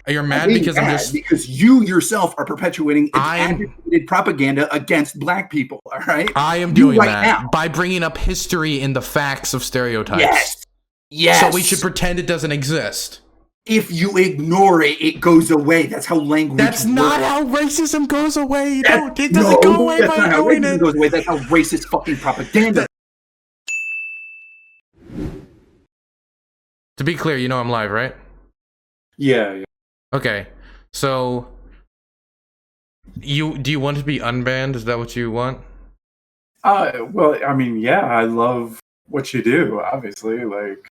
You're mad I'm because I'm mad just. because you yourself are perpetuating agitated propaganda against black people. All right, I am you doing right that now. by bringing up history and the facts of stereotypes. Yes, yes. So we should pretend it doesn't exist. If you ignore it, it goes away. That's how language That's works. not how racism goes away. You don't. It doesn't No, go away that's by not how knowing racism it. goes away. That's how racist fucking propaganda. To be clear, you know I'm live, right? Yeah. Okay. So, do you want to be unbanned? Is that what you want? Well, I mean, yeah, I love what you do, obviously, like,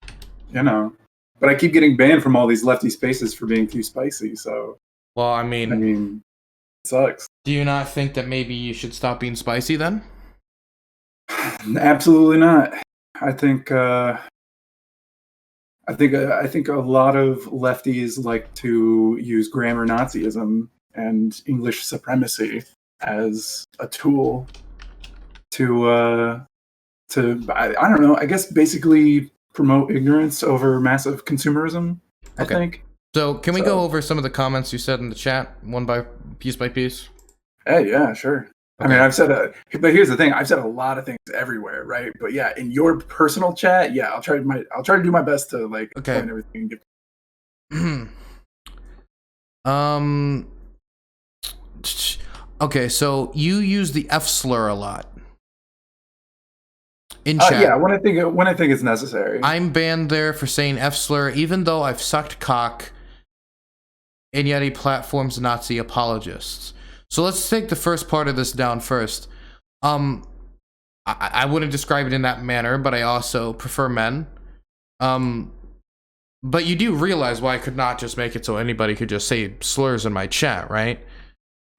you know, but I keep getting banned from all these lefty spaces for being too spicy. So, Well, I mean, it sucks. do you not think that maybe you should stop being spicy then? Absolutely not. I think a lot of lefties like to use grammar Nazism and English supremacy as a tool to I don't know, I guess basically promote ignorance over massive consumerism. I think. So can we go over some of the comments you said in the chat by piece? Hey, yeah, sure. Okay. I mean, I've said but here's the thing: I've said a lot of things everywhere, right? But yeah, in your personal chat, yeah, I'll try to do my best to like explain everything. Okay, so you use the F slur a lot in chat. Yeah, when I think it's necessary. I'm banned there for saying F slur, even though I've sucked cock, and yet he platforms Nazi apologists. So let's take the first part of this down first. I wouldn't describe it in that manner, but I also prefer men. But you do realize why I could not just make it so anybody could just say slurs in my chat, right?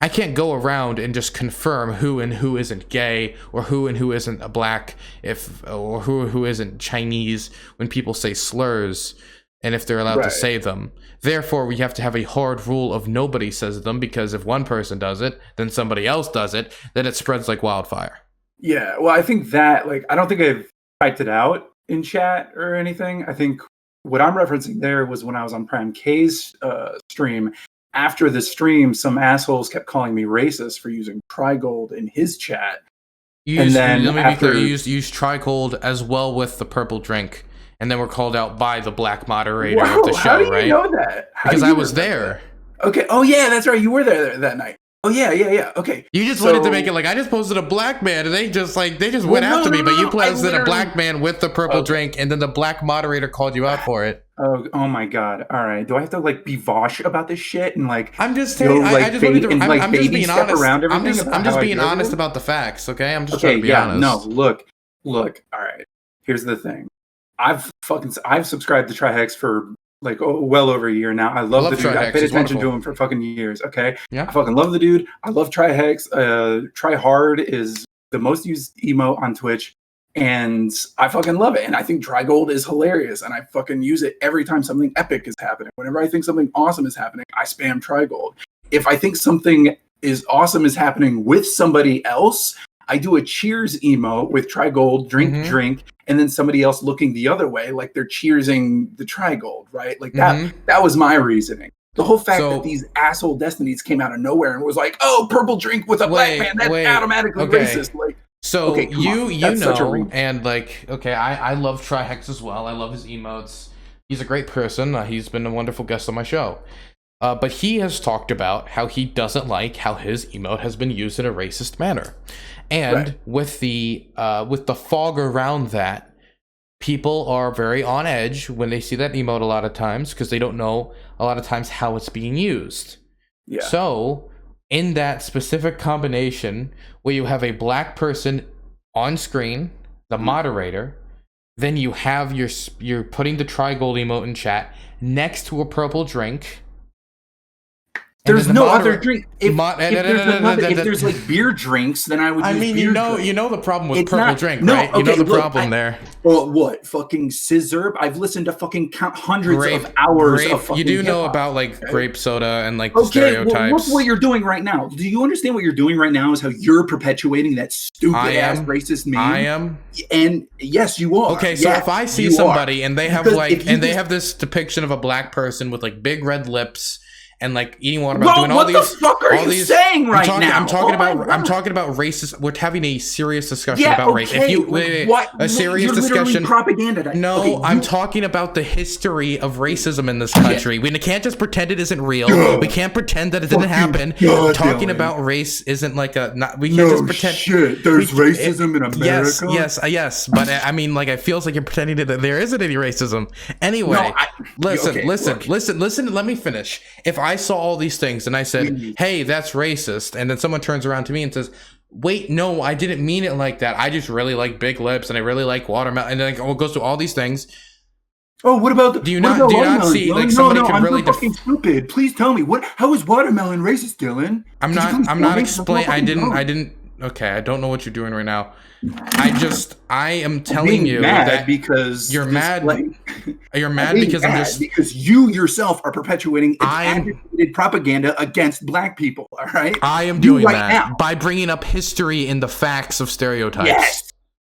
I can't go around and just confirm who and who isn't gay, or who and who isn't a black, or who isn't Chinese when people say slurs, and if they're allowed to say them. Therefore, we have to have a hard rule of nobody says them, because if one person does it, then somebody else does it, then it spreads like wildfire. Yeah, well, I think that, like, I don't think I've typed it out in chat or anything. I think what I'm referencing there was when I was on Prime K's stream. After the stream, some assholes kept calling me racist for using Trigold in his chat. Let me be clear, you used Trigold as well with the purple drink, and then we're called out by the black moderator of the show, how do you right? know that? Because I was there. Okay. Oh yeah, that's right. You were there that night. Oh yeah. Okay. You just wanted to make it like I just posted a black man, and they just went after me. But you posted a black man with the purple drink, and then the black moderator called you out for it. Oh my god! All right, do I have to like be vosh about this shit and like? I'm just saying. I'm just being honest. I'm just being honest about the facts. Okay, I'm just trying to be honest. No, look. All right. Here's the thing. I've subscribed to TriHex for like well over a year now. I love the dude. I paid attention to him for fucking years. Okay. Yeah. I fucking love the dude. I love TriHex. Try Hard is the most used emote on Twitch. And I fucking love it. And I think Trigold is hilarious. And I fucking use it every time something epic is happening. Whenever I think something awesome is happening, I spam Trigold. If I think something awesome is happening with somebody else, I do a cheers emote with Trigold, drink, and then somebody else looking the other way, like they're cheersing the Trigold, right? Like that was my reasoning. The whole fact that these asshole Destinies came out of nowhere and was like, oh, purple drink with a black man, that's automatically racist. Like, so you know, and like, okay, I love TriHex as well. I love his emotes. He's a great person. He's been a wonderful guest on my show. But he has talked about how he doesn't like how his emote has been used in a racist manner. And with the fog around that, people are very on edge when they see that emote a lot of times, because they don't know a lot of times how it's being used. Yeah. So in that specific combination where you have a black person on screen, the moderator, then you have you're putting the Trigold emote in chat next to a purple drink. There's no other drink. If there's like beer drinks, then I would. I mean, you know the problem with purple drink, right? You know the problem there. Well, what fucking scissor? I've listened to fucking hundreds of hours of fucking. You do know about like grape soda and like the stereotypes. Well, look what you're doing right now. Do you understand what you're doing right now? Is how you're perpetuating that stupid ass racist meme. I am, and yes, you are. Okay, so if I see somebody and they have they have this depiction of a black person with like big red lips and like eating watermelon, doing all these. What the fuck are you saying right now? I'm talking about racist. We're having a serious discussion about race. If you a serious discussion, propaganda. No, I'm talking about the history of racism in this country. We can't just pretend it isn't real. We can't pretend that it didn't happen. Talking about race isn't like we can't just pretend. Shit, there's racism in America. Yes, but I mean, like, it feels like you're pretending that there isn't any racism. Anyway, listen. Let me finish. If I saw all these things and I said, "Hey, that's racist," and then someone turns around to me and says, "Wait, no, I didn't mean it like that. I just really like big lips and I really like watermelon," and then it goes through all these things. Oh, what about? Do you not see like somebody can really? Fucking stupid. Please tell me how is watermelon racist, Dylan? I'm not explaining. I didn't. Okay, I don't know what you're doing right now. I am telling you that because you're mad. You're mad because you yourself are perpetuating agitated propaganda against black people. All right, I am doing that by bringing up history and the facts of stereotypes.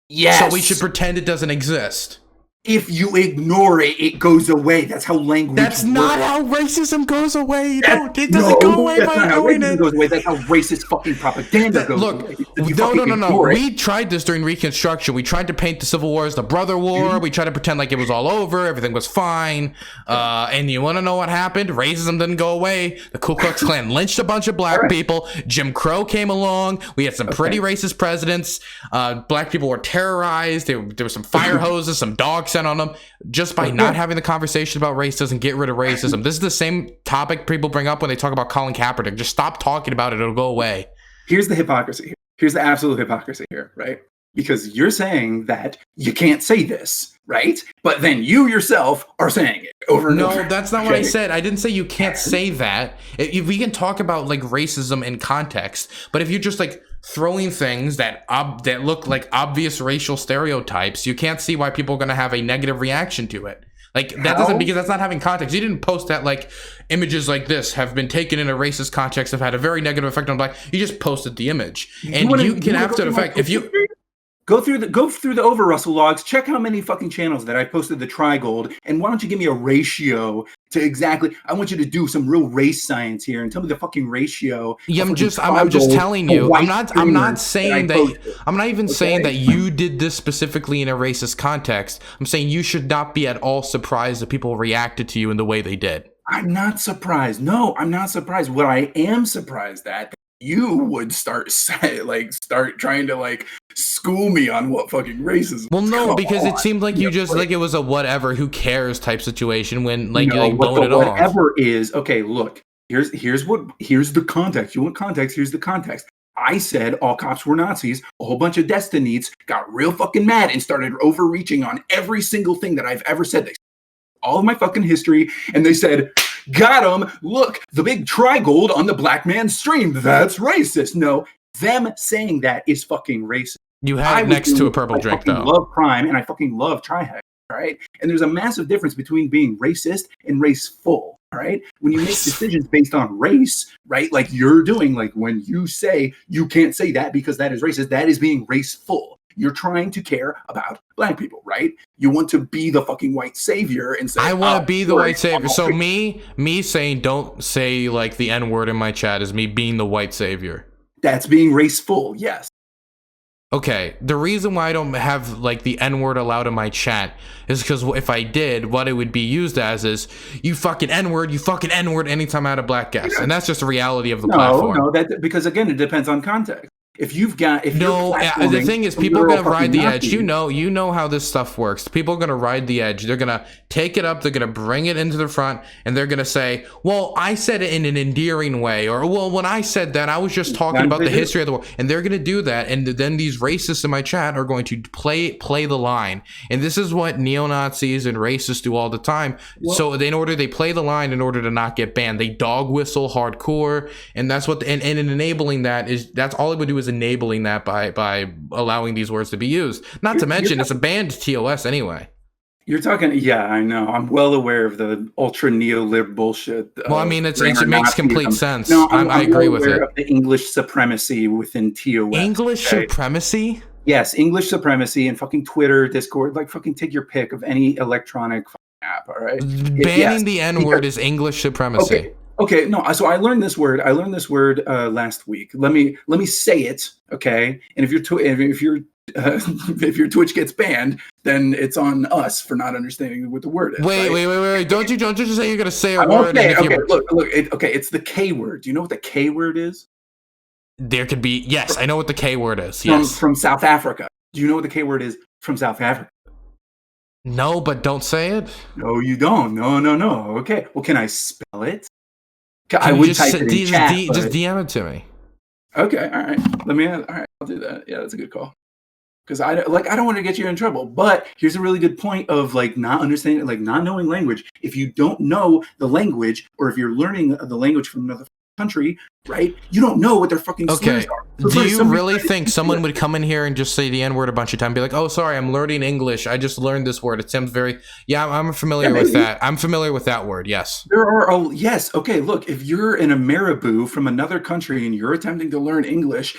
Yes. So we should pretend it doesn't exist. If you ignore it, it goes away. That's how language That's works. not how racism goes away. It doesn't go away by knowing it. Goes away. That's how racist fucking propaganda goes away. No. We tried this during Reconstruction. We tried to paint the Civil War as the Brother War. We tried to pretend like it was all over. Everything was fine. And you want to know what happened? Racism didn't go away. The Ku Klux Klan lynched a bunch of black people. Jim Crow came along. We had some pretty racist presidents. Black people were terrorized. There were some fire hoses, some dogs sent on them just by not having the conversation about race doesn't get rid of racism. This is the same topic people bring up when they talk about Colin Kaepernick. Just stop talking about it. It'll go away. Here's the hypocrisy here. Here's the absolute hypocrisy here, right? Because you're saying that you can't say this, right? But then you yourself are saying it over and over. No, that's not what I said. I didn't say you can't say that. If we can talk about like racism in context, but if you're just like throwing things that look like obvious racial stereotypes, you can't see why people are going to have a negative reaction to it. Like that doesn't, because that's not having context. You didn't post that like images like this have been taken in a racist context, have had a very negative effect on black. You just posted the image, and you can have that effect if you. Go through the over Russell logs. Check how many fucking channels that I posted the Trigold, and why don't you give me a ratio to exactly? I want you to do some real race science here and tell me the fucking ratio. Yeah, I'm just telling you. I'm not saying that. I'm not even saying that you did this specifically in a racist context. I'm saying you should not be at all surprised that people reacted to you in the way they did. I'm not surprised. No, I'm not surprised. What I am surprised at, you would start trying to like school me on what fucking racism. Well, no, because it seemed like you just like it was a whatever, who cares type situation when like you blowing it off. Whatever is okay. Look, here's the context. You want context? Here's the context. I said all cops were Nazis. A whole bunch of Destinites got real fucking mad and started overreaching on every single thing that I've ever said. They all of my fucking history, and they said, got him. Look, the big Trigold on the black man's stream. That's racist. No, them saying that is fucking racist. You had it next to a purple drink, though. I love crime, and I fucking love TriHack, all right? And there's a massive difference between being racist and raceful, all right? When you make decisions based on race, right, like you're doing, like when you say you can't say that because that is racist, that is being raceful. You're trying to care about black people, right? You want to be the fucking white savior and say, I want to be the white savior. So me saying don't say like the N-word in my chat is me being the white savior. That's being raceful, yes. Okay, the reason why I don't have like the N-word allowed in my chat is because if I did, what it would be used as is you fucking N-word anytime I had a black guest. And that's just the reality of the platform. No, because again, it depends on context. The thing is, people are gonna ride the edge. You know how this stuff works. People are gonna ride the edge. They're gonna take it up. They're gonna bring it into the front, and they're gonna say, "Well, I said it in an endearing way," or "Well, when I said that, I was just talking about the history of the world." And they're gonna do that, and then these racists in my chat are going to play the line. And this is what neo-Nazis and racists do all the time. So they play the line in order to not get banned. They dog whistle hardcore, and that's what. And in enabling that's all it would do is enabling that by allowing these words to be used. Not to mention it's a banned TOS anyway. You're talking, yeah, I know. I'm well aware of the ultra neo-lib bullshit. Well, I mean, it makes complete sense. No, I agree with it. Of the English supremacy within TOS. English supremacy? Yes, English supremacy and fucking Twitter, Discord, like fucking take your pick of any electronic app, all right? Banning the N-word is English supremacy. Okay, no. So I learned this word. Last week. Let me say it. Okay, and if your Twitch gets banned, then it's on us for not understanding what the word is. Wait. Don't you just say you're gonna say a I word? Okay, look. It's the K word. Do you know what the K word is? There could be. Yes, I know what the K word is. Yes. From South Africa. Do you know what the K word is from South Africa? No, but don't say it. No, you don't. No. Okay. Well, can I spell it? I would type it in chat. Just DM it to me. Okay. All right. All right. I'll do that. Yeah, that's a good call. Because I don't want to get you in trouble. But here's a really good point of like not understanding, like not knowing language. If you don't know the language, or if you're learning the language from another country, right? You don't know what their fucking slurs are. So do you really think someone would come in here and just say the N-word a bunch of times and be like, oh, sorry, I'm learning English. I just learned this word. It sounds very, I'm familiar with that. I'm familiar with that word, yes. Yes. Okay, look, if you're an Ameriboo from another country and you're attempting to learn English,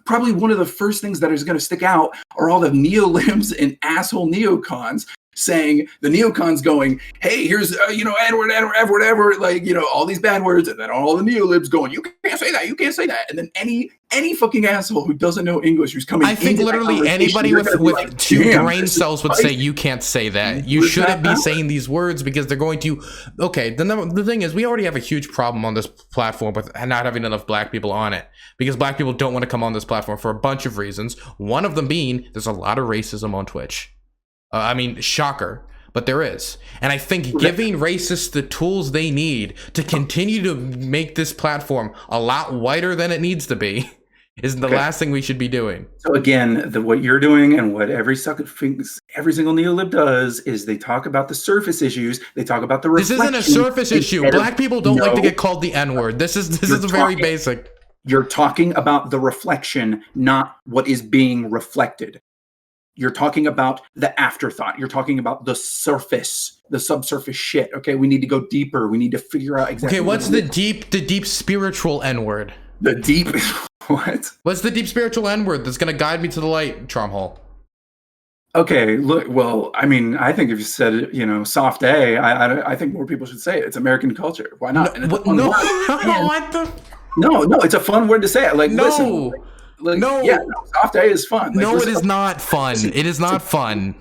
probably one of the first things that is going to stick out are all the neolibs and asshole neocons saying, the neocons going, hey, here's, N-word, like, all these bad words, and then all the neolibs going, you can't say that. And then any fucking asshole who doesn't know English who's coming, I think literally anybody with like, 2 brain cells would say, you can't say that. You shouldn't be saying these words because they're going to, okay, the thing is, we already have a huge problem on this platform with not having enough black people on it, because black people don't want to come on this platform for a bunch of reasons. One of them being, there's a lot of racism on Twitch. I mean, shocker, but there is. And I think giving racists the tools they need to continue to make this platform a lot whiter than it needs to be is the last thing we should be doing. So again, what you're doing and what every single neolib does is they talk about the surface issues. They talk about the reflection. This isn't a surface issue. Black people don't like to get called the N-word. This is very basic. You're talking about the reflection, not what is being reflected. You're talking about the afterthought. You're talking about the surface, the subsurface shit. Okay, we need to go deeper. We need to figure out exactly. Okay, what's the deep spiritual N-word? The deep what? What's the deep spiritual N-word that's gonna guide me to the light, CharmHole? Okay, look. Well, I mean, I think if you said it, soft A, I think more people should say it. It's American culture. Why not? What the? No, it's a fun word to say. Like, no. Listen. Soft A is fun. Like, no, it is not fun. It is not fun.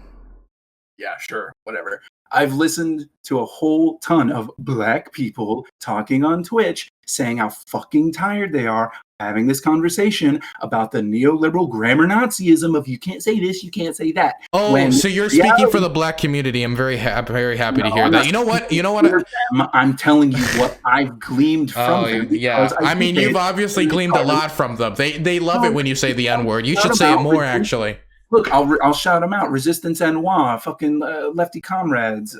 Yeah, sure, whatever. I've listened to a whole ton of black people talking on Twitch saying how fucking tired they are having this conversation about the neoliberal grammar Nazism of you can't say this, you can't say that. Oh, so you're speaking for the black community. I'm very happy to hear that. You know what? I'm telling you what I've gleamed from them. Yeah, I mean, you've obviously gleamed a lot from them. They love it when you say the N-word. You should say it more, actually. Look, I'll shout them out. Resistance NY, fucking Lefty Comrades,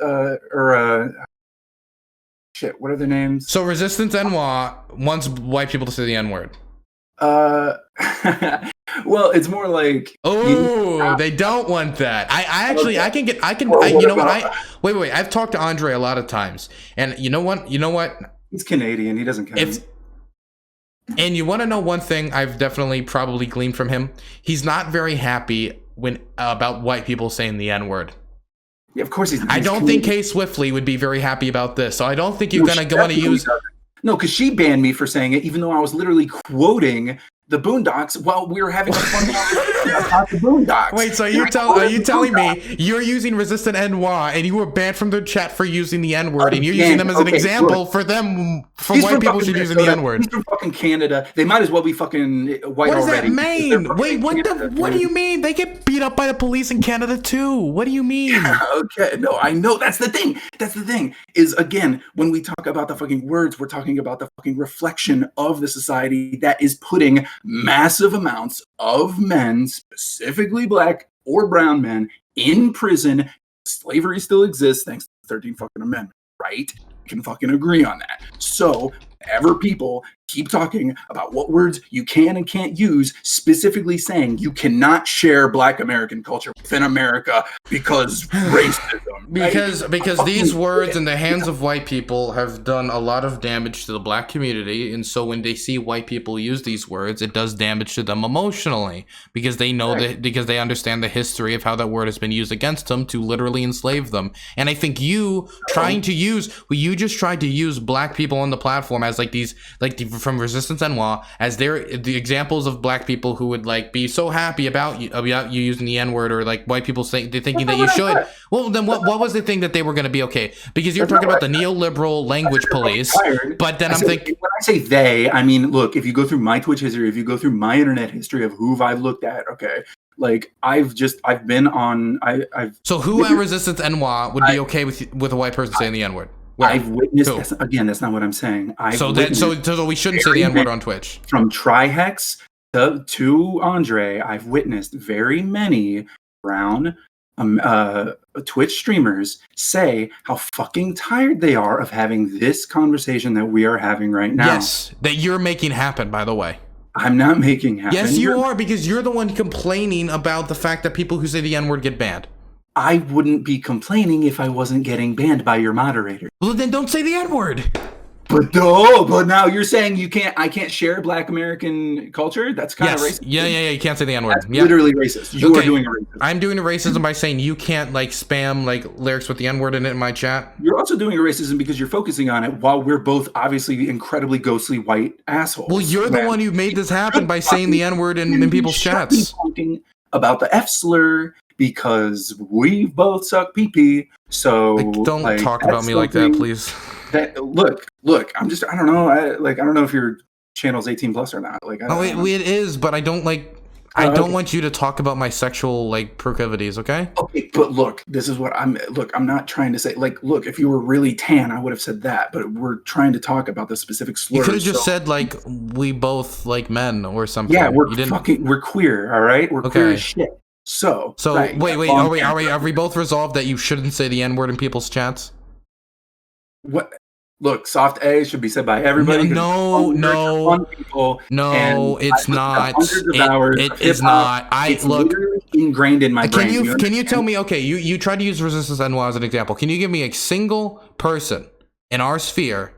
shit, what are their names? So Resistance NY wants white people to say the N-word. Well, it's more like they don't want that. Wait. I've talked to Andre a lot of times, and you know what? He's Canadian. He doesn't care. And you want to know one thing I've definitely probably gleaned from him? He's not very happy about white people saying the N-word. Yeah, of course he's I don't Canadian. Think Kay Swiftly would be very happy about this, so I don't think you're going to want to use... No, because she banned me for saying it, even though I was literally quoting the Boondocks while we were having a fun conversation about the Boondocks. Wait, so are you telling me you're using Resistant NY and you were banned from the chat for using the N-word, and you're using them as an example for white people should use the N-word? He's from fucking Canada. They might as well be fucking white already. What does that mean? Wait, what do you mean? They get beat up by the police in Canada too. What do you mean? Yeah, okay, no, I know. That's the thing. Is, again, when we talk about the fucking words, we're talking about the fucking reflection of the society that is putting massive amounts of men, specifically black or brown men, in prison. Slavery still exists thanks to the 13th fucking amendment, right? We can fucking agree on that. So, ever people keep talking about what words you can and can't use, specifically saying you cannot share Black American culture within America because racism. Because these words in the hands of white people have done a lot of damage to the Black community, and so when they see white people use these words, it does damage to them emotionally because they know because they understand the history of how that word has been used against them to literally enslave them. And I think you just tried to use Black people on the platform as from Resistance NY as the examples of Black people who would like be so happy about you using the N-word, or like white people thinking that you should. Well, then what was the thing that they were going to be okay? Because you're talking about the neoliberal language police, but then I'm thinking, when I say they, I mean, look, if you go through my Twitch history, if you go through my internet history of who I've looked at, okay, like I've been on, So who at Resistance NY would be okay with a white person saying the N-word? I've witnessed, that's not what I'm saying. So we shouldn't say the N-word on Twitch. From TriHex to Andre, I've witnessed very many brown Twitch streamers say how fucking tired they are of having this conversation that we are having right now. Yes, that you're making happen, by the way. I'm not making happen. Yes, you are, because you're the one complaining about the fact that people who say the N-word get banned. I wouldn't be complaining if I wasn't getting banned by your moderator. Well, then don't say the N-word. But now you're saying I can't share Black American culture? That's kind of racist. Yeah, you can't say the N-word. That's literally racist. You are doing a racism. I'm doing a racism by saying you can't like spam like lyrics with the N-word in it in my chat. You're also doing a racism because you're focusing on it while we're both obviously incredibly ghostly white assholes. Well, you're the one who made this happen by saying the N-word in people's chats. Talking about the F slur because we both suck pee-pee. So don't talk about me like that, please. Look, I don't know. I don't know if your channel's 18 plus or not. Like, it is, but I don't like. I don't want you to talk about my sexual like proclivities, okay? Okay, but look, this is what I'm not trying to say. Like, look, if you were really tan, I would have said that. But we're trying to talk about the specific slurs. You could have just said like we both like men or something. Yeah, we're queer, all right? We're queer as shit. So wait, are we both resolved that you shouldn't say the N-word in people's chats? What? Look, soft A should be said by everybody. No, it's not. It is not. Look ingrained in my brain. Can you tell me? Okay, you tried to use Resistance NY as an example. Can you give me a single person in our sphere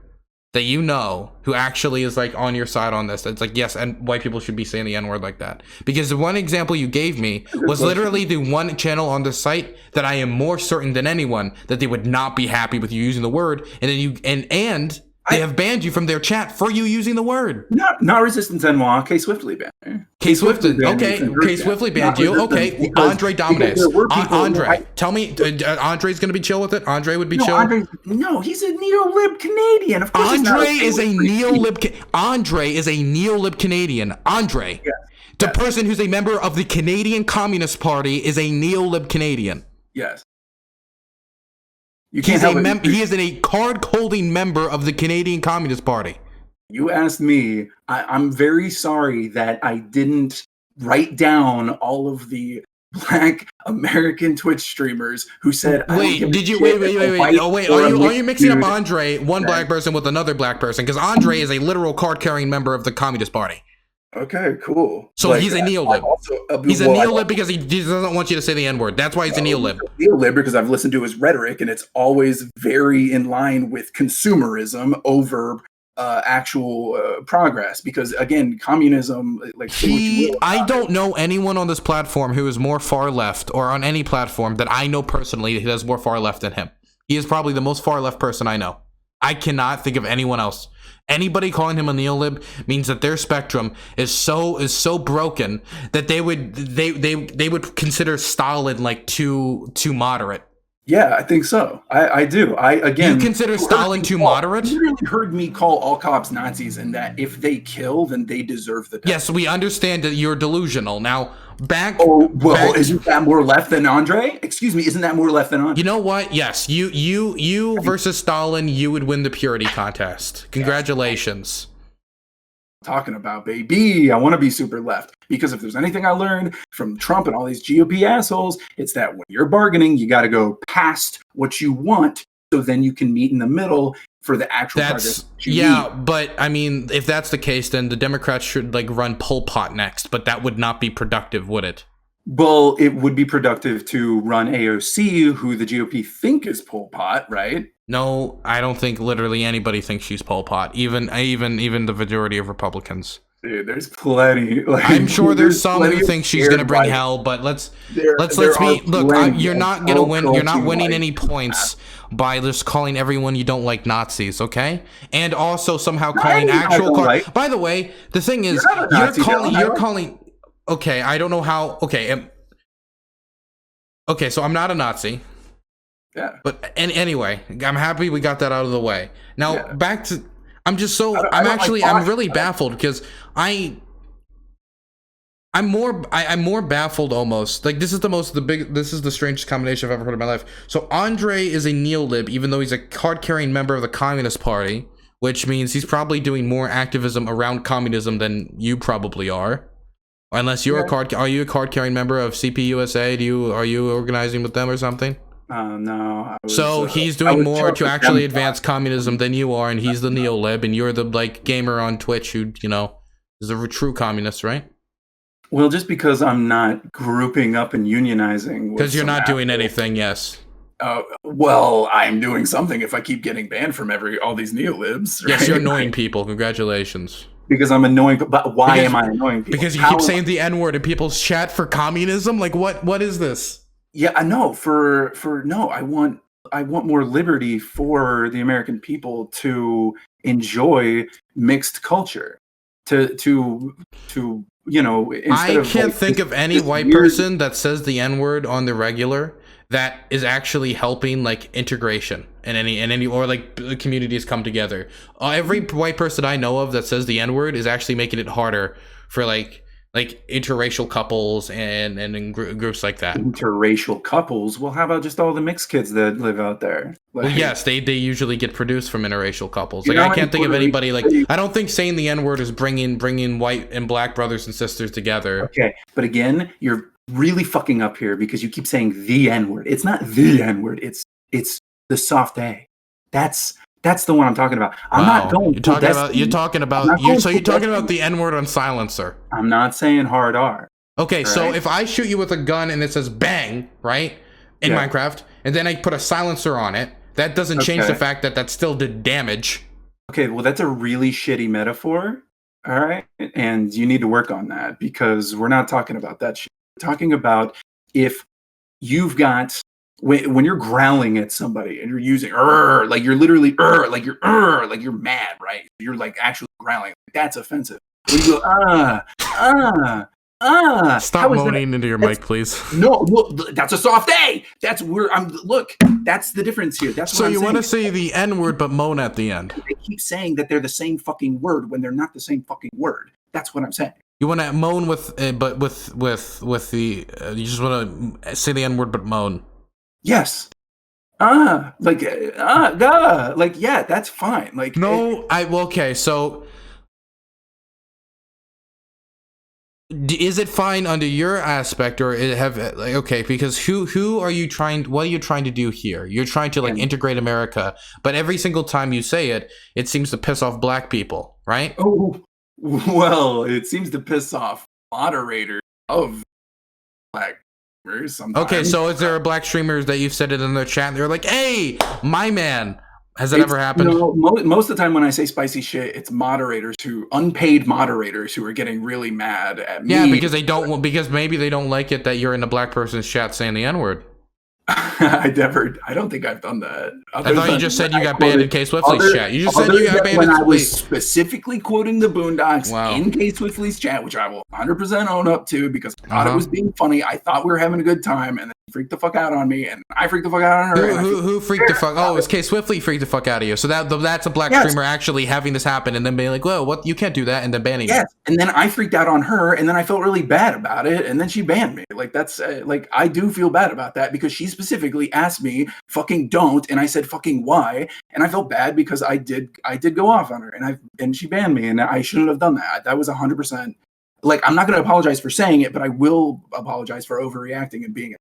that you know who actually is like on your side on this? It's like, yes, and white people should be saying the N-word like that. Because the one example you gave me was literally the one channel on the site that I am more certain than anyone that they would not be happy with you using the word, and then they have banned you from their chat for you using the word. Not Resistance NY. K Swiftly banned. K Swiftly banned you. Okay, Andre dominates. Andre, tell me, Andre's going to be chill with it? Andre would be chill? No, he's a neo-lib Canadian. Of course Andre is a neo-lib Canadian. Andre, the person who's a member of the Canadian Communist Party is a neo-lib Canadian. Yes. He is a card-holding member of the Canadian Communist Party. You asked me. I'm very sorry that I didn't write down all of the Black American Twitch streamers who said, wait, are you mixing up Andre, one Black person, with another Black person? Because Andre is a literal card-carrying member of the Communist Party. Okay, cool. So he's a neo-lib. He's a neo-lib because he doesn't want you to say the N-word. That's why he's a neo-lib. Neo-lib because I've listened to his rhetoric, and it's always very in line with consumerism over actual progress. Because again, communism, I don't know anyone on this platform who is more far left, or on any platform that I know personally that is more far left than him. He is probably the most far left person I know. I cannot think of anyone else. Anybody calling him a neolib means that their spectrum is so broken that they would consider Stalin like too moderate. Yeah, I think so. I do. You consider Stalin too moderate? You really heard me call all cops Nazis, and that if they kill, then they deserve the death. Yes, we understand that you're delusional. Now, isn't that more left than Andre? Excuse me, isn't that more left than Andre? You know what? Yes, you versus Stalin, you would win the purity contest. Congratulations. Talking about, baby, I want to be super left, because if there's anything I learned from Trump and all these GOP assholes, it's that when you're bargaining, you got to go past what you want, so then you can meet in the middle for the actual progress. But I mean, if that's the case, then the Democrats should like run Pol Pot next, but that would not be productive, would it? Well, it would be productive to run AOC, who the GOP think is Pol Pot, right? No, I don't think literally anybody thinks she's Pol Pot, even the majority of Republicans. Dude, there's plenty. Like, I'm sure there's some who think she's going to bring hell, but let's be look. You're not going to win. You're not winning any points by just calling everyone you don't like Nazis, okay? And also somehow calling actual. By the way, the thing is, you're calling. Okay, I don't know how. Okay, so I'm not a Nazi. Yeah. But anyway, I'm happy we got that out of the way. Now back to. I'm really baffled because I'm more baffled almost. Like this is the strangest combination I've ever heard in my life. So Andre is a neo-lib, even though he's a card-carrying member of the Communist Party, which means he's probably doing more activism around communism than you probably are. Unless you're are you a card-carrying member of CPUSA? Are you organizing with them or something? No. He's doing more to actually advance communism than you are, and he's the neo-lib, and you're the like gamer on Twitch who is a true communist, right? Well, just because I'm not grouping up and unionizing, because you're not doing anything, yes. Well, I'm doing something if I keep getting banned from all these neo-libs. Right? Yes, you're annoying people. Congratulations. Because I'm annoying, but why am I annoying people? Because you keep saying the N-word in people's chat for communism. Like, what is this? Yeah, I know. I want more liberty for the American people to enjoy mixed culture. I can't think of any white person that says the N-word on the regular that is actually helping like integration and any or like communities come together. Every white person I know of that says the N-word is actually making it harder for like interracial couples and groups like that. Interracial couples? Well, how about just all the mixed kids that live out there? Well, yes, they usually get produced from interracial couples. Like I can't think of anybody I don't think saying the N-word is bringing white and black brothers and sisters together. Okay, but again, you're really fucking up here because you keep saying the N-word. It's not the N-word. It's the soft A. That's the one I'm talking about. I'm not going. You're talking about the N-word on silencer. I'm not saying hard R. Okay, so right? If I shoot you with a gun and it says bang, right, in Minecraft, and then I put a silencer on it, that doesn't change the fact that still did damage. Okay, well, that's a really shitty metaphor. All right, and you need to work on that because we're not talking about that shit. We're talking about if you've got. When you're growling at somebody and you're using like you're literally like you're mad, right? You're like actually growling. That's offensive. When you go stop moaning into your mic, please. No, that's a soft A. That's where that's the difference here. That's what so you want to say the N-word but moan at the end. They keep saying that they're the same fucking word when they're not the same fucking word. That's what I'm saying. You want to moan with the you just want to say the N-word but moan. Yes. That's fine. Like no, okay. So, is it fine under your aspect, or because who are you trying? What are you trying to do here? You're trying to integrate America, but every single time you say it, it seems to piss off black people, right? Oh, well, it seems to piss off moderators of black. Sometimes. Okay, so is there a black streamers that you've said it in their chat and they're like, hey, my man, has that ever happened? No, most of the time when I say spicy shit, it's unpaid moderators who are getting really mad at me. Yeah, because maybe they don't like it that you're in a black person's chat saying the N-word. I don't think I've done that. I thought you just said you got banned in K Swiftly's chat. You just said you got banned when I was specifically quoting the Boondocks in K Swiftly's chat, which I will 100% own up to because I thought it was being funny. I thought we were having a good time, and then he freaked the fuck out on me, and I freaked the fuck out on her. Who freaked the fuck? Oh, it's K Swiftly freaked the fuck out of you. So that's a black streamer actually having this happen, and then being like, "Whoa, what? You can't do that," and then banning. Yes, and then I freaked out on her, and then I felt really bad about it, and then she banned me. Like that's I do feel bad about that because she specifically asked me fucking don't, and I said fucking why, and I felt bad because I did go off on her, and she banned me, and I shouldn't have done that. That was 100%. Like I'm not going to apologize for saying it, but I will apologize for overreacting and being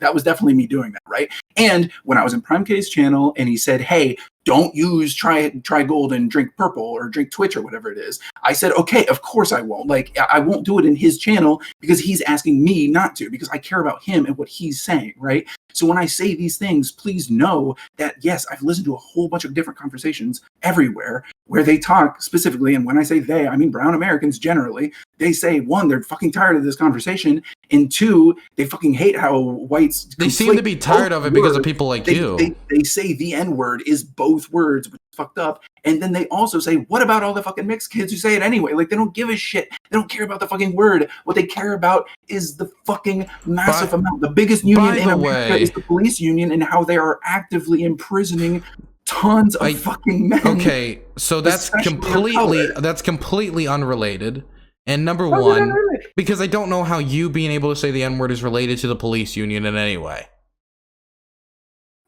that was definitely me doing that, right? And when I was in Prime K's channel and he said, hey, don't use try gold and drink purple or drink Twitch or whatever it is. I said, okay, of course I won't. Like, I won't do it in his channel because he's asking me not to, because I care about him and what he's saying, right? So when I say these things, please know that, yes, I've listened to a whole bunch of different conversations everywhere where they talk specifically, and when I say they, I mean brown Americans generally, they say, one, they're fucking tired of this conversation, and two, they fucking hate how whites... They seem to be tired of it because of people like you. They say the N-word is both words, which is fucked up, and then they also say, what about all the fucking mixed kids who say it anyway? Like, they don't give a shit. They don't care about the fucking word. What they care about is the fucking massive amount. The biggest union in America is the police union, and how they are actively imprisoning tons of fucking men. Okay, so that's completely unrelated. And number one, because I don't know how you being able to say the N-word is related to the police union in any way.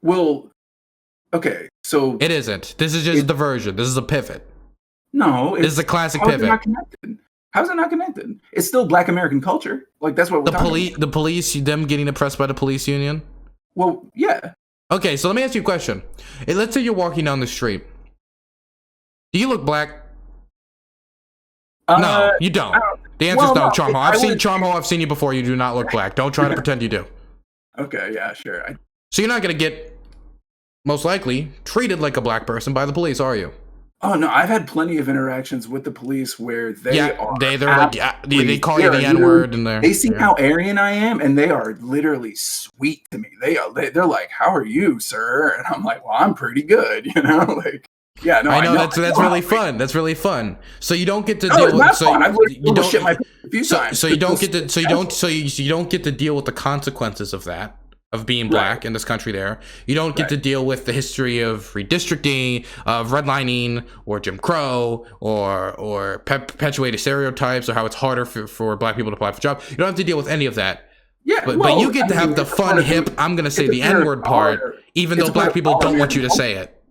Well, okay, so it isn't. This is just a diversion. This is a pivot. No, this is a classic pivot. How's it not connected? It's still Black American culture. Like, that's what we're talking about. The police, them getting oppressed by the police union? Well, yeah. Okay, so let me ask you a question. Let's say you're walking down the street. Do you look black? No, you don't. The answer is no, CharmHole. I've seen CharmHole. I've seen you before. You do not look black. Don't try to pretend you do. Okay, yeah, sure. So you're not going to get, most likely, treated like a black person by the police, are you? Oh no, I've had plenty of interactions with the police where they they call you the N-word, and they see how Aryan I am, and they are literally sweet to me. They're like, "How are you, sir?" And I'm like, "Well, I'm pretty good," you know, like. Yeah, no, I know that's really fun. That's really fun. So you don't get to deal with. So you don't shit my a few times. So you don't get to. So you don't get to deal with the consequences of that. Of being black in this country there. You don't get to deal with the history of redistricting, of redlining, or Jim Crow, or perpetuated stereotypes, or how it's harder for black people to apply for jobs. You don't have to deal with any of that. Yeah, but you get to have the fun, hip, I'm going to say the N-word part, even though black people don't want you to say it.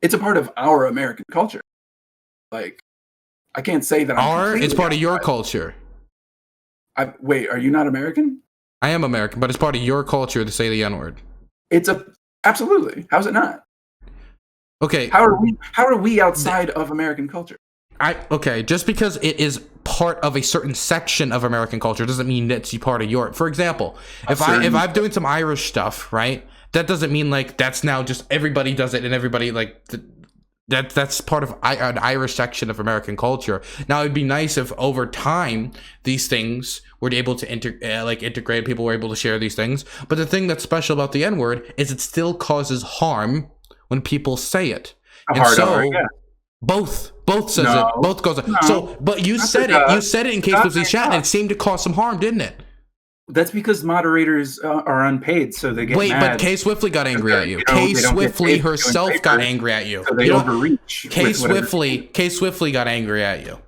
It's a part of our American culture. Like, I can't say that it's part of your culture. Wait, are you not American? I am American, but it's part of your culture to say the N-word. Absolutely. How's it not? Okay. How are we outside of American culture? Okay, just because it is part of a certain section of American culture doesn't mean it's part of your. For example, if I'm doing some Irish stuff, right? That doesn't mean like that's now just everybody does it and everybody like that's part of an Irish section of American culture. Now it'd be nice if over time these things were able to integrate, people were able to share these things. But the thing that's special about the N-word is it still causes harm when people say it. Both says it. Both goes. No, so, but you said it. You said it in Case Swiftly's chat, and it seemed to cause some harm, didn't it? That's because moderators are unpaid, so they get mad. But Kay Swiftly got angry at you. Kay Swiftly herself got angry at you. So they overreach. Kay Swiftly got angry at you.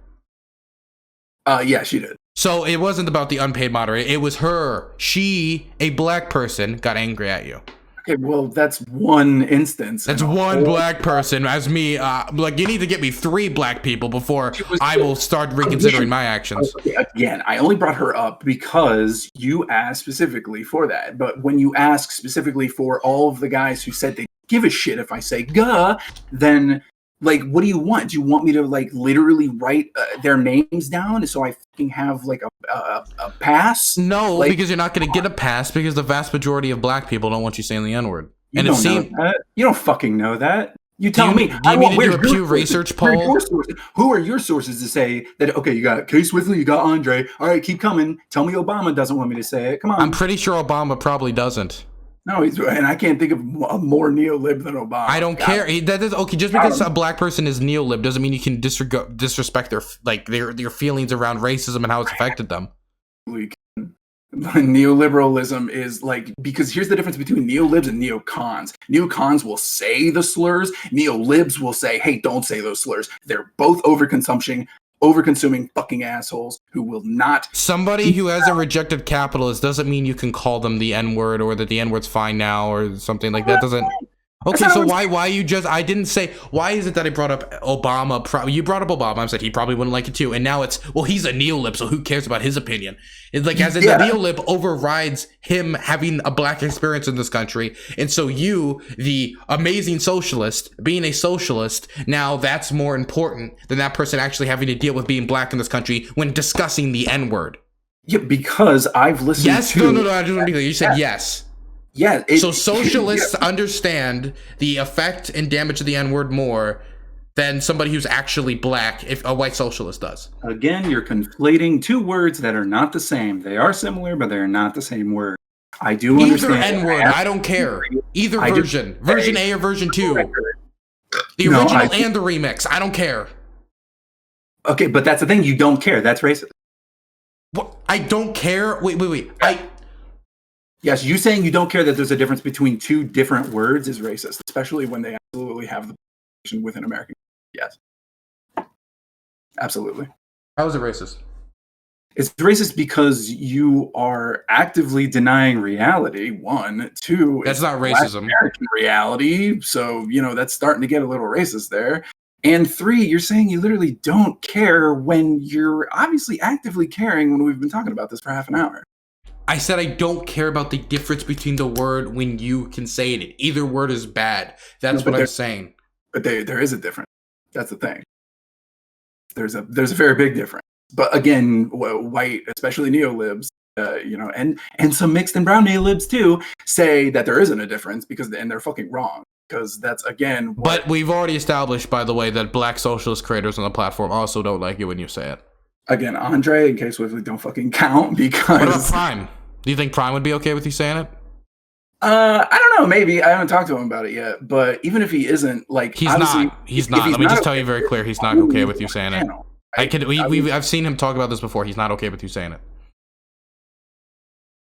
Yeah, she did. So it wasn't about the unpaid moderator. It was her. She, a black person, got angry at you. Okay, well, that's one instance. That's one black person. As me, like, you need to get me 3 black people before I will start reconsidering my actions. Okay, again, I only brought her up because you asked specifically for that. But when you ask specifically for all of the guys who said they give a shit if I say "guh," then like, what do you want? Do you want me to like literally write their names down so I fucking have like a pass? No, like, because you're not going to get a pass because the vast majority of black people don't want you saying the N-word. You don't fucking know that. You tell me. Do you mean to do a Pew Research poll? Who are your sources to say that? Okay, you got Kay Swiftly, you got Andre. All right, keep coming. Tell me Obama doesn't want me to say it. Come on. I'm pretty sure Obama probably doesn't. No, and I can't think of a more neo-lib than Obama. I don't care. That is okay. Just because a black person is neo-lib doesn't mean you can disrespect their feelings around racism and how it's affected them. Neoliberalism is like, because here's the difference between neolibs and neocons. Neocons will say the slurs. Neolibs will say, "Hey, don't say those slurs." They're both overconsuming fucking assholes who will not. Somebody who hasn't rejected capitalist doesn't mean you can call them the N-word or that the N-word's fine now or something like that. Doesn't. Okay, so why you just, I didn't say, why is it that I brought up Obama? You brought up Obama. I said he probably wouldn't like it too. And now it's, well, he's a neolib, so who cares about his opinion? It's like, as in the neolib overrides him having a black experience in this country. And so you, the amazing socialist, being a socialist, now that's more important than that person actually having to deal with being black in this country when discussing the N-word. Yeah, because I've listened to... No, I just want to be clear. You said yes. Yeah. So socialists understand the effect and damage of the N-word more than somebody who's actually black, if a white socialist does. Again, you're conflating two words that are not the same. They are similar, but they're not the same word. I do understand. Either N-word, I don't care. Either version. Version A or version 2. The original and the remix. I don't care. Okay, but that's the thing. You don't care. That's racist. What? I don't care? Wait. Yes, you saying you don't care that there's a difference between two different words is racist, especially when they absolutely have the position within American. Yes. Absolutely. How is it racist? It's racist because you are actively denying reality. 1, 2. That's not racism. American reality. So, that's starting to get a little racist there. And 3, you're saying you literally don't care when you're obviously actively caring when we've been talking about this for half an hour. I said I don't care about the difference between the word when you can say it. Either word is bad. That's what I'm saying. But there is a difference. That's the thing. There's a very big difference. But again, white, especially neolibs, and some mixed and brown neolibs too, say that there isn't a difference and they're fucking wrong. Because that's, again... But we've already established, by the way, that black socialist creators on the platform also don't like it when you say it. Again, Andre and K Swiftly don't fucking count because... What about Prime? Do you think Prime would be okay with you saying it? I don't know. Maybe. I haven't talked to him about it yet. But even if he isn't, he's not. He's not. Let me just tell you very clear. He's not okay with you saying it. I've seen him talk about this before. He's not okay with you saying it.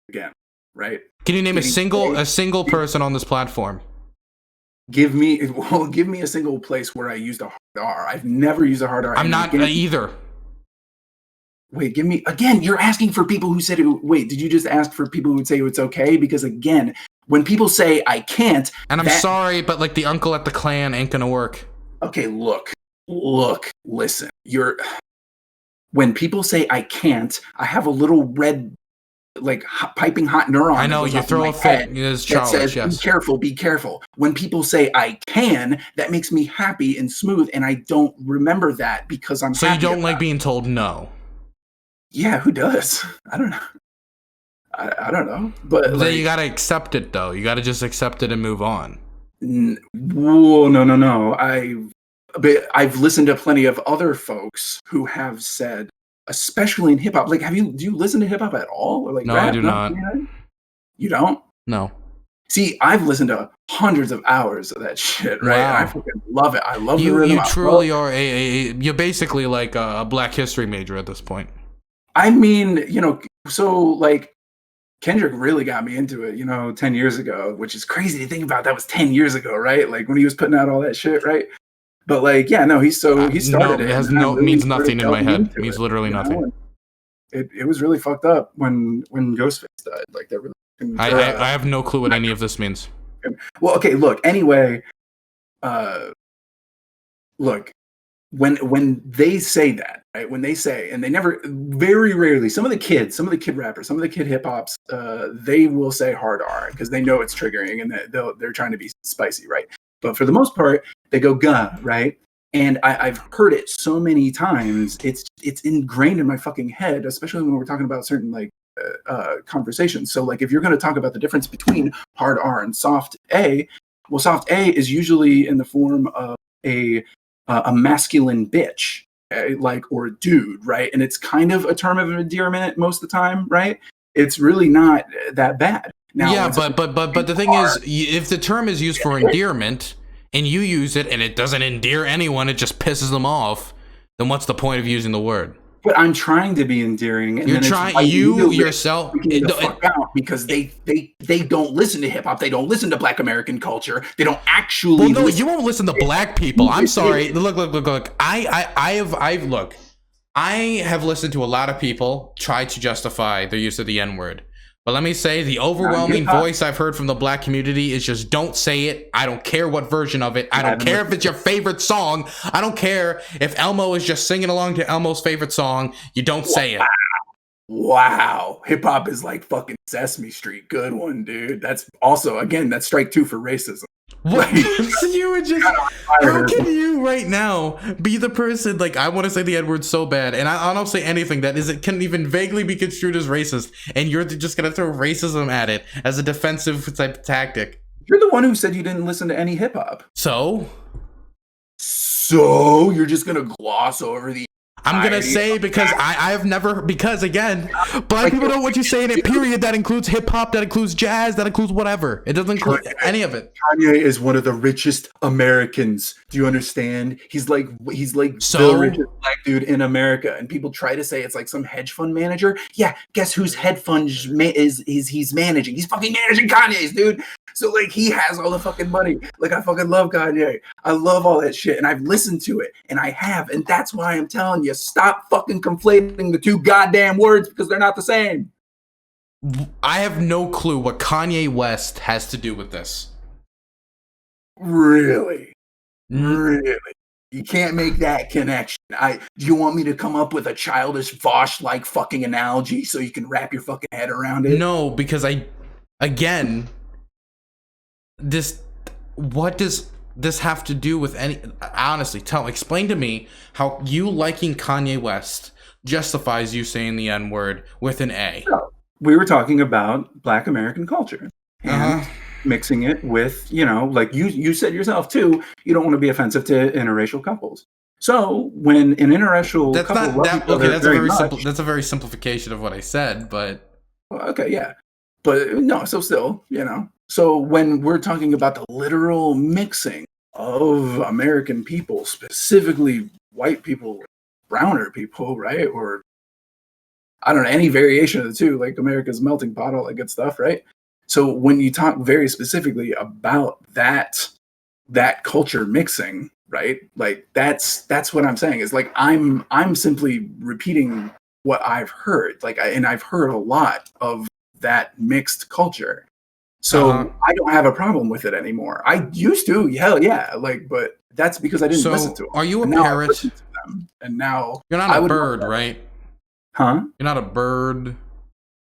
Again, right? Can you name a single person on this platform? Give me a single place where I used a hard R. I've never used a hard R. I'm not either. Wait, give me again. You're asking for people who said it. Wait, did you just ask for people who would say it's okay? Because again, when people say I can't, and I'm sorry, but the uncle at the Klan ain't gonna work. Okay, look, listen. When people say I can't, I have a little red, piping hot neuron. I know you throw a fit. It's childish. Yes. Be careful. When people say I can, that makes me happy and smooth, and I don't remember that because I'm. So you don't like being told no. Yeah, who does? I don't know. I don't know. But then you gotta accept it, though. You gotta just accept it and move on. Whoa, no. I've listened to plenty of other folks who have said, especially in hip hop. Do you listen to hip hop at all? Or no, rap? I do not. You don't? No. See, I've listened to hundreds of hours of that shit, right? Wow. I fucking love it. I love you. The rhythm. You truly are you're basically like a Black History major at this point. I mean, so Kendrick really got me into it, 10 years ago, which is crazy to think about. That was 10 years ago, right? When he was putting out all that shit, right? But he started it. It means nothing in my head. It means literally nothing. It was really fucked up when Ghostface died. That really. I have no clue what any of this means. Well, okay, look. Anyway, look. When they say that, right? When they say, and they never, very rarely, some of the kid rappers, some of the kid hip hops, they will say hard R because they know it's triggering and they're trying to be spicy, right? But for the most part, they go "guh," right? And I've heard it so many times, it's ingrained in my fucking head, especially when we're talking about certain conversations. So if you're going to talk about the difference between hard R and soft A, well, soft A is usually in the form of a masculine bitch, or dude, right? And it's kind of a term of endearment most of the time, right? It's really not that bad. Now, yeah, but the thing is, if the term is used for endearment and you use it and it doesn't endear anyone, it just pisses them off, then what's the point of using the word? But I'm trying to be endearing. And you're trying, you yourself, because they don't listen to hip hop. They don't listen to Black American culture. They don't actually. Well, no, you won't listen to Black people. I'm sorry. Look. I have listened to a lot of people try to justify their use of the N-word. But let me say, the overwhelming voice I've heard from the black community is just don't say it. I don't care what version of it. I don't care if it's your favorite song. I don't care if Elmo is just singing along to Elmo's favorite song. You don't say it. Wow. Hip hop is like fucking Sesame Street. Good one, dude. That's also, again, that's strike 2 for racism. What? You were just, how can you right now be the person, like, I want to say the N-word so bad, and I don't say anything that is, it can even vaguely be construed as racist, and you're just gonna throw racism at it as a defensive type tactic. You're the one who said you didn't listen to any hip-hop. So you're just gonna gloss over the I'm gonna say, because I've never, because again, black people don't want you saying it, period. That includes hip-hop, that includes jazz, that includes whatever. It doesn't include any of it. Kanye is one of the richest Americans. Do you understand? He's like so, the richest black dude in America, and people try to say it's like some hedge fund manager. Yeah, guess whose hedge fund he's managing? He's fucking managing Kanye's, dude. So like he has all the fucking money. Like I fucking love Kanye. I love all that shit, and I've listened to it, and I have, and that's why I'm telling you, stop fucking conflating the two goddamn words because they're not the same. I have no clue what Kanye West has to do with this. Really? Really? You can't make that connection. Do you want me to come up with a childish Vosh-like fucking analogy so you can wrap your fucking head around it? No, because what does this have to do with any, honestly, explain to me how you liking Kanye West justifies you saying the N-word with an A. So, we were talking about Black American culture and mixing it with, like you said yourself too, you don't want to be offensive to interracial couples. So when an interracial couple that's a very simplification of what I said, but okay, yeah. But no, so still, So when we're talking about the literal mixing of American people, specifically white people, browner people, right? Or I don't know, any variation of the two, like America's melting pot, all that good stuff, right? So when you talk very specifically about that culture mixing, right? Like that's what I'm saying is like I'm simply repeating what I've heard. Like and I've heard a lot of that mixed culture. So I don't have a problem with it anymore. I used to, hell yeah, but that's because I didn't listen to them. Are you a parrot? And now you're not a bird, right? Huh? You're not a bird.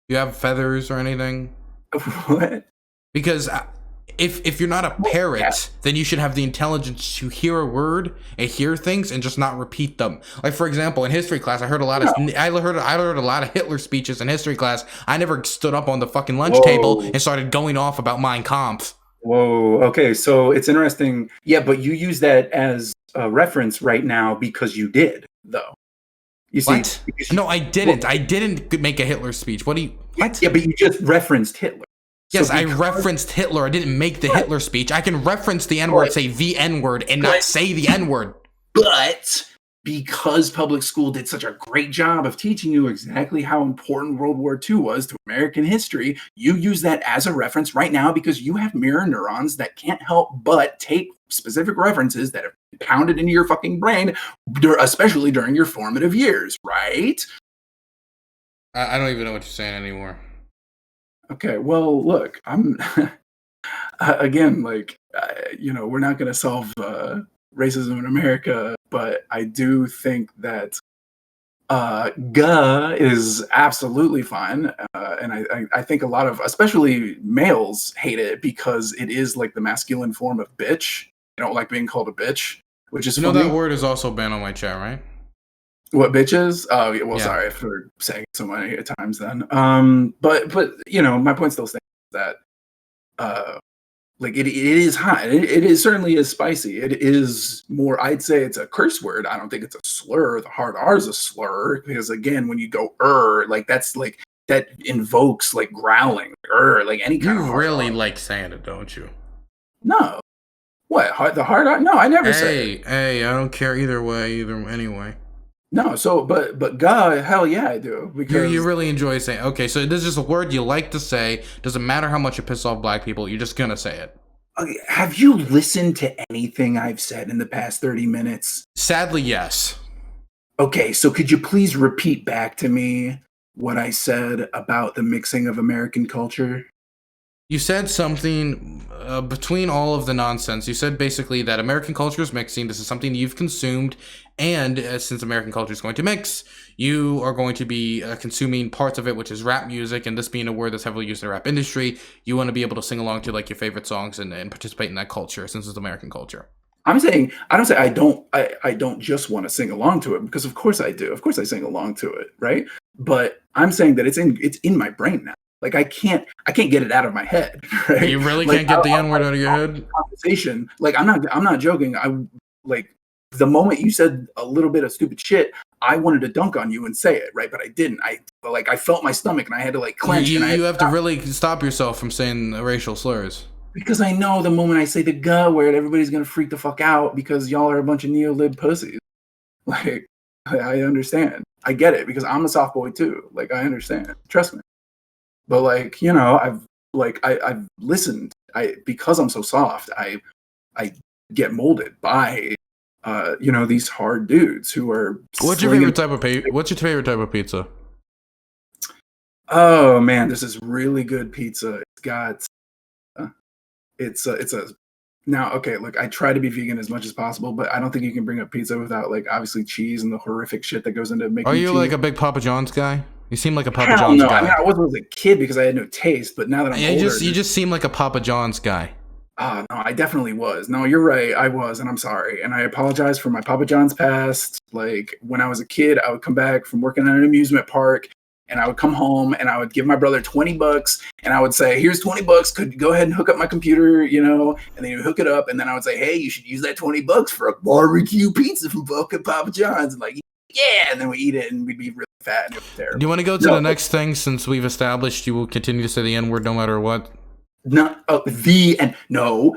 You have feathers or anything? What? Because if you're not a parrot, then you should have the intelligence to hear a word and hear things and just not repeat them. Like for example, in history class, I heard a lot of Hitler speeches in history class. I never stood up on the fucking lunch table and started going off about Mein Kampf. Whoa. Okay, so it's interesting. Yeah, but you use that as a reference right now because you did, though. You see? What? No, I didn't. I didn't make a Hitler speech. What? Yeah, but you just referenced Hitler. Yes, I referenced Hitler. I didn't make the Hitler speech. I can reference the N-word, say the N-word, and not say the N-word. But because public school did such a great job of teaching you exactly how important World War II was to American history, you use that as a reference right now because you have mirror neurons that can't help but take specific references that have been pounded into your fucking brain, especially during your formative years, right? I don't even know what you're saying anymore. Okay, well, look, I'm again, we're not going to solve racism in America, but I do think that "guh" is absolutely fine, and I think a lot of, especially males, hate it because it is like the masculine form of bitch. I don't like being called a bitch, which is funny. That word is also banned on my chat, right? What, bitches? Oh, well, yeah. Sorry for saying it so many times then. But my point still stands that it is hot. It is certainly is spicy. It is more, I'd say it's a curse word. I don't think it's a slur. The hard R is a slur because again, when you go that's like that invokes like growling, like any kind of. You really like saying it, don't you? No. What? The hard R? No, I never say it. Hey, I don't care either way, anyway. No, so but God, hell yeah, I do. Because you really enjoy saying. Okay, so this is just a word you like to say. Doesn't matter how much it pisses off black people. You're just gonna say it. Okay, have you listened to anything I've said in the past 30 minutes? Sadly, yes. Okay, so could you please repeat back to me what I said about the mixing of American culture? You said something between all of the nonsense. You said basically that American culture is mixing. This is something you've consumed, and since American culture is going to mix, you are going to be consuming parts of it, which is rap music, and this being a word that's heavily used in the rap industry, you want to be able to sing along to like your favorite songs and participate in that culture since it's American culture. I'm saying I don't just want to sing along to it, because of course I do. Of course I sing along to it, right? But I'm saying that it's in my brain now. Like I can't get it out of my head, right? You really Like, can't get the N-word out of your head? Conversation. Like I'm not joking. I like the moment you said a little bit of stupid shit, I wanted to dunk on you and say it, right? But I didn't. I felt my stomach and I had to like clench. You and have to really stop yourself from saying racial slurs. Because I know the moment I say the "g" word, everybody's gonna freak the fuck out because y'all are a bunch of neo-lib pussies. Like, I understand. I get it because I'm a soft boy too. Like, I understand. Trust me. But like, I've listened. Because I'm so soft, I get molded by these hard dudes who are. What's your favorite type of pizza? Oh man, this is really good pizza. It's a now, okay, look, I try to be vegan as much as possible, but I don't think you can bring up pizza without like obviously cheese and the horrific shit that goes into making. Are you cheese. like a big Papa John's guy? You seem like a Papa Hell John's no. guy. I mean, I wasn't as a kid because I had no taste, but now that I'm older, you just seem like a Papa John's guy. Oh no, I definitely was. No, you're right. I was, and I'm sorry. And I apologize for my Papa John's past. Like when I was a kid, I would come back from working at an amusement park and I would come home and I would give my brother $20 and I would say, here's $20. Could you go ahead and hook up my computer, and then he would hook it up. And then I would say, hey, you should use that $20 for a barbecue pizza from fucking Papa John's. And like, yeah. And then we eat it and we'd be really fat and it was terrible. Do you want to go to the next thing since we've established you will continue to say the N-word no matter what? Not no,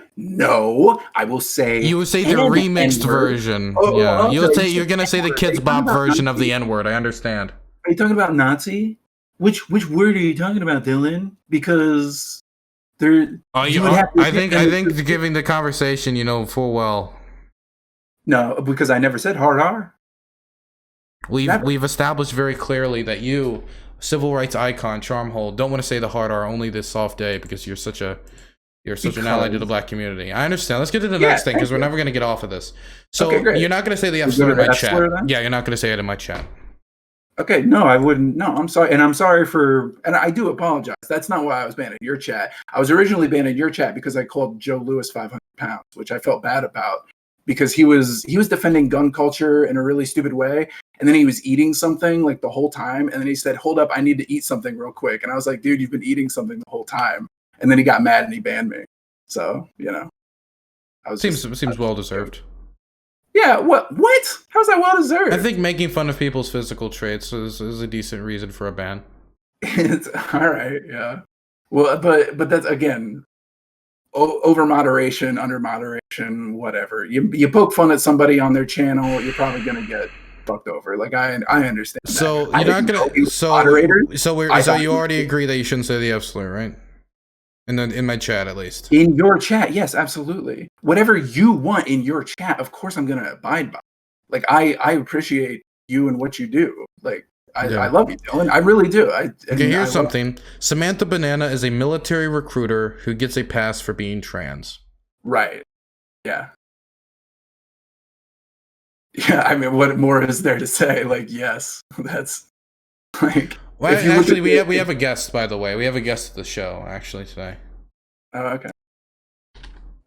I will say you will say the remixed version. Yeah, you're gonna say the Kids Bop version of the N-word. I understand. Are you talking about Nazi? Which word are you talking about, Dylan? Because there. I think giving the conversation, full well. No, because I never said hard R. We've established very clearly that you, civil rights icon, CharmHole, don't want to say the hard R only this soft day because you're such an ally to the black community. I understand. Let's get to the next thing because we're never going to get off of this. So you're not going to say the F slur in my chat. Yeah, you're not going to say it in my chat. Okay, no, I wouldn't. No, I'm sorry. And I'm sorry and I do apologize. That's not why I was banned in your chat. I was originally banned in your chat because I called Joe Lewis 500 pounds, which I felt bad about because he was defending gun culture in a really stupid way. And then he was eating something like the whole time. And then he said, hold up, I need to eat something real quick. And I was like, dude, you've been eating something the whole time. And then he got mad and he banned me. So, seems well deserved. Yeah, what? How's that well deserved? I think making fun of people's physical traits is a decent reason for a ban. It's all right, yeah. Well, but that's again over moderation, under moderation, whatever. You poke fun at somebody on their channel, you're probably gonna get fucked over. Like I understand. So that. You're not gonna. So you already agree that you shouldn't say the F slur, right? In my chat, at least. In your chat, yes, absolutely. Whatever you want in your chat, of course I'm gonna abide by. Like I appreciate you and what you do. Like I love you, Dylan. I really do. Here's something. Samantha Banana is a military recruiter who gets a pass for being trans. Right. Yeah. Yeah, I mean, what more is there to say? Like, yes, that's like. Well, actually, we have a guest, by the way. We have a guest at the show, actually, today. Oh, okay.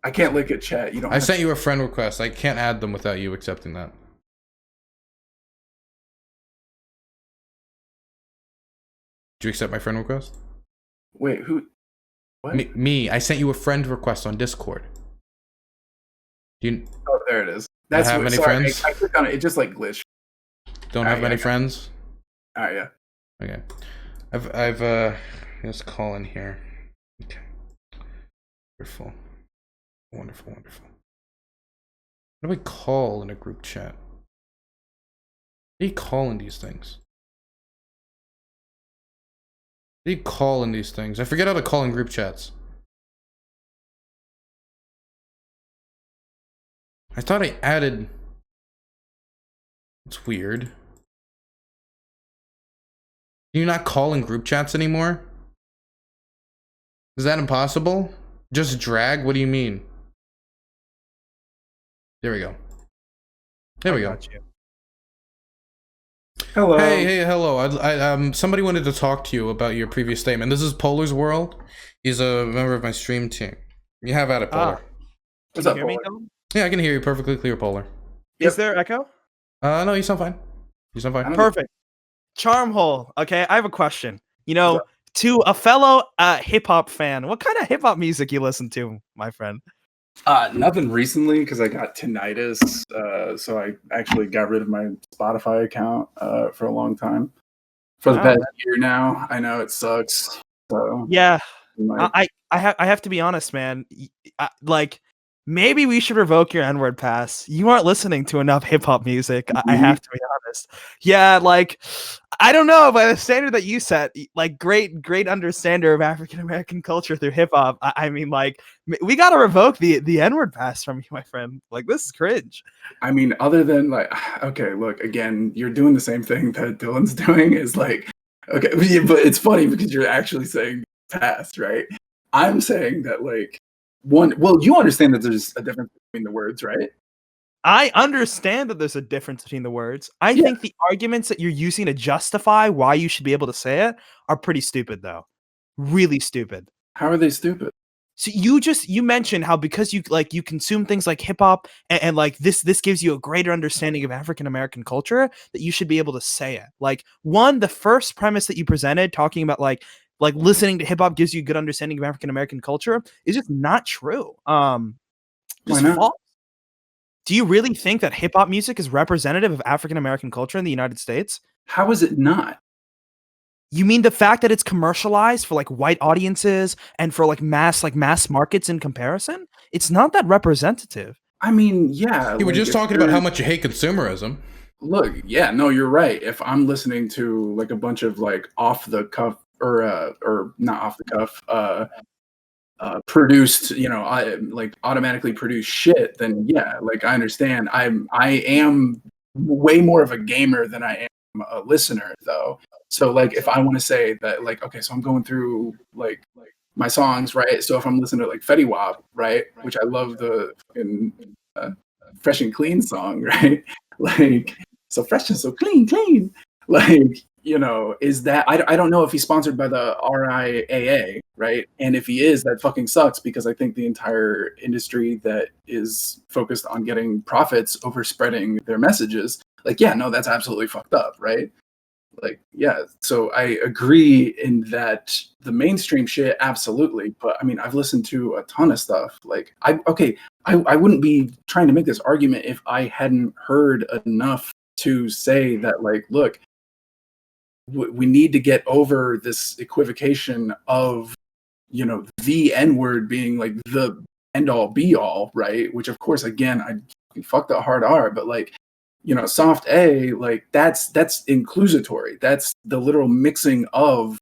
I can't look at chat. I sent you a friend request. I can't add them without you accepting that. Did you accept my friend request? Wait, who? What? Me. I sent you a friend request on Discord. Oh, there it is. That's have many friends? I clicked on it. It just like glitched. Don't have many friends? All right, yeah. Okay. I've let's call in here. Okay. Wonderful. Wonderful. What do I call in a group chat? How do you call in these things? How do you call in these things? I forget how to call in group chats. I thought I added. It's weird. Can you not call in group chats anymore? Is that impossible? Just drag? What do you mean? There we go. There we go. Hello. Hey, hello. Somebody wanted to talk to you about your previous statement. This is Polar's World. He's a member of my stream team. You have at it, Polar. What's up, Hear me, Polar? Yeah, I can hear you perfectly clear, Polar. Is there echo? No, you sound fine. You sound fine. Perfect. CharmHole. Okay, I have a question. You know, to a fellow hip hop fan, what kind of hip hop music you listen to, my friend? Nothing recently because I got tinnitus, so I actually got rid of my Spotify account for a long time. For the past year now, I know it sucks. So yeah, I have to be honest, man. Like, maybe we should revoke your N-word pass. You aren't listening to enough hip hop music. I have to be honest. Yeah, like, I don't know, by the standard that you set, like, great understander of African American culture through hip hop. I mean, like, we gotta revoke the N-word pass from you, my friend. Like, this is cringe. I mean, other than like, okay, look, again, you're doing the same thing that Dylan's doing. Is like, okay, but it's funny because you're actually saying pass, right? I'm saying that like you understand that there's a difference between the words, right? I understand that there's a difference between the words. I think the arguments that you're using to justify why you should be able to say it are pretty stupid, though. Really stupid. How are they stupid? So you mentioned how because you consume things like hip hop and like this gives you a greater understanding of African American culture that you should be able to say it. Like, one, the first premise that you presented talking about like listening to hip hop gives you a good understanding of African American culture is just not true. Just false. Do you really think that hip hop music is representative of African American culture in the United States? How is it not? You mean the fact that it's commercialized for like white audiences and for like mass markets in comparison? It's not that representative. I mean, yeah. You were just talking about how much you hate consumerism. Look, yeah, no, you're right. If I'm listening to like a bunch of like off the cuff or not off the cuff, produced, like automatically produced shit, then yeah, like I understand. I am way more of a gamer than I am a listener, though. So like, if I want to say that, like, okay, so I'm going through like my songs, right? So if I'm listening to like Fetty Wap, right, which I love the fucking Fresh and Clean song, right? Like, so fresh and so clean, like. Is that I don't know if he's sponsored by the RIAA, right? And if he is, that fucking sucks because I think the entire industry that is focused on getting profits over spreading their messages, like, yeah, no, that's absolutely fucked up, right? Like, yeah, so I agree in that the mainstream shit, absolutely. But I mean, I've listened to a ton of stuff. Like, I wouldn't be trying to make this argument if I hadn't heard enough to say that, like, look, we need to get over this equivocation of, the N-word being like the end all be all, right? Which of course, again, I fucked that hard R, but like, soft A, like that's inclusatory. That's the literal mixing of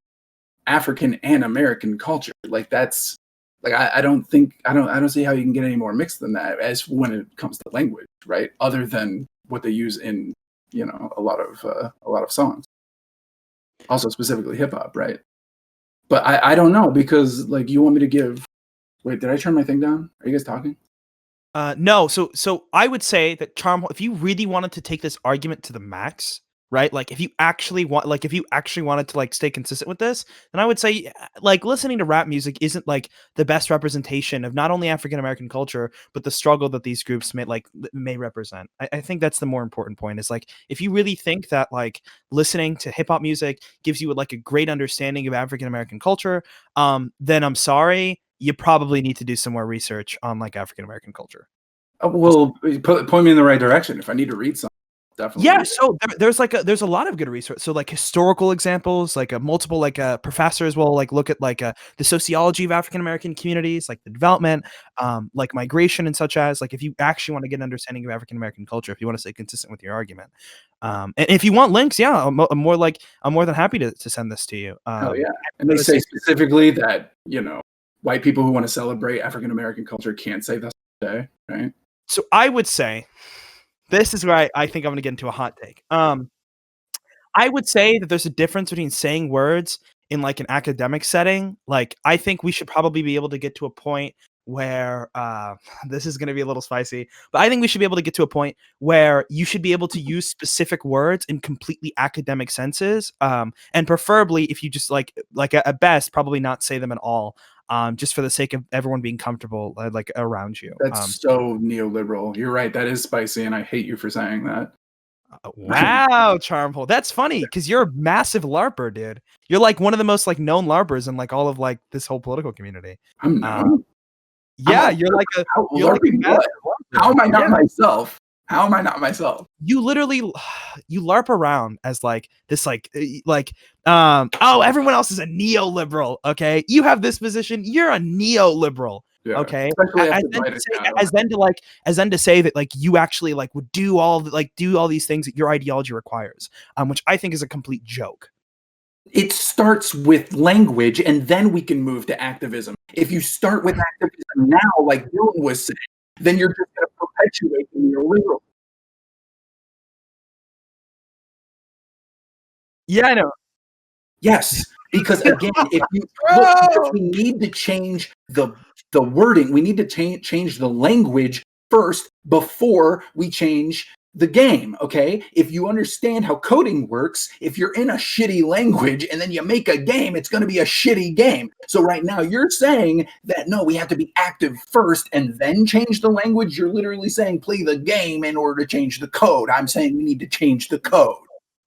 African and American culture. Like that's like I don't see how you can get any more mixed than that as when it comes to language, right? Other than what they use in, a lot of songs. Also specifically hip hop, right? But I don't know because like you want me to give. Wait, did I turn my thing down? Are you guys talking? No. So I would say that CharmHole, if you really wanted to take this argument to the max, right? Like if you actually wanted to like stay consistent with this, then I would say like listening to rap music isn't like the best representation of not only African American culture, but the struggle that these groups may represent. I think that's the more important point is like, if you really think that like listening to hip hop music gives you like a great understanding of African American culture, then I'm sorry, you probably need to do some more research on like African American culture. Well, point me in the right direction. If I need to read something, definitely. Yeah, so there's a lot of good research. So like historical examples, like multiple professors will like look at like the sociology of African American communities, like the development, like migration and such as like if you actually want to get an understanding of African American culture, if you want to stay consistent with your argument, and if you want links, yeah, I'm more than happy to send this to you. Oh yeah, and they say specifically that white people who want to celebrate African American culture can't say this today, right? So I would say, this is where I think I'm going to get into a hot take. I would say that there's a difference between saying words in like an academic setting. Like, I think we should probably be able to get to a point where this is going to be a little spicy, but I think we should be able to get to a point where you should be able to use specific words in completely academic senses, and preferably if you just like at best probably not say them at all, just for the sake of everyone being comfortable like around you. That's so neoliberal. You're right. That is spicy, and I hate you for saying that. Wow, CharmHole. That's funny because you're a massive LARPer, dude. You're like one of the most like known LARPers in like all of like this whole political community. I'm known. Yeah, you're like a massive LARPer. How am I not myself? How am I not myself? You literally you LARP around as like this oh, everyone else is a neoliberal, okay? You have this position, you're a neoliberal. Yeah, okay, as then to say that like you actually like would do all these things that your ideology requires, which I think is a complete joke. It starts with language, and then we can move to activism. If you start with activism now, like Dylan was saying, then you're just going to perpetuate the neoliberal. Yeah, I know. Yes, because again, if you look, we need to change the wording. We need to change the language first before we change the game. Okay, if you understand how coding works, if you're in a shitty language and then you make a game, it's going to be a shitty game. So right now you're saying that no, we have to be active first and then change the language. You're literally saying play the game in order to change the code. I'm saying we need to change the code.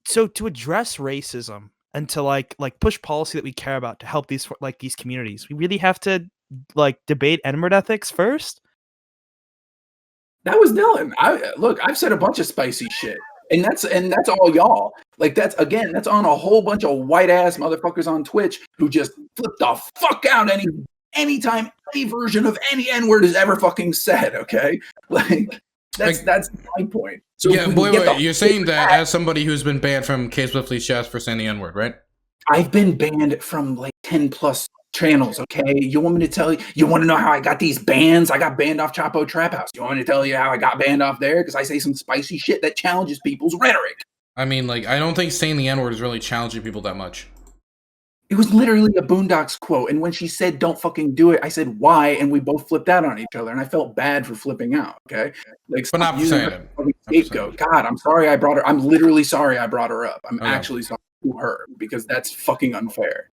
So to address racism and to like push policy that we care about to help these communities, we really have to like debate N-word ethics first. That was Dylan. I've said a bunch of spicy shit, and that's all y'all. Like that's on a whole bunch of white ass motherfuckers on Twitch who just flip the fuck out anytime any version of any N-word is ever fucking said. Okay, like that's my point. So yeah, wait, you're saying that as somebody who's been banned from K Swiftly's chat for saying the N-word, right? I've been banned from like 10 plus channels. Okay, you want me to tell you? You want to know how I got these bans? I got banned off Chapo Trap House. You want me to tell you how I got banned off there? Because I say some spicy shit that challenges people's rhetoric. I mean, like, I don't think saying the N-word is really challenging people that much. It was literally a Boondocks quote, and when she said "Don't fucking do it," I said "Why?" and we both flipped out on each other, and I felt bad for flipping out. Okay, like but not for saying it. Scapegoat. God, I'm sorry I brought her. I'm literally sorry I brought her up. I'm actually sorry to her because that's fucking unfair.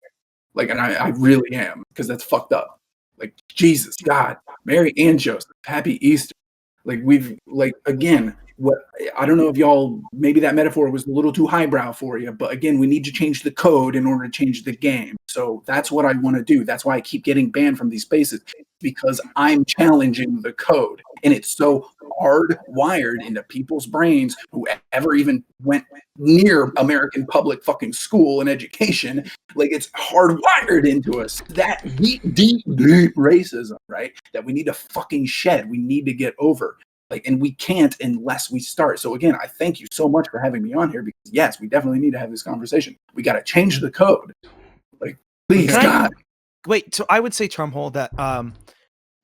Like, and I really am, because that's fucked up. Like, Jesus, God, Mary and Joseph, Happy Easter. Like, again, what I don't know if y'all, maybe that metaphor was a little too highbrow for you, but again, we need to change the code in order to change the game. So that's what I want to do. That's why I keep getting banned from these spaces, because I'm challenging the code. And it's so hardwired into people's brains who ever even went near American public fucking school and education. Like, it's hardwired into us. That deep racism, right? That we need to fucking shed. We need to get over. Like, and we can't unless we start. So again, I thank you so much for having me on here, because yes, we definitely need to have this conversation. We got to change the code. Like, please, God. Wait, so I would say, CharmHole, that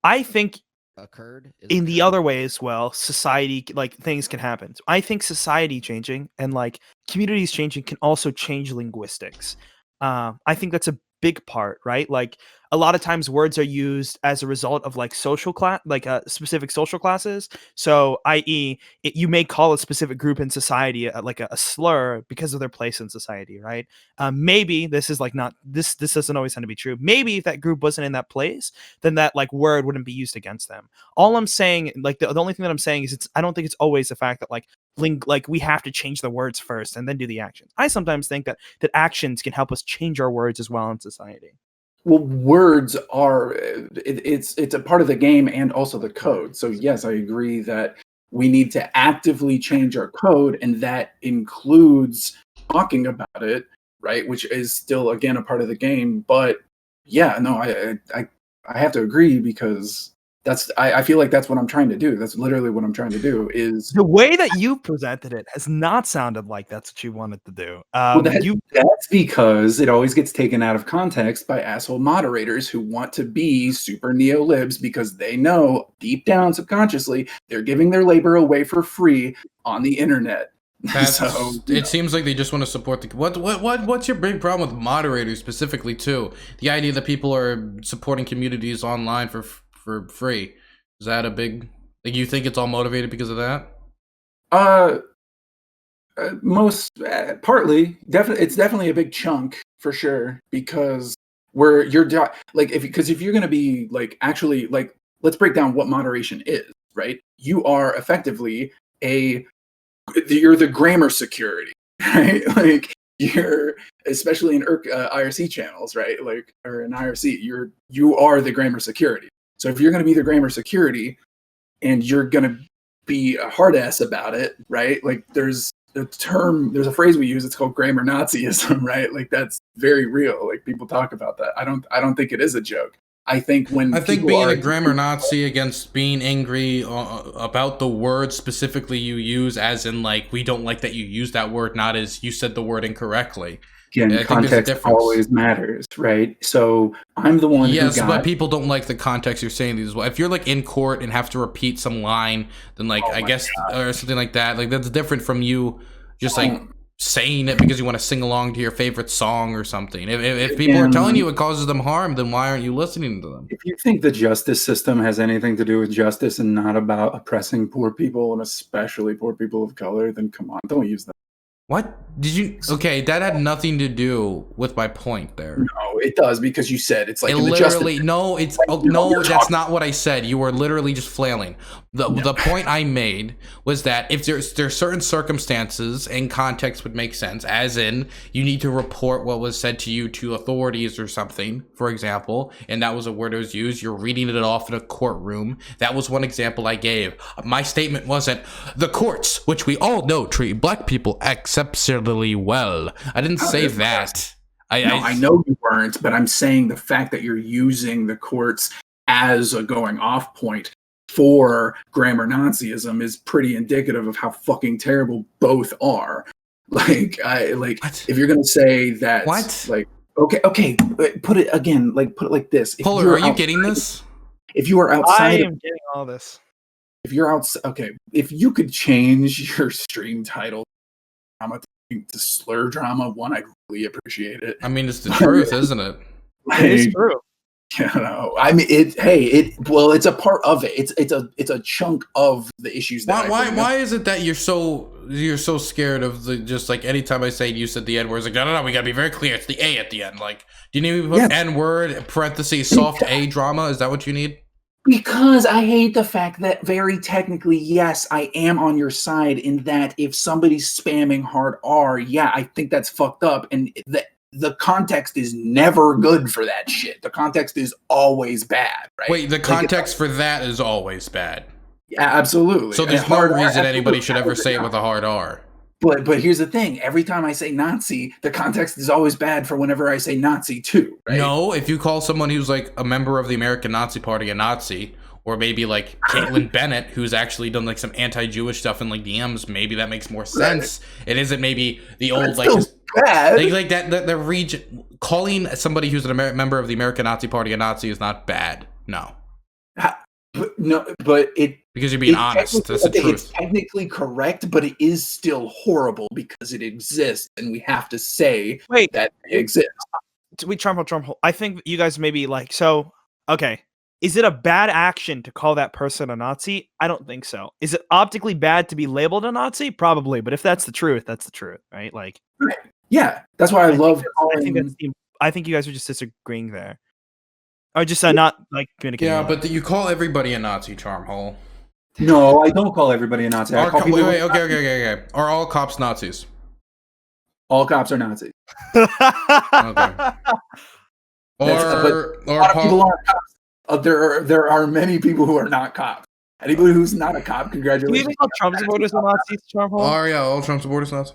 I think occurred in the other way as well, society, like, things can happen. So I think society changing and like communities changing can also change linguistics. I think that's a big part, right? Like, a lot of times words are used as a result of like social class, like specific social classes. So, i.e., you may call a specific group in society like a slur because of their place in society, right? Maybe this is like not this. This doesn't always tend to be true. Maybe if that group wasn't in that place, then that like word wouldn't be used against them. All I'm saying, like the only thing that I'm saying is I don't think it's always the fact that like we have to change the words first and then do the actions. I sometimes think that actions can help us change our words as well in society. Well, words are it's a part of the game and also the code. So yes, I agree that we need to actively change our code, and that includes talking about it, right? Which is still, again, a part of the game. But yeah, no, I have to agree, because I feel like that's what I'm trying to do. That's literally what I'm trying to do. Is the way that you presented it has not sounded like that's what you wanted to do. That's because it always gets taken out of context by asshole moderators who want to be super neo-libs, because they know deep down subconsciously they're giving their labor away for free on the internet. So it seems like they just want to support the what's your big problem with moderators specifically too? The idea that people are supporting communities online for free. Is that a big like you think it's all motivated because of that? Partly, definitely, it's definitely a big chunk for sure because if you're going to be like actually like let's break down what moderation is, right? You are effectively you're the grammar security, right? Like you're especially in IRC channels, right? Like or in IRC, you are the grammar security. So if you're going to be the grammar security and you're going to be a hard ass about it, right? Like there's a phrase we use, it's called grammar Nazism, right? Like that's very real. Like people talk about that. I don't think it is a joke. I think being a grammar Nazi against being angry about the word specifically you use, as in like we don't like that you use that word, not as you said the word incorrectly. Again, context always matters, right? So I'm the one. Yes, but people don't like the context you're saying these as well. If you're like in court and have to repeat some line, then like I guess or something like that, like that's different from you just like saying it because you want to sing along to your favorite song or something. If people are telling you it causes them harm, then why aren't you listening to them? If you think the justice system has anything to do with justice and not about oppressing poor people and especially poor people of color, then come on, don't use that. What did you? Okay, that had nothing to do with my point there. No, it does because you said it's like literally no. It's no. That's not what I said. You were literally just flailing. The point I made was that if there's certain circumstances and context would make sense, as in you need to report what was said to you to authorities or something, for example, and that was a word that was used. You're reading it off in a courtroom. That was one example I gave. My statement wasn't the courts, which we all know treat black people exceptionally well. I didn't say that. I know you weren't, but I'm saying the fact that you're using the courts as a going off point for grammar Nazism is pretty indicative of how fucking terrible both are. Like, what? If you're gonna say that, what? Like, okay, put it again. Like, put it like this. Polar, are you getting this? If you are outside, I am getting all this. If you're outside, okay, if you could change your stream title to slur drama, one, I'd really appreciate it. I mean, it's the truth, isn't it? It is true. You know, I mean, it's a part of it. It's a chunk of the issues. Why is it that you're so scared of the just like anytime I say you said the N word, it's like no, we gotta be very clear. It's the A at the end. Like, do you need to put N word parentheses soft A drama? Is that what you need? Because I hate the fact that very technically, yes, I am on your side in that if somebody's spamming hard R, yeah, I think that's fucked up. And the context is never good for that shit. The context is always bad, right? Wait, the context for that is always bad. Yeah, absolutely. So there's no reason anybody should ever say it with a hard R. But here's the thing. Every time I say Nazi, the context is always bad for whenever I say Nazi too, right? No, if you call someone who's like a member of the American Nazi Party a Nazi, or maybe like Caitlyn Bennett, who's actually done like some anti-Jewish stuff in like DMs, maybe that makes more sense. Right. It isn't maybe the old like that the region calling somebody who's a member of the American Nazi Party a Nazi is not bad. No. Because you're being honest. That's the truth. It's technically correct, but it is still horrible because it exists, and we have to say that it exists. CharmHole. I think you guys maybe like so. Okay, is it a bad action to call that person a Nazi? I don't think so. Is it optically bad to be labeled a Nazi? Probably, but if that's the truth, that's the truth, right? Like, yeah, that's why I love. I think you guys are just disagreeing there. Or just not like communicating. Yeah, but you call everybody a Nazi, CharmHole. No, I don't call everybody a Nazi. Okay. Are all cops Nazis? All cops are Nazis. Okay. People aren't cops. There are many people who are not cops. Anybody who's not a cop, congratulations. Do you even call Trump supporters Nazis, CharmHole? Yeah, all Trump supporters Nazis.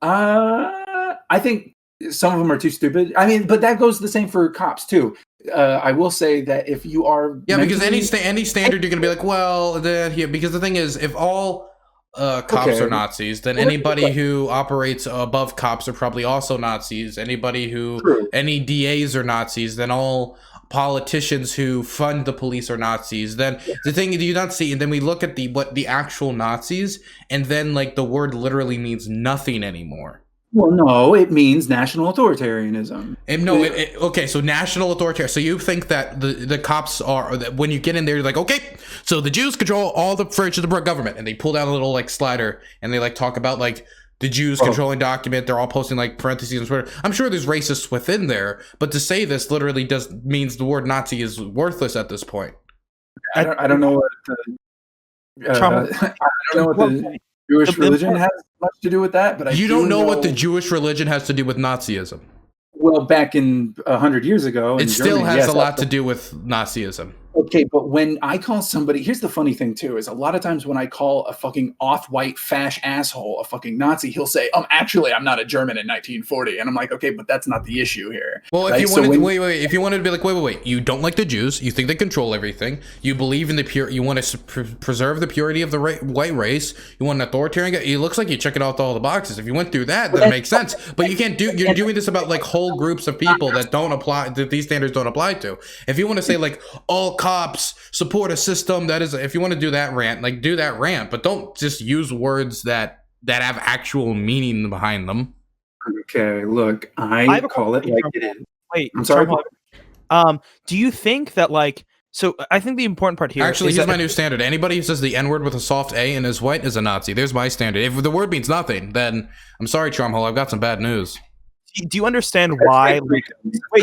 I think some of them are too stupid. I mean, but that goes the same for cops too. I will say that if you are because any standard you're gonna be like, well, because the thing is, if all cops are Nazis, then anybody who operates above cops are probably also Nazis. Anybody who any DAs are Nazis, then all politicians who fund the police are Nazis. Then the thing do you not see, and then we look at the actual Nazis, and then like the word literally means nothing anymore. Well, no, it means national authoritarianism. Okay, so national authoritarian. So you think that the cops are, that when you get in there, you're like, okay, so the Jews control all the fringe of the government, and they pull down a little like slider, and they like talk about like the Jews controlling document. They're all posting like parentheses on Twitter. I'm sure there's racists within there, but to say this literally means the word Nazi is worthless at this point. I don't know what I don't know what the Jewish religion has much to do with that, but you don't know what the Jewish religion has to do with Nazism. Well, back in 100 years ago, it still has a lot to do with Nazism. Okay, but when I call somebody, here's the funny thing too, is a lot of times when I call a fucking off-white fash asshole a fucking Nazi, he'll say, actually, I'm not a German in 1940. And I'm like, okay, but that's not the issue here. Well, if you wanted if you wanted to be like, wait, you don't like the Jews, you think they control everything, you believe in you want to preserve the purity of the white race, you want an authoritarian guy, it looks like you're checking off all the boxes. If you went through that, then it makes sense. But you can't you're doing this about like whole groups of people that don't apply, that these standards don't apply to. If you want to say like all cops support a system that is, if you want to do that rant, like do that rant, but don't just use words that have actual meaning behind them. Okay, look, I call it like it is. Wait, I'm sorry. Do you think that like, so I think the important part here actually here's my new standard. Anybody who says the N-word with a soft A and is white is a Nazi. There's my standard. If the word means nothing, then I'm sorry, CharmHole, I've got some bad news. Do you understand why? Wait,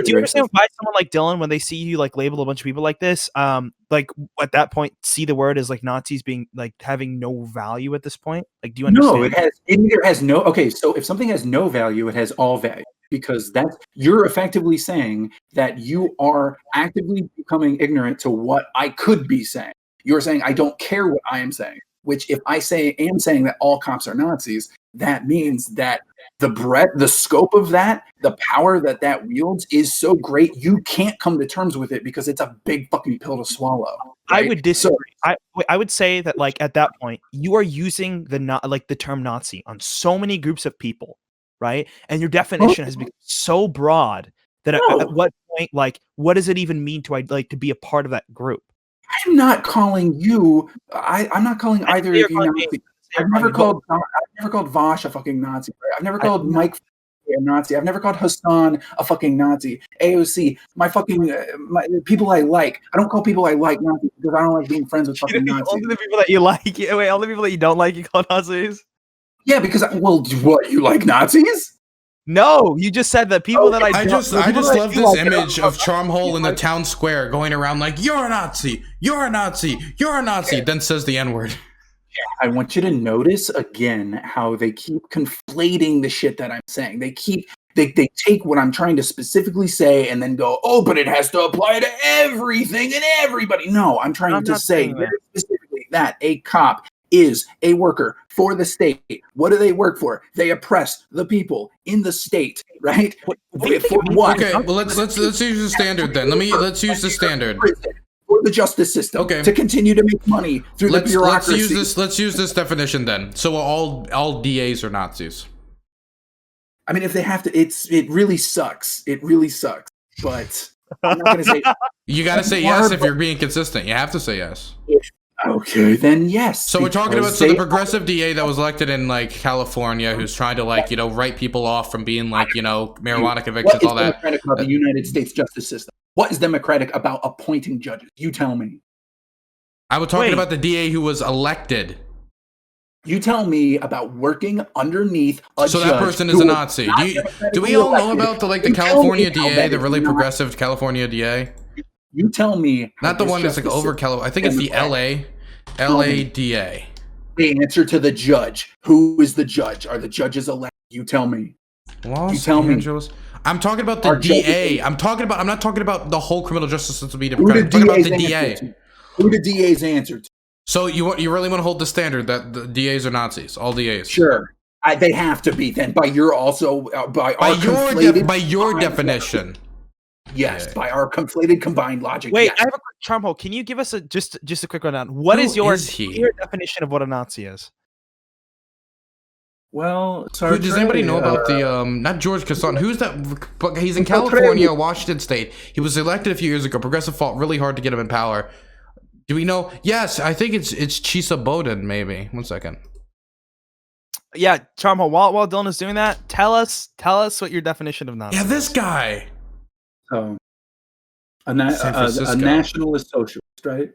do you understand why someone like Dylan, when they see you like label a bunch of people like this, like at that point, see the word as like Nazis being like having no value at this point? Like, do you understand? No, it either has no. Okay, so if something has no value, it has all value, because you're effectively saying that you are actively becoming ignorant to what I could be saying. You're saying I don't care what I am saying. Which, if I am saying that all cops are Nazis, that means that the breadth, the scope of that, the power that wields is so great, you can't come to terms with it because it's a big fucking pill to swallow. Right? I would disagree. I would say that like at that point, you are using the term Nazi on so many groups of people, right? And your definition has become so broad that at what point, like, what does it even mean to to be a part of that group? I'm not calling you. I'm not calling either of you Nazi. I've never called Vosh a fucking Nazi. I've never called Mike a Nazi. I've never called Hassan a fucking Nazi. AOC, my people I like. I don't call people I like Nazis because I don't like being friends with fucking Nazis. Only the people that you like. Wait, all the people that you don't like, you call Nazis? Yeah, because what, you like Nazis? No, you just said that people that I just love this image of CharmHole in the town square going around like, you're a Nazi, you're a Nazi, you're a Nazi, then says the N-word. I want you to notice again how they keep conflating the shit that I'm saying. They take what I'm trying to specifically say and then go, but it has to apply to everything and everybody. No, I'm trying to say very specifically that a cop is a worker for the state. What do they work for? They oppress the people in the state, right? For what? Okay, well let's use the standard then. Let's use the standard. For the justice system, to continue to make money through the bureaucracy. Let's use this definition then. So all DAs are Nazis. I mean, if they have to, it really sucks. It really sucks. But I'm not gonna say. You gotta say yes if you're being consistent. You have to say yes. Okay, then yes. So we're talking about the progressive DA that was elected in like California, who's trying to like write people off from being like marijuana convictions, all that. What is democratic about the United States justice system? What is democratic about appointing judges? You tell me. I was talking about the DA who was elected. You tell me about working underneath a judge. So that person is a Nazi. Do we all know about the California DA, the really progressive California DA? You tell me. Not the one that's like over California. I think it's the LA DA. The answer to the judge. Who is the judge? Are the judges elected? You tell me. You tell me. I'm talking about the DA. I'm not talking about the whole criminal justice system being democratic. I'm talking about the DA. Who the DA's answer to? So you really want to hold the standard that the DAs are Nazis, all DAs? Sure. They have to be then by your definition. Yes, by our conflated combined logic. Wait, yes. I have a quick CharmHole. Can you give us just a quick rundown? What is your definition of what a Nazi is? Well, sorry. Does anybody know about the not George Casson? Who's that? He's in California, Washington State. He was elected a few years ago. Progressive fought really hard to get him in power. Do we know? Yes, I think it's Chisa Bowden. Maybe 1 second. Yeah, CharmHole. While Dylan is doing that, tell us what your definition of Nazi. Yeah, this guy. So, a nationalist socialist, right?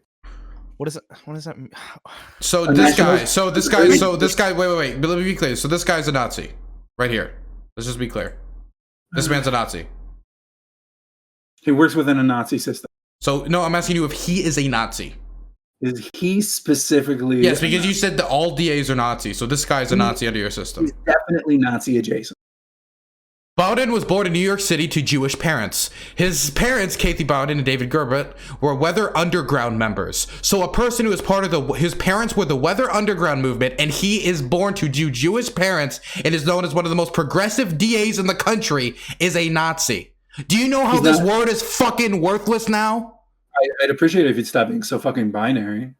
What is it? What does that mean? So this guy. Wait. But let me be clear. So this guy's a Nazi, right here. Let's just be clear. This man's a Nazi. He works within a Nazi system. So no, I'm asking you if he is a Nazi. Is he specifically? Yes, because you said that all DAs are Nazis. So this guy's a Nazi under your system. He's definitely Nazi adjacent. Bowden was born in New York City to Jewish parents. His parents, Kathy Bowden and David Gerbert, were Weather Underground members. So a person who is part of his parents were the Weather Underground movement, and he is born to Jewish parents and is known as one of the most progressive DAs in the country, is a Nazi. Do you know how this word is fucking worthless now? I'd appreciate it if you'd stop being so fucking binary.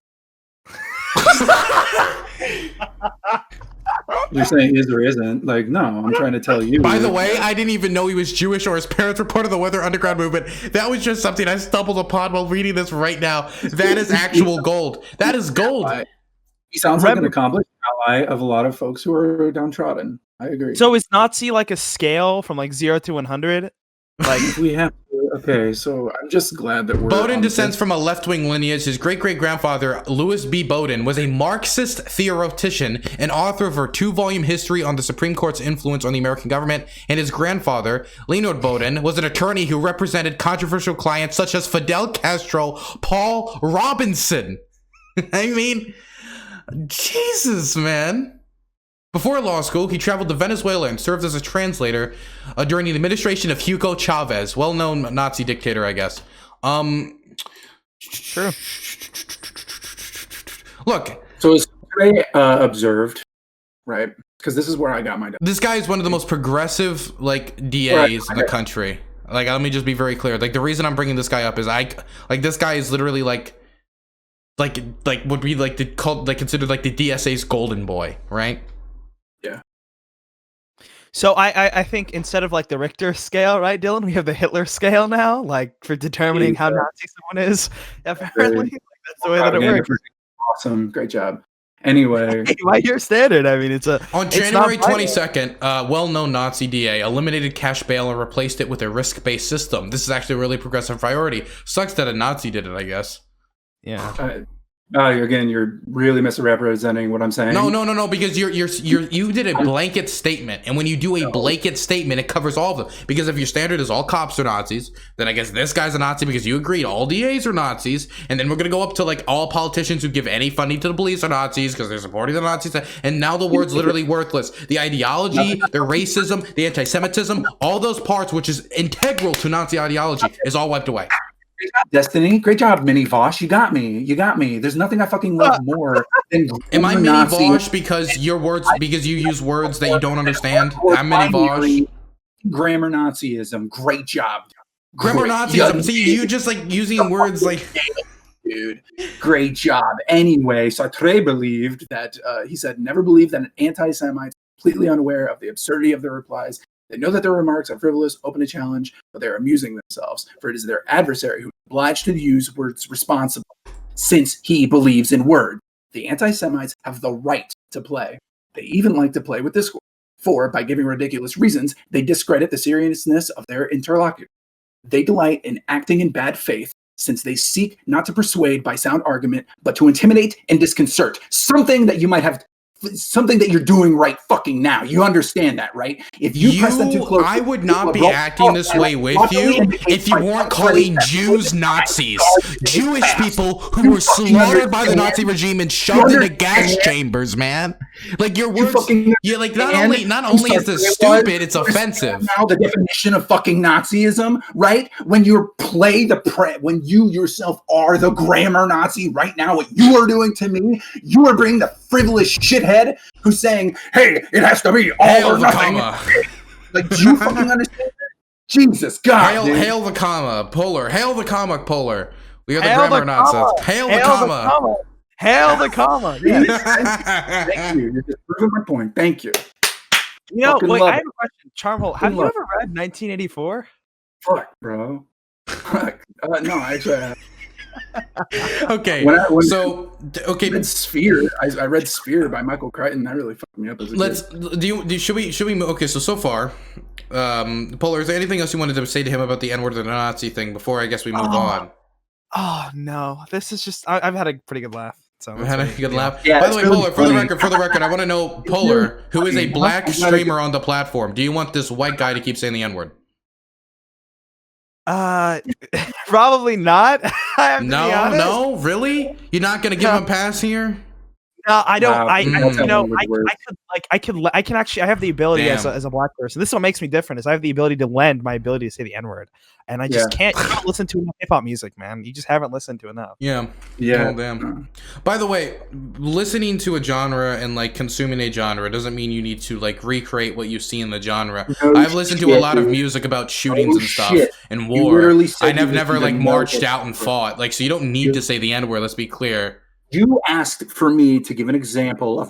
You're saying is or isn't. Like, no, I'm trying to tell you. By the way, I didn't even know he was Jewish or his parents were part of the Weather Underground movement. That was just something I stumbled upon while reading this right now. That is actual gold. That is gold. He sounds like an accomplished ally of a lot of folks who are downtrodden. I agree. So is Nazi like a scale from like 0 to 100? Like we have to, okay, so I'm just glad that we're Bowden descends from a left-wing lineage. His great-great-grandfather, Louis B. Bowden, was a Marxist theoretician and author of a 2-volume history on the Supreme Court's influence on the American government, and his grandfather, Leonard Bowden, was an attorney who represented controversial clients such as Fidel Castro, Paul Robinson. I mean, Jesus, man. Before law school, he traveled to Venezuela and served as a translator during the administration of Hugo Chavez, well-known Nazi dictator, I guess. Sure. Look. So it's very observed, right? Because this is where I got my... This guy is one of the most progressive, DAs in the country. Let me just be very clear. The reason I'm bringing this guy up is this guy is literally would be considered the DSA's golden boy, right? Yeah. So I think instead of the Richter scale, right, Dylan, we have the Hitler scale now, for determining how Nazi someone is. Apparently, that's the way that it works. Awesome, great job. Anyway, by your standard, I mean, on January 22nd, well-known Nazi DA eliminated cash bail and replaced it with a risk-based system. This is actually a really progressive priority. Sucks that a Nazi did it, I guess. Yeah. Again, you're really misrepresenting what I'm saying. No, because you did a blanket statement, and when you do a blanket statement, it covers all of them. Because if your standard is all cops are Nazis, then I guess this guy's a Nazi because you agreed all DAs are Nazis, and then we're gonna go up to all politicians who give any funding to the police are Nazis because they're supporting the Nazis, and now the word's literally worthless. The ideology, the racism, the anti-Semitism, all those parts which is integral to Nazi ideology is all wiped away. Great job, Destiny. Great job, Mini Vosh. You got me. There's nothing I fucking love more than Am I Mini Vosh because you use words that you don't understand? I'm Mini Vosh. Grammar Nazism. Great job. Grammar Nazism. See, you just using words dude. Great job. Anyway, Sartre believed that he said never believe that an anti-Semite completely unaware of the absurdity of their replies. They know that their remarks are frivolous, open to challenge, but they are amusing themselves, for it is their adversary who is obliged to use words responsibly, since he believes in word. The anti-Semites have the right to play. They even like to play with discourse, for, by giving ridiculous reasons, they discredit the seriousness of their interlocutor. They delight in acting in bad faith, since they seek not to persuade by sound argument, but to intimidate and disconcert, something that you're doing right fucking now. You understand that, right? If you press them too close, I would not be acting this way with you if you weren't calling Jews Nazis. Jewish people who were slaughtered by the Nazi regime and shoved into gas chambers, man. Your words, not only is this stupid, it's offensive. Now the definition of fucking Nazism, right? When you when you yourself are the grammar Nazi right now, what you are doing to me, you are bringing the frivolous shithead who's saying, hey, it has to be all or nothing. Do you fucking understand that? Jesus God. Hail the comma, polar. Hail the comma, polar. We are the grammar Nazis. Hail the comma. Hail the comma. Yes. Thank you. You're just proving my point. Thank you. You know, Fucking wait, love I it. have a question. Charmhole, have you ever read 1984? Fuck, bro. Fuck. No, actually, I Okay, I read Sphere. I read Sphere by Michael Crichton. That really fucked me up as a kid. Should we okay, so far, Polar, is there anything else you wanted to say to him about the N-word or the Nazi thing before I guess we move on? Oh no, this is just I've had a pretty good laugh. So I've had a good laugh. Yeah, by the way, really Polar, for the record, I want to know, Polar, who is a funny. black streamer on the platform, do you want this white guy to keep saying the N-word? Probably not. I have to be honest. No, really? You're not gonna give him a pass here? No, I don't. Wow. I can actually. I have the ability as a black person. This is what makes me different. Is I have the ability to lend my ability to say the N-word, and I just can't. You don't listen to enough hip hop music, man. You just haven't listened to enough. Yeah. Oh, damn. By the way, listening to a genre and like consuming a genre doesn't mean you need to like recreate what you see in the genre. I've listened to a lot of music about shootings and stuff and war. I've never like marched out and fought. Like, so you don't need to say the N-word. Let's be clear. You asked for me to give an example of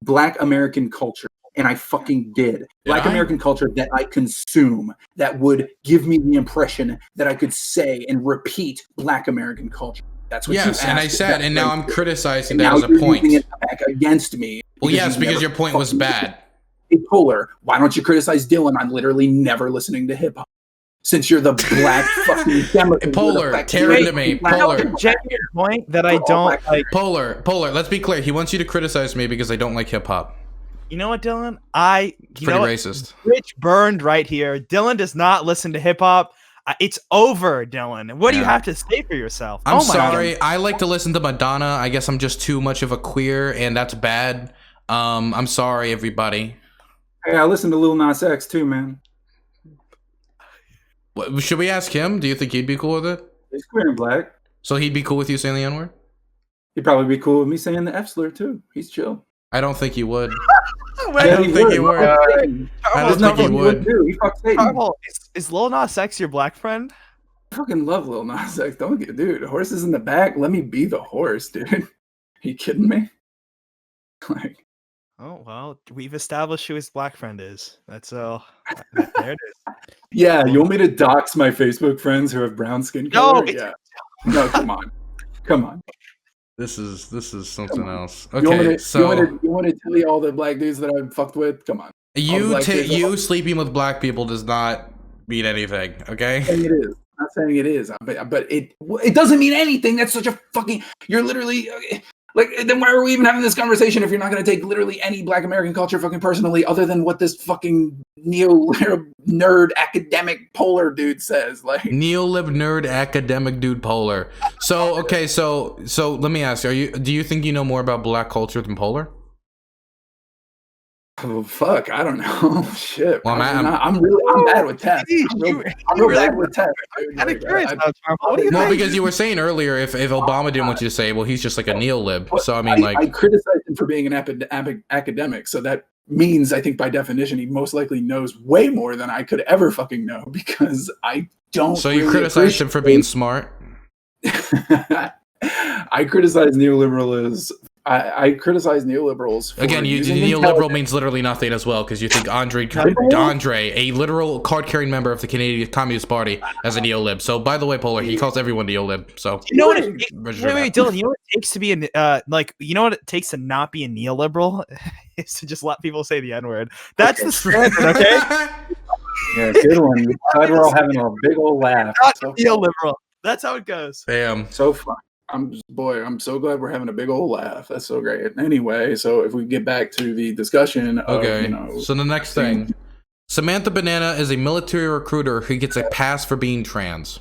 Black American culture, and I fucking did. Black American culture that I consume, that would give me the impression that I could say and repeat Black American culture. That's what you asked. And I said, and now I'm criticizing that as a point. Using it back against me. Well, yes, because your point was bad. Hey, Polar, why don't you criticize Dylan on literally never listening to hip hop? Since you're the black fucking Democrat. Polar, tear into me. Polar. Genuine point that I don't like. Polar, let's be clear. He wants you to criticize me because I don't like hip hop. You know what, Dylan? Pretty racist. Rich burned right here. Dylan does not listen to hip hop. It's over, Dylan. What do you have to say for yourself? I'm sorry. God. I like to listen to Madonna. I guess I'm just too much of a queer, and that's bad. I'm sorry, everybody. Hey, I listen to Lil Nas X too, man. Should we ask him? Do you think he'd be cool with it? He's queer and black. So he'd be cool with you saying the N-word? He'd probably be cool with me saying the F slur too. He's chill. I don't think he would. I don't think he would. I don't think he would. Is Lil Nas X your black friend? I fucking love Lil Nas X. Dude, horse is in the back. Let me be the horse, dude. Are you kidding me? Like. Oh, well, we've established who his black friend is. That's there it is. Yeah, you want me to dox my Facebook friends who have brown skin color? No, come on. Come on. This is something else. Okay, you want to tell you all the black dudes that I've fucked with? Come on. You sleeping with black people does not mean anything, okay? It is. I'm not saying it is, but it doesn't mean anything. That's such a fucking. You're literally. Like, then why are we even having this conversation if you're not going to take literally any Black American culture fucking personally other than what this fucking neo-nerd academic Polar dude says? Like, neo-lib nerd academic dude Polar. So, okay, so let me ask you, do you think you know more about black culture than Polar? Oh, fuck, I don't know. Shit. Well, I'm bad with tests. I'm real bad with tests. I'm curious about Well, because you were saying earlier, if Obama didn't want you to say, well, he's just like a neo-lib. So, I mean, I criticized him for being an academic. So that means, I think by definition, he most likely knows way more than I could ever fucking know because I don't. So you criticized him for being smart? I criticize neoliberalism. I criticize neoliberals. Again, neoliberal means literally nothing as well, because you think Andre, a literal card-carrying member of the Canadian Communist Party, as a neolib. So, by the way, Polar, he calls everyone neolib. So, you know what? Wait, Dylan. You know what it takes to be you know what it takes to not be a neoliberal is to just let people say the N-word. That's the standard, okay? Yeah, good one. We're all having a big old laugh. Not neoliberal. That's how it goes. Damn. So fun. I'm so glad we're having a big old laugh. That's so great. Anyway, so if we get back to the discussion of, so the next thing, Samantha Banana is a military recruiter who gets a pass for being trans.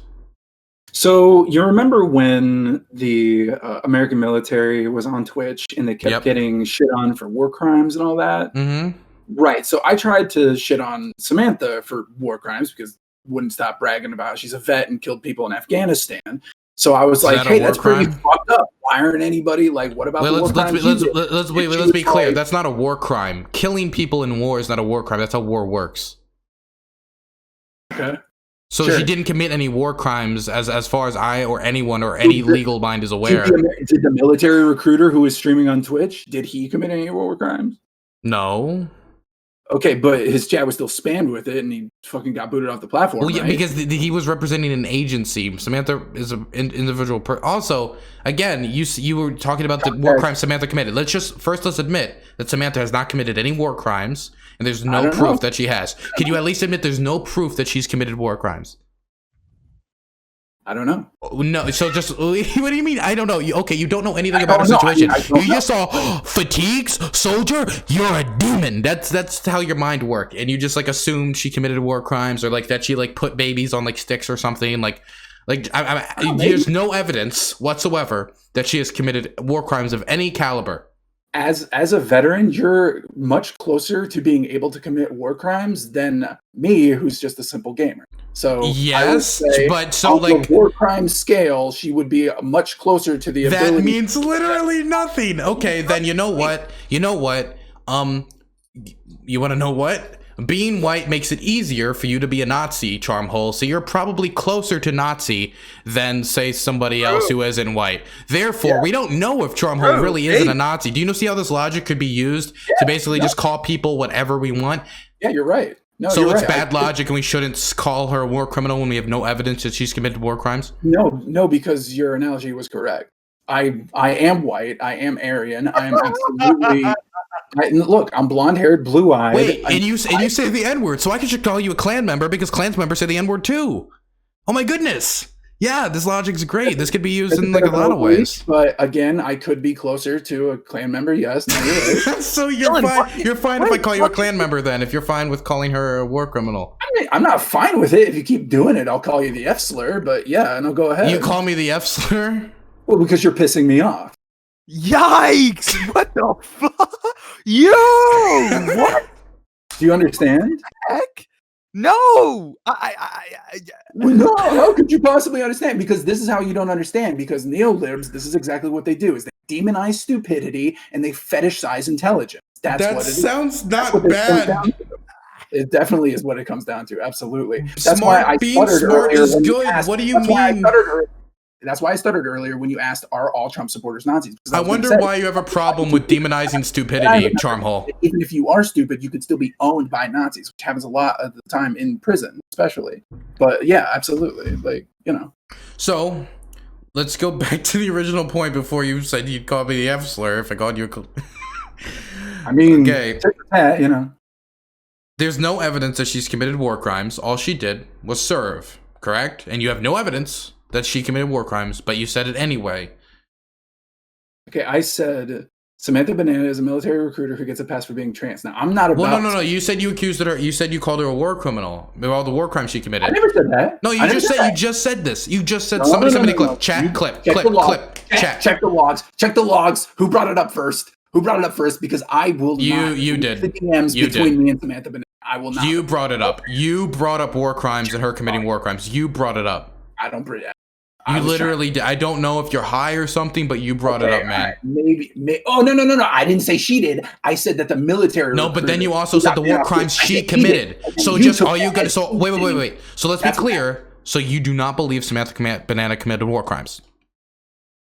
So you remember when the American military was on Twitch and they kept getting shit on for war crimes and all that? Mm-hmm. Right. So I tried to shit on Samantha for war crimes because wouldn't stop bragging about she's a vet and killed people in Afghanistan. So I was like, "Hey, that's pretty fucked up. Why aren't anybody like? What about the war crimes?" Let's be clear. That's not a war crime. Killing people in war is not a war crime. That's how war works. Okay. So she didn't commit any war crimes, as far as I or anyone or any legal mind is aware. Did the military recruiter who was streaming on Twitch, did he commit any war crimes? No. Okay, but his chat was still spammed with it, and he fucking got booted off the platform. Well, yeah, right? because he was representing an agency. Samantha is an individual. Also, again, you were talking about the war crimes Samantha committed. Let's admit that Samantha has not committed any war crimes, and there's no proof that she has. Can you at least admit there's no proof that she's committed war crimes? I don't know. No, so just what do you mean? I don't know. You don't know anything about her situation. You just saw fatigues, soldier. You're a demon. That's how your mind works, and you just like assumed she committed war crimes or like that she like put babies on like sticks or something. There's no evidence whatsoever that she has committed war crimes of any caliber. As a veteran, you're much closer to being able to commit war crimes than me, who's just a simple gamer. So yes, but on the war crime scale, she would be much closer to the ability. That means literally nothing. Okay, then you know what? You want to know what? Being white makes it easier for you to be a Nazi, CharmHole, so you're probably closer to Nazi than, say, somebody else who isn't white. Therefore, we don't know if CharmHole really isn't a Nazi. Do you see how this logic could be used to basically just call people whatever we want? Yeah, you're right. No, so it's bad logic and we shouldn't call her a war criminal when we have no evidence that she's committed war crimes? No, because your analogy was correct. I am white. I am Aryan. I am absolutely... look, I'm blonde-haired, blue-eyed. Wait, and you say the N-word, so I should call you a Klan member because Klan members say the N-word too. Oh my goodness! Yeah, this logic's great. This could be used in like a lot of ways. But again, I could be closer to a Klan member. Yes, no, you're right. So you're fine. You're fine if I call you a Klan member. Then, if you're fine with calling her a war criminal, I mean, I'm not fine with it. If you keep doing it, I'll call you the F slur. But yeah, no, go ahead. You call me the F slur? Well, because you're pissing me off. Yikes! What the fuck? Yo! What? Do you understand? Heck? No! No, how could you possibly understand? Because this is how you don't understand. Because neolibs, this is exactly what they do: is they demonize stupidity and they fetishize intelligence. That what it sounds is. not bad. It definitely is what it comes down to. Absolutely. That's why I stuttered earlier. Is good. What do you mean? That's why I stuttered earlier when you asked, are all Trump supporters Nazis? I wonder why you have a problem with demonizing stupidity, CharmHole. Even if you are stupid, you could still be owned by Nazis, which happens a lot of the time in prison, especially. But yeah, absolutely. Like, you know. So, let's go back to the original point before you said you'd call me the F slur if I called you a... I mean, okay. You know. There's no evidence that she's committed war crimes. All she did was serve, correct? And you have no evidence that she committed war crimes, but you said it anyway. Okay, I said Samantha Banana is a military recruiter who gets a pass for being trans. Now, I'm not about... Well, no. You said you accused her. You said you called her a war criminal with all the war crimes she committed. I never said that. No, you just said this. You just said somebody clip. Chat, clip. Check the logs. Check the logs. Who brought it up first? Because I will not... You did. The DMs between me and Samantha Banana. I will not. You brought it up. You brought up war crimes and her committing war crimes. You brought it up. I don't bring it up. You literally did. I don't know if you're high or something, but you brought it up, man. Right, maybe. Oh, no. I didn't say she did. I said that the military... No, but then you also said the war crimes she committed. So just, all you got... So, wait. So let's be clear. So you do not believe Samantha Banana committed war crimes?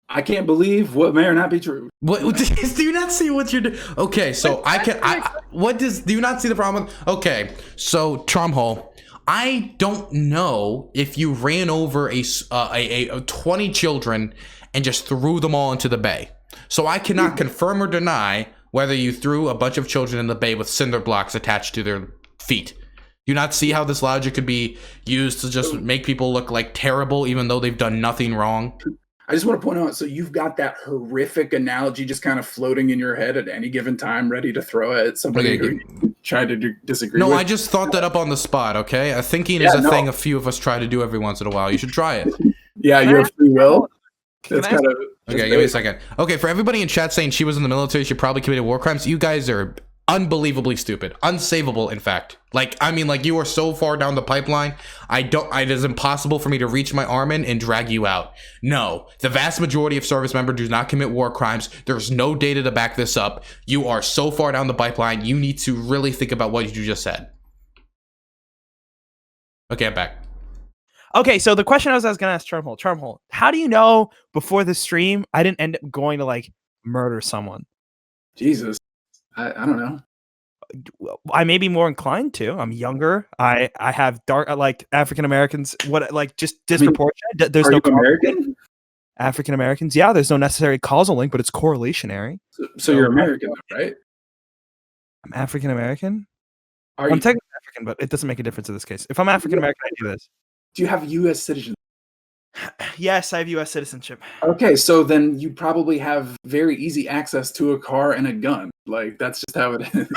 I can't believe what may or not be true. What do you not see what you're doing? Okay, so do you not see the problem? Okay, so CharmHole, I don't know if you ran over a 20 children and just threw them all into the bay. So I cannot confirm or deny whether you threw a bunch of children in the bay with cinder blocks attached to their feet. Do you not see how this logic could be used to just make people look like terrible even though they've done nothing wrong? I just want to point out, so you've got that horrific analogy just kind of floating in your head at any given time, ready to throw at somebody who tried to disagree with. No, I just thought that up on the spot, okay? Thinking is a thing a few of us try to do every once in a while. You should try it. Yeah, you have free will. That's kind of... Okay, give me a second. Okay, for everybody in chat saying she was in the military, she probably committed war crimes, you guys are unbelievably stupid. Unsavable, in fact. You are so far down the pipeline, it is impossible for me to reach my arm in and drag you out. No, the vast majority of service members do not commit war crimes. There's no data to back this up. You are so far down the pipeline, you need to really think about what you just said. Okay, I'm back. Okay, so the question I was going to ask CharmHole, how do you know before the stream I didn't end up going to murder someone? Jesus. I don't know. I may be more inclined to. I'm younger. I have dark like African Americans. What like just disproportionate. There's Are no you American? African Americans. Yeah, there's no necessary causal link, but it's correlationary. So you're American, right? I'm African American. I'm technically African, but it doesn't make a difference in this case. If I'm African American, I do this. Do you have U.S. citizenship? Yes, I have U.S. citizenship. Okay, so then you probably have very easy access to a car and a gun. Like that's just how it is.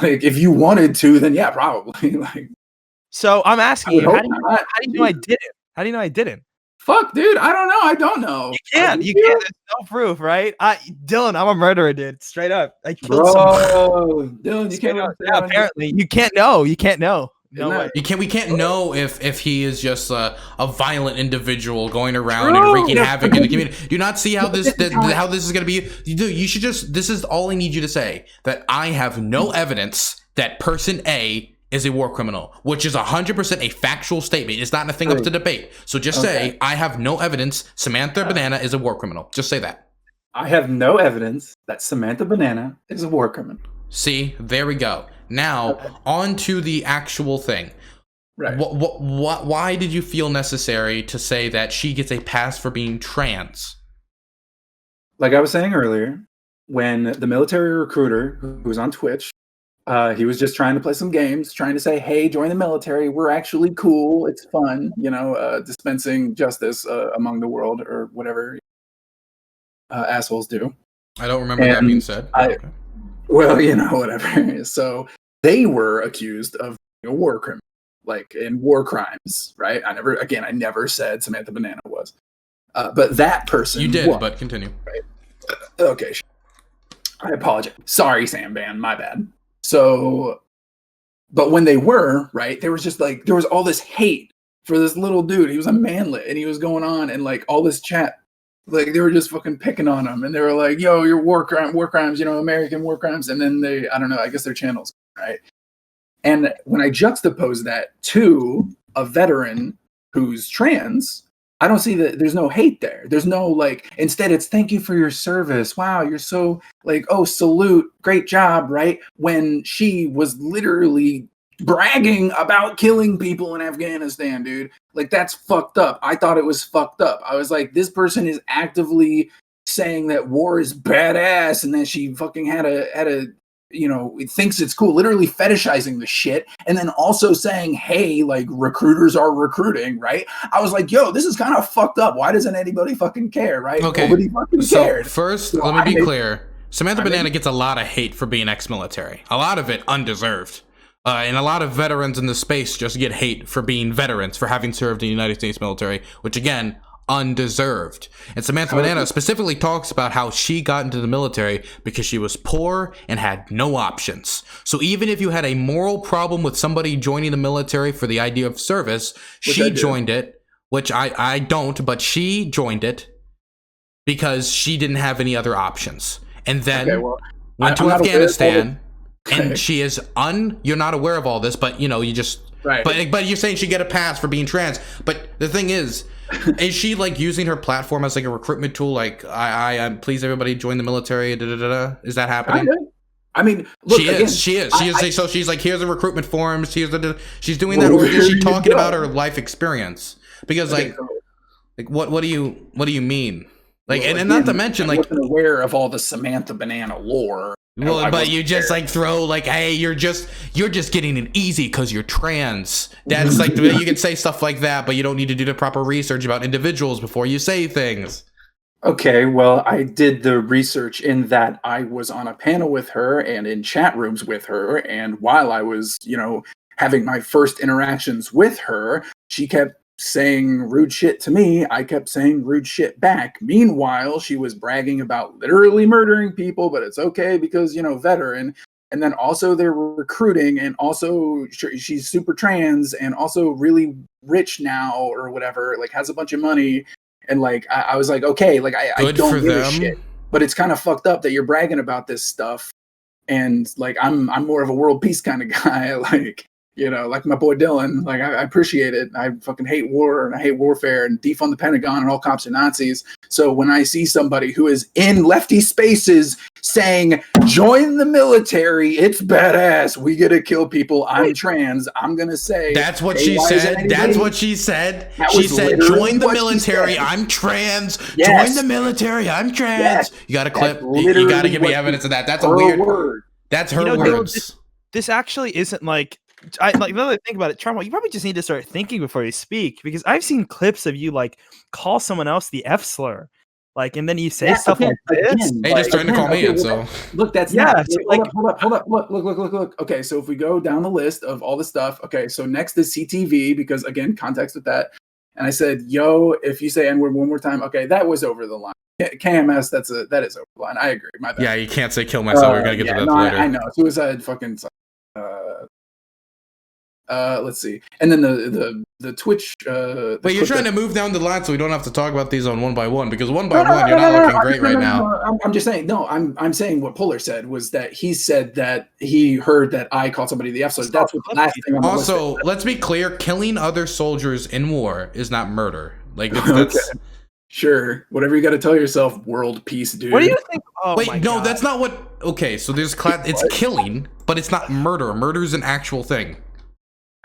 if you wanted to, then yeah, probably. Like, so I'm asking you, how do you know I didn't? How do you know I didn't? Fuck, dude, I don't know. I don't know. You can't. There's no proof, right? Dylan, I'm a murderer, dude. Straight up, I killed someone. Dylan, you can't. Yeah, apparently, you can't know. You can't know. No way. We can't know if he is just a violent individual going around and wreaking havoc in the community. Do you not see how this is going to be? You should just. This is all I need you to say, that I have no evidence that person A is a war criminal, which is 100% a factual statement. It's not a thing up to debate. So just say, I have no evidence Samantha Banana is a war criminal. Just say that. I have no evidence that Samantha Banana is a war criminal. See, there we go. Now, on to the actual thing. Right. Why did you feel necessary to say that she gets a pass for being trans? Like I was saying earlier, when the military recruiter who was on Twitch, he was just trying to play some games, trying to say, hey, join the military. We're actually cool. It's fun, dispensing justice among the world or whatever assholes do. I don't remember that being said. Well, whatever. So they were accused of being a war criminal, like in war crimes, right? I never said Samantha Banana was. But that person You did, was, but continue. Right? Okay. I apologize. Sorry, Sam Ban, my bad. So, but when they were, right, there was just like, there was all this hate for this little dude. He was a manlet and he was going on and like all this chat. Like they were just fucking picking on him, and they were like, "Yo, your war crimes, American war crimes." And then I don't know, I guess their channels, right? And when I juxtapose that to a veteran who's trans, I don't see that there's no hate there. There's no like. Instead, it's thank you for your service. Wow, you're so like, oh, salute, great job, right? When she was literally bragging about killing people in Afghanistan, dude. Like that's fucked up. I thought it was fucked up. I was like, this person is actively saying that war is badass and that she fucking had a thinks it's cool, literally fetishizing the shit, and then also saying, hey, like recruiters are recruiting, right? I was like, yo, this is kind of fucked up. Why doesn't anybody fucking care, right? Okay. Nobody fucking cared. First, let me be clear. Samantha Banana gets a lot of hate for being ex-military. A lot of it undeserved. And a lot of veterans in the space just get hate for being veterans, for having served in the United States military, which again, undeserved. And Samantha Banana specifically talks about how she got into the military because she was poor and had no options. So even if you had a moral problem with somebody joining the military for the idea of service, she joined it, which I don't, but she joined it because she didn't have any other options. And then went to Afghanistan. And she is you're not aware of all this, but you just right. But you're saying she get a pass for being trans. But the thing is she like using her platform as like a recruitment tool? Like I please everybody join the military. Is that happening? I mean, look, she is. So she's like, here's the recruitment forms. She's doing that, or is she talking about her life experience? Because like what do you mean? Like, well, and not to mention, like, wasn't aware of all the Samantha Banana lore. Well, but you just like throw like, hey, you're just getting it easy because you're trans. That's like you can say stuff like that, but you don't need to do the proper research about individuals before you say things. Okay, well, I did the research in that I was on a panel with her and in chat rooms with her, and while I was, having my first interactions with her, she kept saying rude shit to me. I kept saying rude shit back. Meanwhile, she was bragging about literally murdering people, but it's okay because, veteran. And then also they're recruiting, and also she's super trans and also really rich now or whatever, like has a bunch of money. And like, I was like, okay, like I don't give a shit, but it's kind of fucked up that you're bragging about this stuff. And like, I'm more of a world peace kind of guy. Like, You know, like my boy Dylan, like I appreciate it. I fucking hate war and I hate warfare and defund the Pentagon and all cops are Nazis. So when I see somebody who is in lefty spaces saying, join the military, it's badass, we get to kill people, I'm trans, I'm going to say. That's what she said. That's what she said. She said, join the military, I'm trans. Yes. Join the military, I'm trans. Yes. You got to clip. You got to give me evidence of that. That's a weird word. That's her words. This actually isn't like. Now that I think about it, CharmHole, you probably just need to start thinking before you speak, because I've seen clips of you like call someone else the F slur, like, and then you say stuff like this. Hey, just trying to call me in. So look, that's not. Like, hold up. Look. Okay, so if we go down the list of all the stuff, okay, so next is CTV, because again, context with that. And I said, yo, if you say N-word one more time, okay, that was over the line. KMS, that is over the line. I agree. My bad. Yeah, you can't say kill myself. We're gonna get to that later. I know. Suicide fucking. Let's see, and then the Twitch. Wait, you're trying to move down the line so we don't have to talk about these on one by one, because one by one you're not looking great right now. I'm just saying. No, I'm saying what Polar said was that he said that he heard that I called somebody the F. So that's what the last thing. On the also, let's be clear: killing other soldiers in war is not murder. Like that's. Okay. Sure, whatever you got to tell yourself, world peace, dude. What do you think? Oh, wait, no, that's not what. Okay, so there's it's killing, but it's not murder. Murder is an actual thing.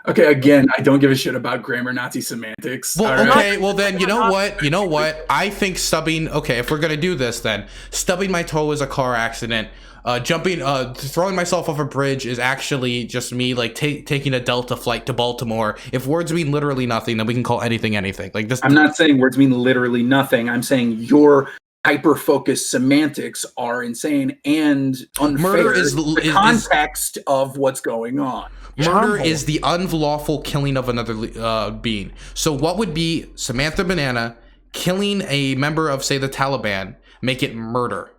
Okay, again, I don't give a shit about grammar Nazi semantics. Well, okay, well then, you know what? I think stubbing, okay, if we're going to do this then, stubbing my toe is a car accident. Throwing myself off a bridge is actually just me, like, taking a Delta flight to Baltimore. If words mean literally nothing, then we can call anything. Like this. I'm not saying words mean literally nothing. I'm saying your hyper-focused semantics are insane and unfair. Murder is the context of what's going on. Murder is the unlawful killing of another being. So what would be Samantha Banana killing a member of, say, the Taliban, make it murder?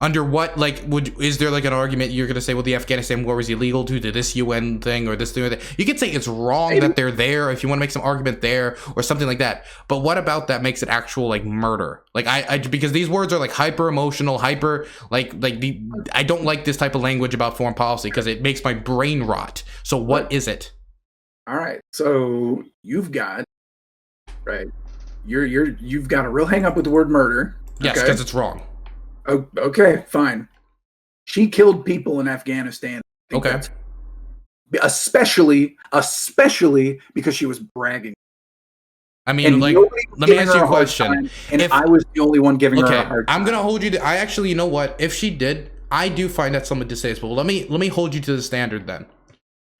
Under what, like, is there like an argument you're going to say, well, the Afghanistan war was illegal due to this UN thing or this thing or that? You could say it's wrong that they're there if you want to make some argument there or something like that. But what about that makes it actual, like, murder? Like, I because these words are like hyper emotional, I don't like this type of language about foreign policy because it makes my brain rot. So what is it? All right. So you've got, right. You've got a real hang up with the word murder. Yes, because it's wrong. Oh, okay, fine. She killed people in Afghanistan. Okay. Especially because she was bragging. I mean, like, let me ask you a question. And if I was the only one giving her a hard time. I'm gonna hold you to. I actually, you know what? If she did, I do find that somewhat distasteful. Let me hold you to the standard then.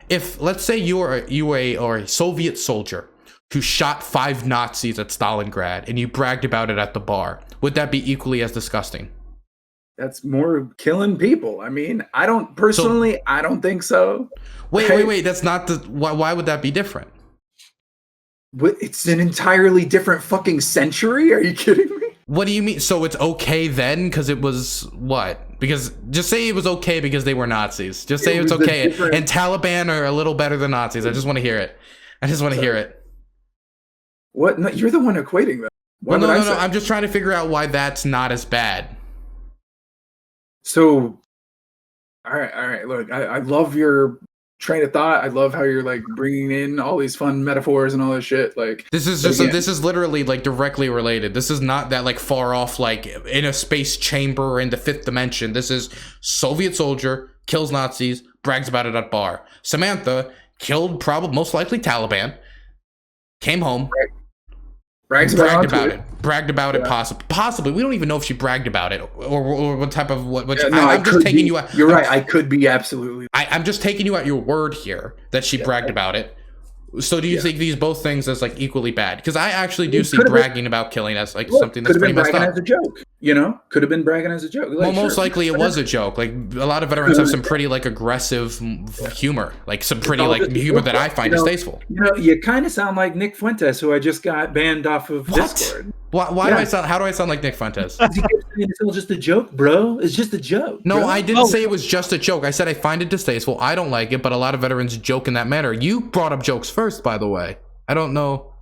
If, let's say you are a Soviet soldier who shot 5 Nazis at Stalingrad and you bragged about it at the bar, would that be equally as disgusting? That's more killing people. I mean, I don't think so. Wait. That's not the. Why would that be different? It's an entirely different fucking century. Are you kidding me? What do you mean? So it's okay then? Because it was what? Because just say it was okay because they were Nazis. Just say it's okay. And Taliban are a little better than Nazis. I just want to hear it. Hear it. What? No, you're the one equating that. No. I'm just trying to figure out why that's not as bad. So, all right. Look, I love your train of thought. I love how you're like bringing in all these fun metaphors and all this shit. Like this is literally like directly related. This is not that like far off, like in a space chamber or in the 5th dimension. This is Soviet soldier kills Nazis, brags about it at bar. Samantha killed most likely Taliban, came home. Right. Bragged about it. Possibly. We don't even know if she bragged about it or what type of what. I'm just taking you out. You're right. I could be absolutely. I'm just taking you at your word here that she bragged about it. So do you think these both things as like equally bad? Because I actually do see bragging about killing as like something that's pretty messed up. Could have been bragging as a joke. You know, could have been bragging as a joke. Like, well, most likely it was a joke. Like a lot of veterans have some pretty like aggressive humor, like some pretty like humor that I find distasteful. You know, you kind of sound like Nick Fuentes, who I just got banned off of Discord. Why do I sound? How do I sound like Nick Fuentes? It's all just a joke, bro. It's just a joke. No, bro. I didn't say it was just a joke. I said I find it distasteful. I don't like it, but a lot of veterans joke in that manner. You brought up jokes first, by the way. I don't know.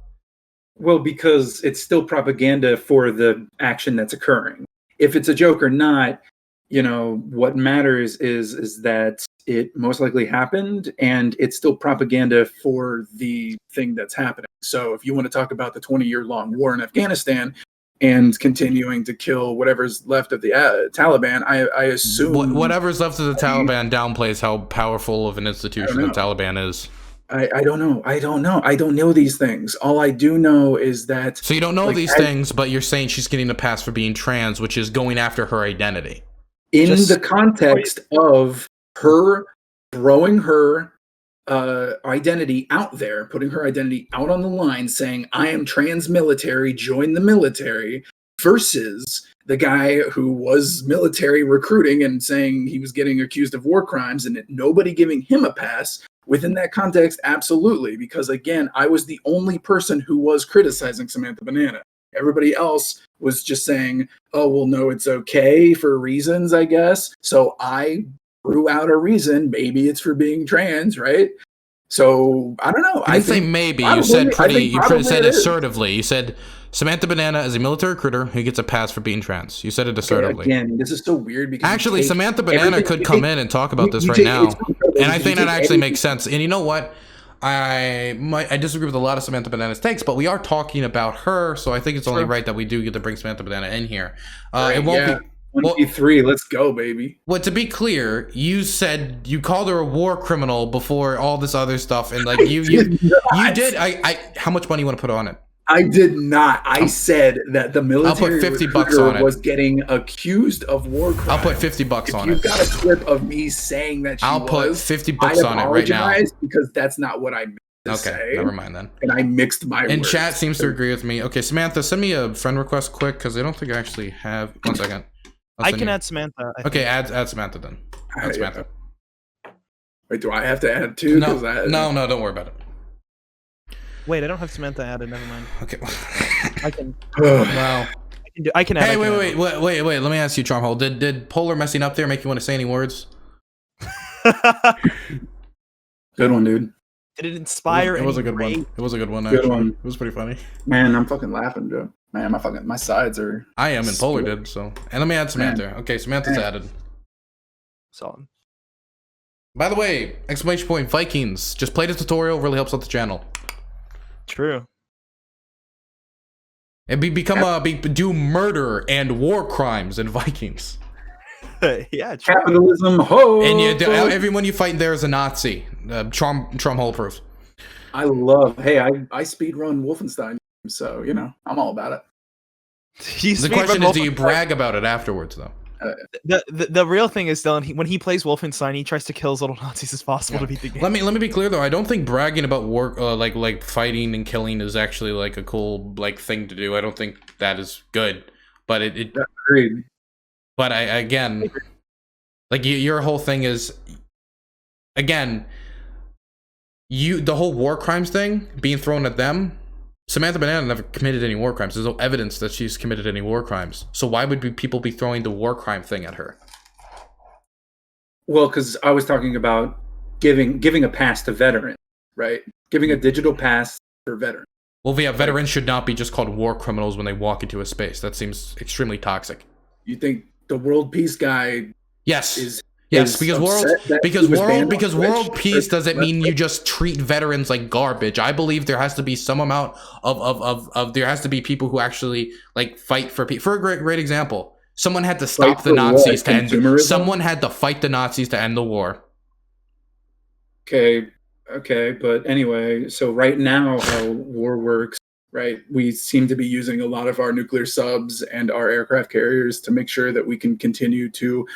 Well, because it's still propaganda for the action that's occurring. If it's a joke or not, you know, what matters is that it most likely happened, and it's still propaganda for the thing that's happening. So if you want to talk about the 20-year-long war in Afghanistan and continuing to kill whatever's left of the Taliban, I assume whatever's left of the Taliban downplays how powerful of an institution the Taliban is. I don't know. I don't know these things. All I do know is that... So you don't know these things, but you're saying she's getting a pass for being trans, which is going after her identity. In the context of her throwing her identity out there, putting her identity out on the line, saying, I am trans military, join the military, versus the guy who was military recruiting and saying he was getting accused of war crimes and nobody giving him a pass. Within that context, absolutely, because again, I was the only person who was criticizing Samantha Banana. Everybody else was just saying, oh, well, no, it's okay for reasons, I guess. So I threw out a reason. Maybe it's for being trans, right? So I don't know. I didn't say maybe. You said you said assertively. You said Samantha Banana is a military recruiter who gets a pass for being trans. You said it assertively. Again, this is so weird because actually Samantha Banana could come in and talk about this right now, and I think that actually makes sense. And you know what? I disagree with a lot of Samantha Banana's takes, but we are talking about her, so I think it's only right that we do get to bring Samantha Banana in here. It won't be. 1v3, let's go, baby. Well, to be clear, you said you called her a war criminal before all this other stuff, and like you did. How much money you want to put on it? I did not. I said that the military I'll put $50 on it. Was getting accused of war crimes. I'll put $50 on it. You've got a clip of me saying that I'll put $50 on it right now. Because that's not what I meant to say. Never mind then. And I mixed my words. And chat seems to agree with me. Okay, Samantha, send me a friend request quick, because I don't think I actually have. 1 second. I can add Samantha. Okay, add Samantha then. Add Samantha. Wait, do I have to add too? No, don't worry about it. Wait, I don't have Samantha added. Never mind. Okay. I can. Wow. I can add. Hey, wait. Let me ask you, Charmhole. Did Polar messing up there make you want to say any words? Good one, dude. Did it inspire? It was a good one. It was a good one. Good one. It was pretty funny. Man, I'm fucking laughing, Joe. Man, my sides are. I am, and Polar did so. And let me add Samantha. Okay, Samantha's added. Solid. By the way, exclamation point Vikings. Just play the tutorial. Really helps out the channel. True. And do murder and war crimes in Vikings. Yeah, true. Capitalism, ho! And everyone you fight there is a Nazi. CharmHole proof. I love. Hey, I speed run Wolfenstein, so you know I'm all about it. The question is, do you brag about it afterwards, though? The real thing is, Dylan, when he plays Wolfenstein, he tries to kill as little Nazis as possible to beat the game. Let me be clear though. I don't think bragging about war, like fighting and killing, is actually like a cool thing to do. I don't think that is good. But it agreed. But again, your whole thing is, again, the whole war crimes thing being thrown at them. Samantha Banana never committed any war crimes. There's no evidence that she's committed any war crimes. So why would people be throwing the war crime thing at her? Well, because I was talking about giving a pass to veterans, right? Giving a digital pass for veterans. Well, yeah, veterans should not be just called war criminals when they walk into a space. That seems extremely toxic. You think the world peace guy? Yes. Yes, because world peace doesn't mean you just treat veterans like garbage. I believe there has to be some amount of there has to be people who actually fight for people. For a great example, someone had to stop the Nazis to end. Someone had to fight the Nazis to end the war. Okay, but anyway, so right now how war works, right? We seem to be using a lot of our nuclear subs and our aircraft carriers to make sure that we can continue to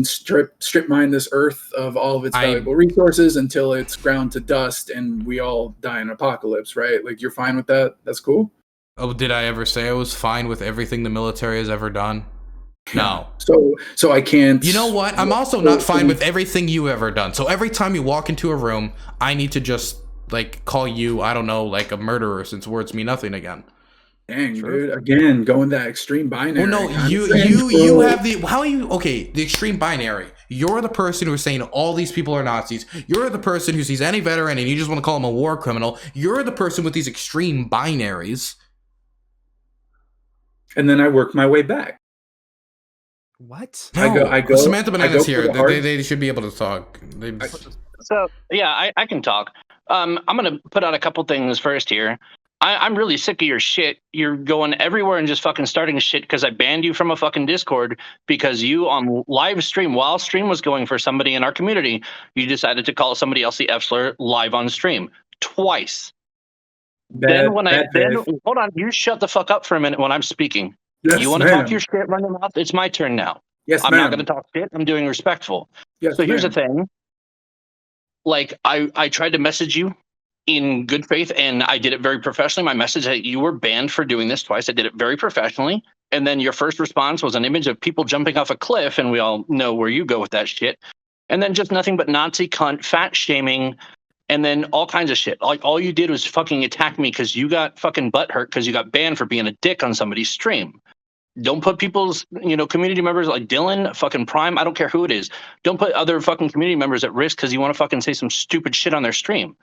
strip mine this earth of all of its valuable resources until it's ground to dust and we all die in apocalypse, right? You're fine with that? That's cool. Oh, did I ever say I was fine with everything the military has ever done? No. So I can't. You know what? I'm also not fine with everything you ever done. So every time you walk into a room, I need to just call you, I don't know, a murderer, since words mean nothing again. Dang, dude! Again, going that extreme binary. Well, no, you have the extreme binary. You're the person who's saying all these people are Nazis. You're the person who sees any veteran and you just want to call him a war criminal. You're the person with these extreme binaries. And then I work my way back. What? No, I go. Samantha Bananas here. The They should be able to talk. So yeah, I can talk. I'm gonna put out a couple things first here. I'm really sick of your shit. You're going everywhere and just fucking starting shit because I banned you from a fucking Discord because you on live stream while stream was going for somebody in our community, you decided to call somebody else the F slur live on stream twice. Then hold on, you shut the fuck up for a minute when I'm speaking. Yes, you want to talk your shit, run your mouth? It's my turn now. Yes, I'm not going to talk shit. I'm doing respectful. Yes, so here's the thing. Like I tried to message you in good faith, and I did it very professionally. My message that you were banned for doing this twice. I did it very professionally. And then your first response was an image of people jumping off a cliff, and we all know where you go with that shit. And then just nothing but Nazi cunt, fat shaming, and then all kinds of shit. Like all you did was fucking attack me because you got fucking butt hurt because you got banned for being a dick on somebody's stream. Don't put people's, community members like Dylan, fucking Prime, I don't care who it is. Don't put other fucking community members at risk because you want to fucking say some stupid shit on their stream.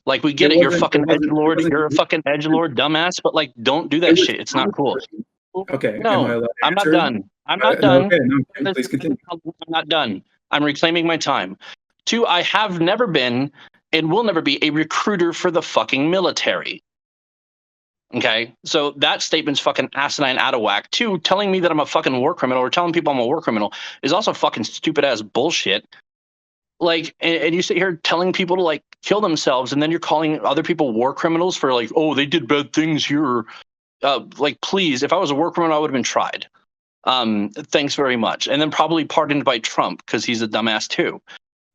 Like, we get it. You're fucking edgelord. You're a fucking edgelord dumbass, but like, don't do that shit. It's not cool. Okay. No, I'm not done. I'm not done. No, please continue. I'm not done. I'm reclaiming my time. 2, I have never been and will never be a recruiter for the fucking military. Okay, so that statement's fucking asinine, out of whack. 2, telling me that I'm a fucking war criminal or telling people I'm a war criminal is also fucking stupid ass bullshit. Like, and you sit here telling people to like kill themselves, and then you're calling other people war criminals for like, oh, they did bad things here. Like, please, if I was a war criminal, I would have been tried. Thanks very much, and then probably pardoned by Trump because he's a dumbass too.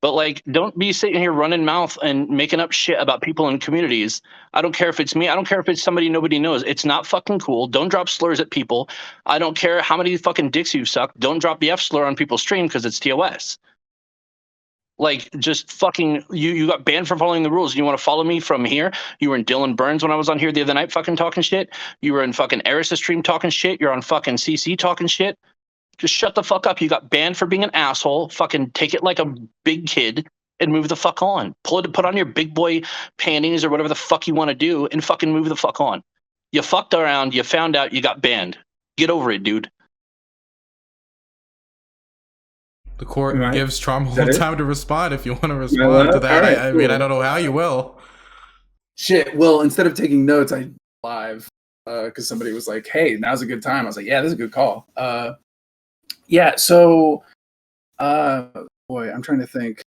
But like, don't be sitting here running mouth and making up shit about people in communities. I don't care if it's me. I don't care if it's somebody nobody knows. It's not fucking cool. Don't drop slurs at people. I don't care how many fucking dicks you've sucked. Don't drop the F slur on people's stream because it's TOS. Like, just fucking, you got banned from following the rules. You want to follow me from here? You were in Dylan Burns when I was on here the other night fucking talking shit. You were in fucking Eris' stream talking shit. You're on fucking CC talking shit. Just shut the fuck up. You got banned for being an asshole. Fucking take it like a big kid and move the fuck on. Put on your big boy panties or whatever the fuck you want to do and fucking move the fuck on. You fucked around. You found out you got banned. Get over it, dude. The court gives CharmHole time to respond if you want to respond to that. Right, I mean, I don't know how you will. Shit. Well, instead of taking notes, I live because somebody was like, hey, now's a good time. I was like, yeah, this is a good call. Yeah, so, boy, I'm trying to think.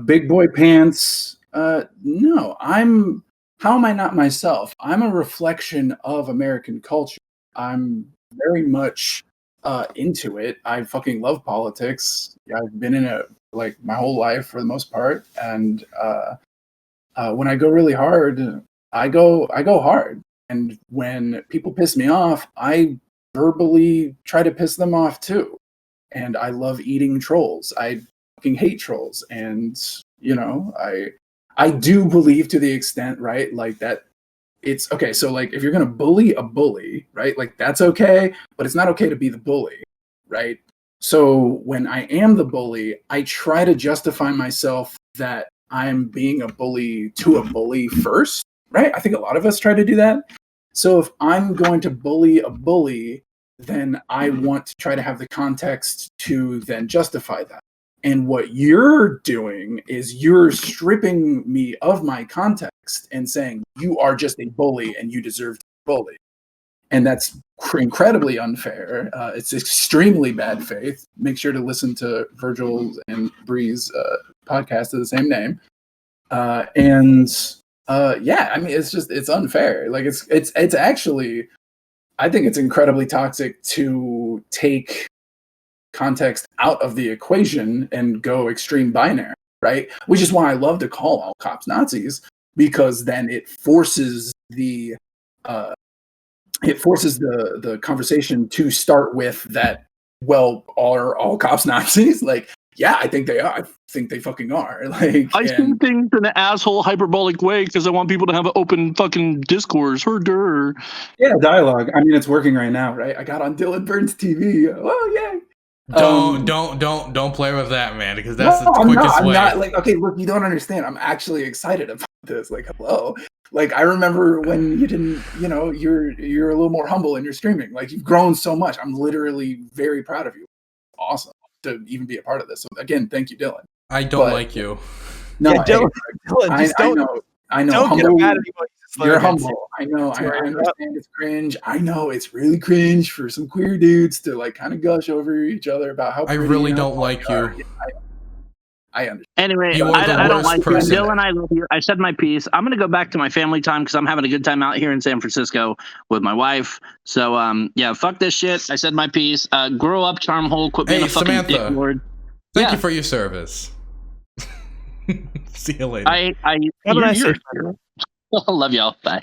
Big boy pants. No, how am I not myself? I'm a reflection of American culture. I'm very much into it. I fucking love politics. I've been in it like my whole life for the most part. And when I go really hard, I go hard. And when people piss me off, I verbally try to piss them off too. And I love eating trolls. I fucking hate trolls. And, I do believe to the extent, right, like that it's okay. So like, if you're going to bully a bully, right, like that's okay, but it's not okay to be the bully, right? So when I am the bully, I try to justify myself that I'm being a bully to a bully first, right? I think a lot of us try to do that. So if I'm going to bully a bully, then I want to try to have the context to then justify that. And what you're doing is you're stripping me of my context and saying you are just a bully and you deserve to be bullied. And that's incredibly unfair. It's extremely bad faith. Make sure to listen to Virgil and Bree's podcast of the same name. Yeah, I mean, it's unfair. Like it's actually, I think it's incredibly toxic to take context out of the equation and go extreme binary, right? Which is why I love to call all cops Nazis, because then it forces the conversation to start with that. Well, are all cops Nazis? Like, yeah, I think they are. I think they fucking are. Like, I see things in an asshole hyperbolic way because I want people to have an open fucking discourse. Yeah, dialogue. I mean, it's working right now, right? I got on Dylan Burns TV. Oh yeah. Don't play with that, man, because that's the quickest way. I'm not like, okay, look, you don't understand. I'm actually excited about this. Like, hello. Like, I remember when you didn't, you're a little more humble in your streaming. Like, you've grown so much. I'm literally very proud of you. awesome to even be a part of this. So again, thank you, Dylan. I don't like you. No, yeah, Dylan, I know. Don't humble, get mad at me. You're humble. I know. I understand it's cringe. I know it's really cringe for some queer dudes to like kind of gush over each other about how. I really don't like you. Yeah, I understand. Anyway, I don't like you. Dylan, I love you. I said my piece. I'm going to go back to my family time because I'm having a good time out here in San Francisco with my wife. So, yeah, fuck this shit. I said my piece. Grow up, CharmHole. Quit being a fucking dicklord. Thank you for your service. See you later. I love y'all. Bye.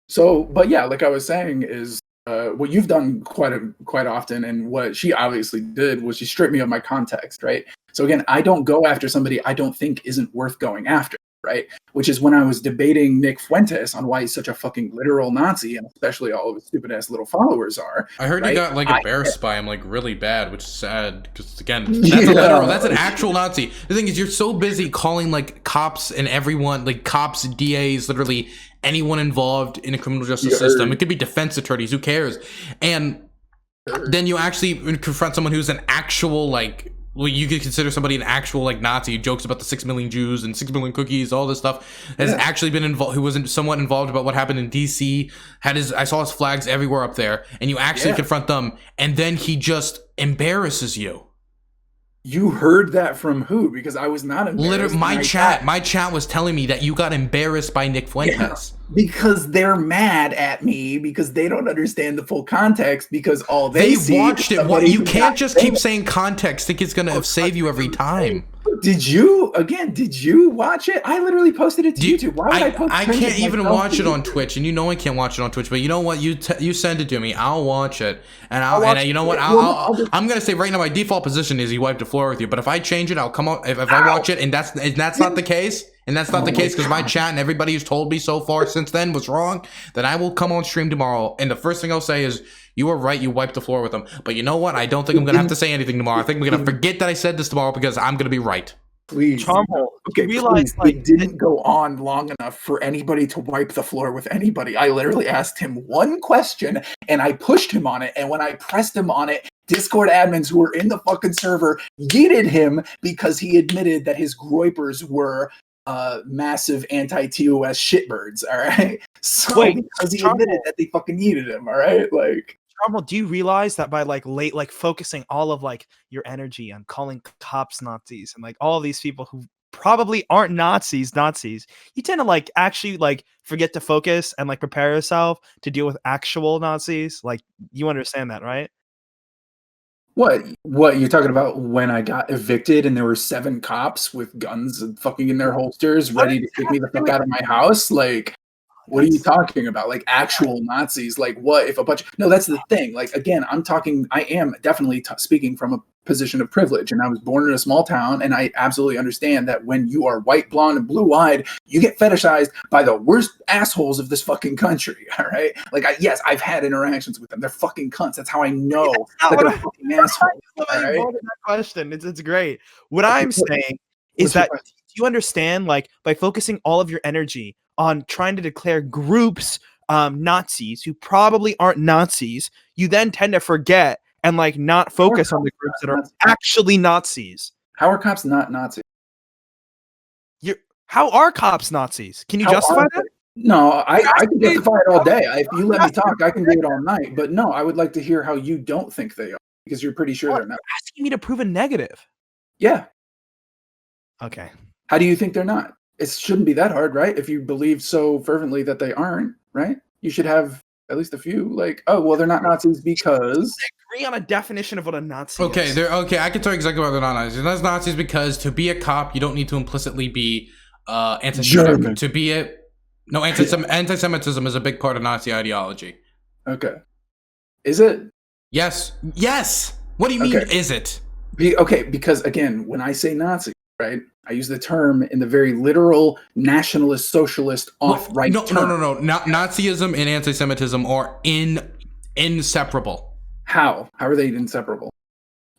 So, but yeah, like I was saying, is what you've done quite often, and what she obviously did was she stripped me of my context, right? So again, I don't go after somebody I don't think isn't worth going after, right? Which is when I was debating Nick Fuentes on why he's such a fucking literal Nazi, and especially all of his stupid ass little followers are. I heard you got like embarrassed by him like really bad, which is sad because again, that's a literal, that's an actual Nazi. The thing is, you're so busy calling like cops and everyone, like cops, DAs, literally anyone involved in a criminal justice system. It could be defense attorneys, who cares? And then you actually confront someone who's an actual like. Well, you could consider somebody an actual like Nazi who jokes about the 6 million Jews and 6 million cookies, all this stuff, has actually been involved, who was somewhat involved about what happened in DC, I saw his flags everywhere up there, and you actually confront them, and then he just embarrasses you. You heard that from who? Because I was not embarrassed. Literally, my chat was telling me that you got embarrassed by Nick Fuentes. Yeah, because they're mad at me because they don't understand the full context because all they see watched it. What, you can't just keep saying context. Think it's gonna save you every time. Did you watch it? I literally posted it to YouTube. Why would I post I can't even watch it on Twitch, and you know I can't watch it on Twitch. But you know what? You send it to me. I'll watch it, and you know what? I'm gonna say right now my default position is he wiped the floor with you. But if I change it, I'll come up. If I watch it, and that's not the case, and that's not the case because my chat and everybody who's told me so far since then was wrong, then I will come on stream tomorrow, and the first thing I'll say is, you were right, you wiped the floor with him. But you know what? I don't think I'm going to have to say anything tomorrow. I think I'm going to forget that I said this tomorrow because I'm going to be right. Please. CharmHole, okay, realize like, it didn't go on long enough for anybody to wipe the floor with anybody. I literally asked him one question, and I pushed him on it. And when I pressed him on it, Discord admins who were in the fucking server yeeted him because he admitted that his groypers were massive anti-TOS shitbirds, all right? So because he admitted that they fucking yeeted him, all right? Like, CharmHole, do you realize that by like focusing all of like your energy on calling cops Nazis and like all of these people who probably aren't Nazis, you tend to like actually like forget to focus and like prepare yourself to deal with actual Nazis? Like, you understand that, right? What you're talking about when I got evicted and there were 7 cops with guns and fucking in their holsters ready to kick me the fuck out of my house? Like, what are you talking about? Like actual Nazis? Like what if a bunch? No, that's the thing. Like again, I am definitely speaking from a position of privilege, and I was born in a small town, and I absolutely understand that when you are white, blonde, and blue-eyed, you get fetishized by the worst assholes of this fucking country. All right, like yes, I've had interactions with them. They're fucking cunts. That's how I know that they're fucking assholes. All right? That question, it's great. What I'm saying is that you understand, like by focusing all of your energy on trying to declare groups Nazis who probably aren't Nazis, you then tend to forget and like not focus on the groups that are actually Nazis. How are cops not Nazis? How are cops Nazis? Can you justify that? No, I can justify it all day. If you let me talk, I can do it all night. But no, I would like to hear how you don't think they are, because you're pretty sure they're not. You're asking me to prove a negative. Yeah. Okay. How do you think they're not? It shouldn't be that hard, right? If you believe so fervently that they aren't, right? You should have at least a few. Like, oh, well, they're not Nazis because... I agree on a definition of what a Nazi is. Okay, I can tell you exactly why they're not Nazis. They're not Nazis because to be a cop, you don't need to implicitly be anti-Semitic. To be anti-Semitism is a big part of Nazi ideology. Okay. Is it? Yes. What do you mean, is it? Because again, when I say Nazi, right, I use the term in the very literal nationalist, socialist, off-right term. No. Nazism and anti-Semitism are inseparable. How? How are they inseparable?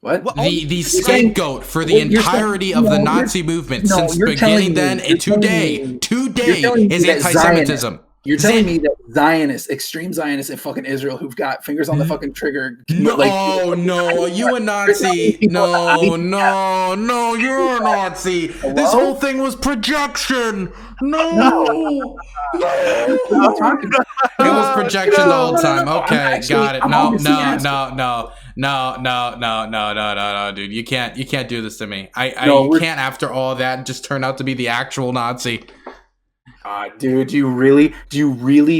What? The scapegoat for the entirety of the Nazi movement since beginning then and today is anti-Semitism. You're telling me that Zionists, extreme Zionists in fucking Israel who've got fingers on the fucking trigger. No, you a Nazi. No, you're a Nazi. Hello? This whole thing was projection. No. What are you talking about? It was projection the whole time. Okay, Actually, got it. I'm honestly asking. No, dude. You can't do this to me. I can't after all that just turn out to be the actual Nazi. Dude, do you really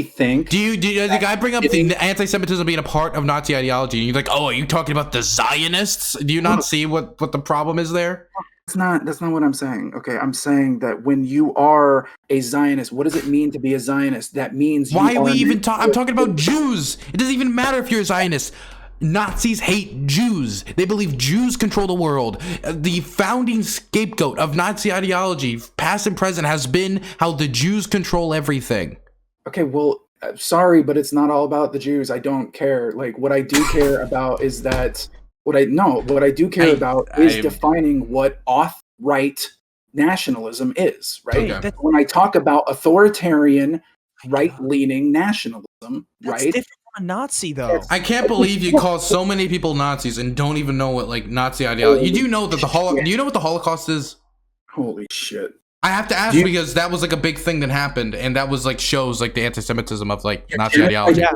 think? Do you the guy bring up the anti-Semitism being a part of Nazi ideology? And you're like, oh, are you talking about the Zionists? Do you not see what the problem is there? That's not what I'm saying. Okay, I'm saying that when you are a Zionist, what does it mean to be a Zionist? That means why are we even talking? I'm talking about Jews. It doesn't even matter if you're a Zionist. Nazis hate Jews. They believe Jews control the world. The founding scapegoat of Nazi ideology, past and present, has been how the Jews control everything. Okay, well, sorry, but it's not all about the Jews. I don't care. Like, what I do care about is that what I do care about is defining what right nationalism is, right? Okay. When I talk about authoritarian, right-leaning nationalism, That's right? different from a Nazi, though. I can't believe you call so many people Nazis and don't even know what like Nazi ideology. You do know that do you know what the Holocaust is? Holy shit. I have to ask because that was like a big thing that happened, and that was like shows like the anti-Semitism of like Nazi ideology. Yeah.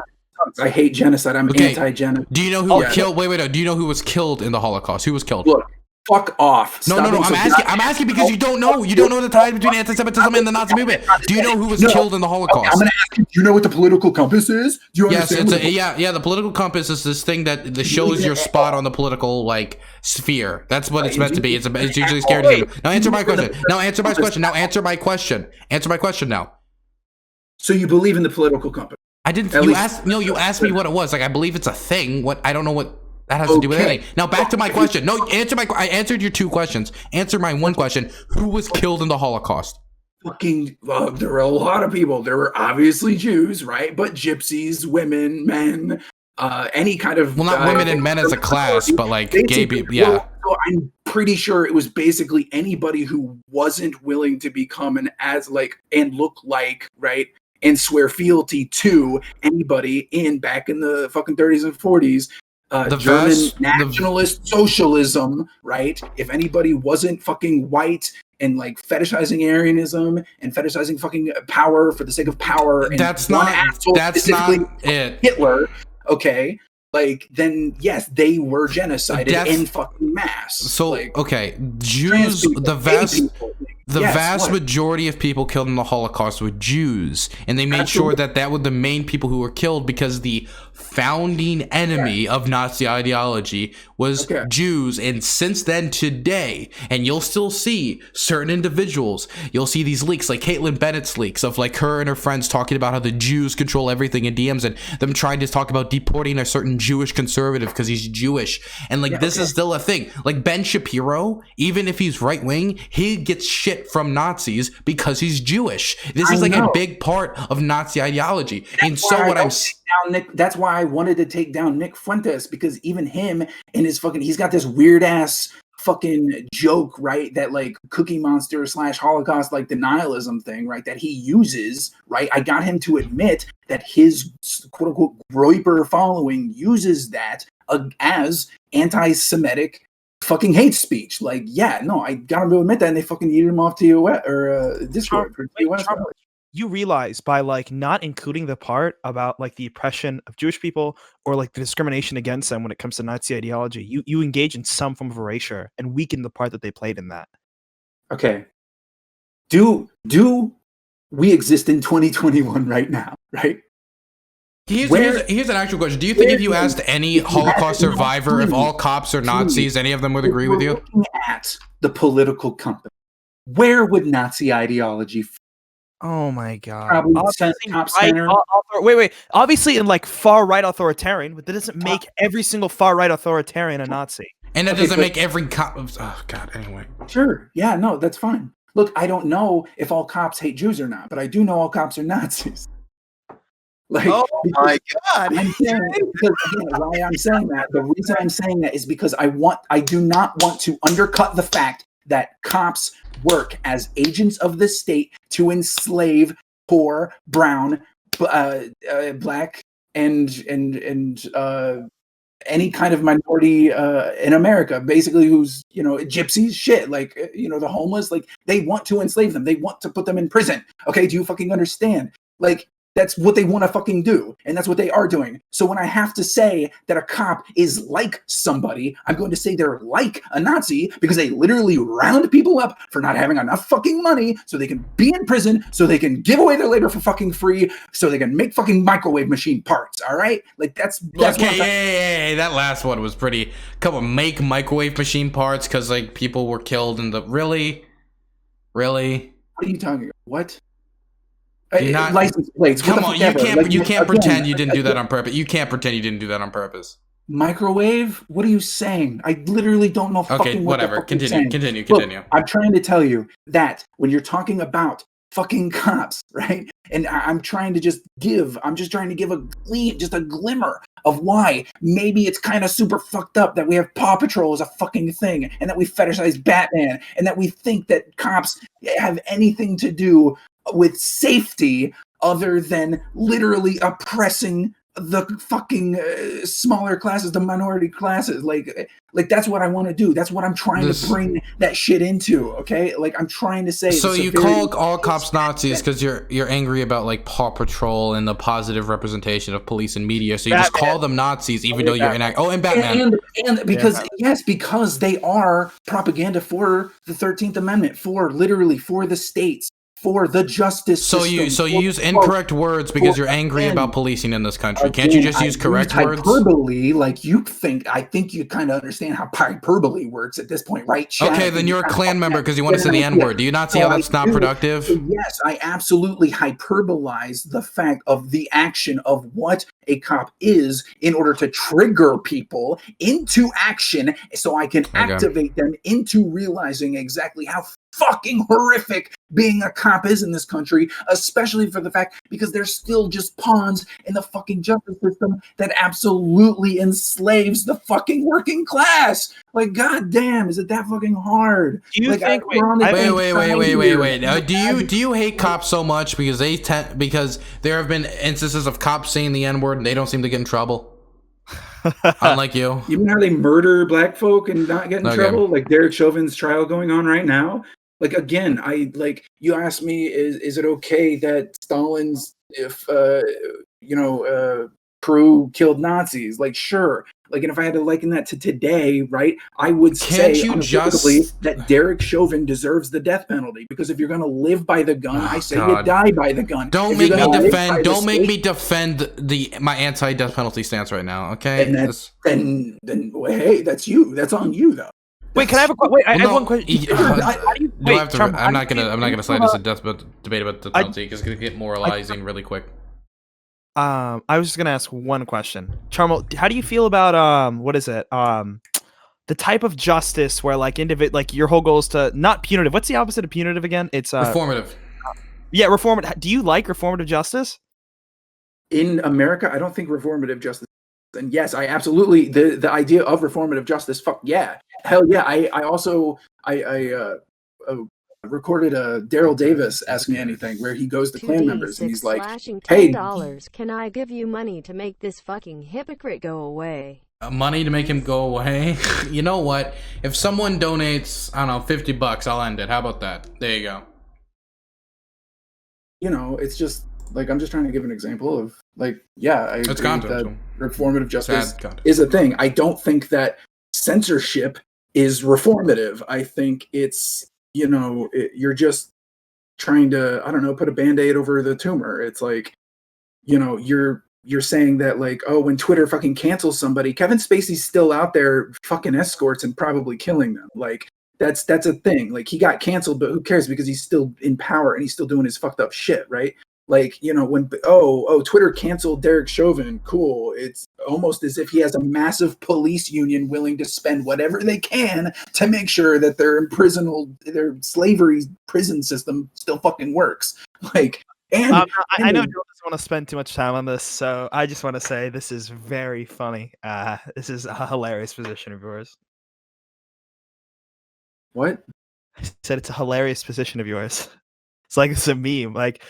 I hate genocide. I'm anti-genocide. Do you know who killed? Wait. Do you know who was killed in the Holocaust? Who was killed? Look, fuck off. No. I'm asking because you don't know. You don't know the ties between anti-Semitism and the Nazi movement. Do you know who was killed in the Holocaust? Okay, I'm gonna ask you. Do you know what the political compass is? Do you understand? Yes, the political compass is this thing that shows your spot on the political like sphere. That's what it's meant to be. It's usually scary to you. Now answer my question. Answer my question now. So you believe in the political compass? I didn't. You asked me what it was. Like I believe it's a thing. I don't know what that has to do with anything. Now back to my question. No, I answered your two questions. Answer my one question. Who was killed in the Holocaust? There were a lot of people. There were obviously Jews, right? But gypsies, women, men, any kind of not women and men as a class, but like gay people. Yeah. So I'm pretty sure it was basically anybody who wasn't willing to become and look like, right? And swear fealty to anybody back in the fucking 30s and 40s. German nationalist socialism, right? If anybody wasn't fucking white and like fetishizing Aryanism and fetishizing fucking power for the sake of power, and that's not it. Hitler, okay? Like then yes, they were genocided in fucking mass. So Jews, the vast majority of people killed in the Holocaust were Jews, and they made sure that were the main people who were killed because the founding enemy of Nazi ideology was Jews. And since then today, and you'll still see certain individuals, you'll see these leaks like Caitlin Bennett's leaks of like her and her friends talking about how the Jews control everything in DMs, and them trying to talk about deporting a certain Jewish conservative because he's Jewish. And like this is still a thing. Like Ben Shapiro, even if he's right wing, he gets shit from Nazis because he's Jewish. This is like a big part of Nazi ideology. That's why I wanted to take down Nick Fuentes, because even him and his he's got this weird ass fucking joke, right? That like Cookie Monster / Holocaust like denialism thing, right? That he uses, right? I got him to admit that his quote unquote Groyper following uses that as anti-Semitic fucking hate speech. Like, I got him to admit that, and they fucking yeeted him off TOS or Discord. You realize by like not including the part about like the oppression of Jewish people or like the discrimination against them when it comes to Nazi ideology, you engage in some form of erasure and weaken the part that they played in that. Okay. Do we exist in 2021 right now, right? Here's an actual question. Do you think if you asked any Holocaust survivor if all cops are Nazis, any of them would agree with you? Looking at the political compass, where would Nazi ideology Oh my god! Probably wait. Obviously, in like far right authoritarian, but that doesn't make every single far right authoritarian a Nazi. And that doesn't make every cop. Oh god. Anyway. Sure. Yeah. No, that's fine. Look, I don't know if all cops hate Jews or not, but I do know all cops are Nazis. Like, oh my god! I'm saying, why I'm saying that. The reason I'm saying that is because I do not want to undercut the fact that cops work as agents of the state to enslave poor, brown, black and any kind of minority in America, basically, who's, gypsies, shit, like, the homeless, like, they want to enslave them. They want to put them in prison. Okay, do you fucking understand? Like, that's what they want to fucking do, and that's what they are doing. So when I have to say that a cop is like somebody, I'm going to say they're like a Nazi, because they literally round people up for not having enough fucking money so they can be in prison, so they can give away their labor for fucking free, so they can make fucking microwave machine parts, all right? Like, that's okay, that last one was pretty... Come on, make microwave machine parts because, like, people were killed in the... Really? What are you talking about? What? Not, license plates. Come on, you can't pretend you didn't do that on purpose. You can't pretend you didn't do that on purpose. Microwave? What are you saying? I literally don't know fucking what the fuck you're saying. Continue. Look, I'm trying to tell you that when you're talking about fucking cops, right? And I'm just trying to give a glimmer of why maybe it's kind of super fucked up that we have Paw Patrol as a fucking thing, and that we fetishize Batman, and that we think that cops have anything to do with safety other than literally oppressing the fucking smaller classes, the minority classes. Like that's what I want to do. That's what I'm trying to bring that shit into. Okay, like I'm trying to say. So you call all cops Nazis because you're angry about like Paw Patrol and the positive representation of police and media. So you just call them Nazis even though you're and Batman. And because because they are propaganda for the 13th Amendment, for the states, for the justice system. So you use incorrect words because you're angry about policing in this country. Can't you just use correct words? Hyperbole, like you think. I think you kind of understand how hyperbole works at this point, right, Chad? Okay, then you're a Klan member because you want to say the N-word. Do you not see how that's not productive? Yes, I absolutely hyperbolize the fact of the action of what a cop is in order to trigger people into action so I can activate them into realizing exactly how fucking horrific being a cop is in this country, especially for the fact because they're still just pawns in the fucking justice system that absolutely enslaves the fucking working class. Like, goddamn, is it that fucking hard? Do you think? Wait. Do you hate cops so much because because there have been instances of cops saying the N-word and they don't seem to get in trouble? Unlike you. You know how they murder black folk and not get in trouble? Like Derek Chauvin's trial going on right now. Like, again, you asked me, is it okay that Stalin's crew killed Nazis? Like, sure. Like, and if I had to liken that to today, right, I would say that Derek Chauvin deserves the death penalty, because if you're going to live by the gun, I say you die by the gun. Don't make me defend my anti-death penalty stance right now, okay? And then hey, that's you. That's on you, though. Wait, can I have a question? I have one question. I'm not gonna slide this a death debate about the penalty because it's gonna get moralizing really quick. I was just gonna ask one question. CharmHole, how do you feel about the type of justice where like your whole goal is to not punitive? What's the opposite of punitive again? It's reformative. Yeah, reformative. Do you like reformative justice? In America, I don't think reformative justice. And yes, I absolutely the idea of reformative justice. Fuck yeah, hell yeah. I also recorded a Daryl Davis Ask Me Anything where he goes to Klan members and he's like, "Hey, can I give you money to make this fucking hypocrite go away?" Money to make him go away? You know what? If someone donates, I don't know, $50, I'll end it. How about that? There you go. It's just. Like, I'm just trying to give an example of, like, yeah, I agree that reformative justice is a thing. I don't think that censorship is reformative. I think it's, you're just trying to, I don't know, put a Band-Aid over the tumor. It's like, you're saying that, like, oh, when Twitter fucking cancels somebody, Kevin Spacey's still out there fucking escorts and probably killing them. Like, that's a thing. Like, he got canceled, but who cares, because he's still in power and he's still doing his fucked up shit, right? Like, when Twitter canceled Derek Chauvin, cool. It's almost as if he has a massive police union willing to spend whatever they can to make sure that their slavery prison system still fucking works. Like, and I know you don't want to spend too much time on this, so I just want to say this is very funny. This is a hilarious position of yours. What? I said it's a hilarious position of yours. It's like it's a meme. Like,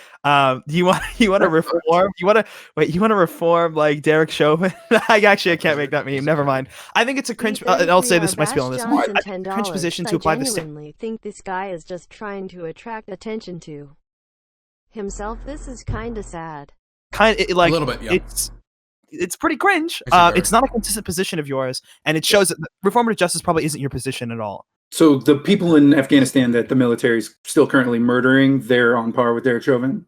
you want to reform? You want to reform like Derek Chauvin? I can't make that meme. Never mind. I think it's a cringe. I'll say this. My spiel on this. Cringe position to apply this. I genuinely think this guy is just trying to attract attention to himself. This is kind of sad. Like a little bit. Yeah. It's pretty cringe. It's not a consistent position of yours, and it shows that reformative justice probably isn't your position at all. So the people in Afghanistan that the military is still currently murdering, they're on par with Derek Chauvin?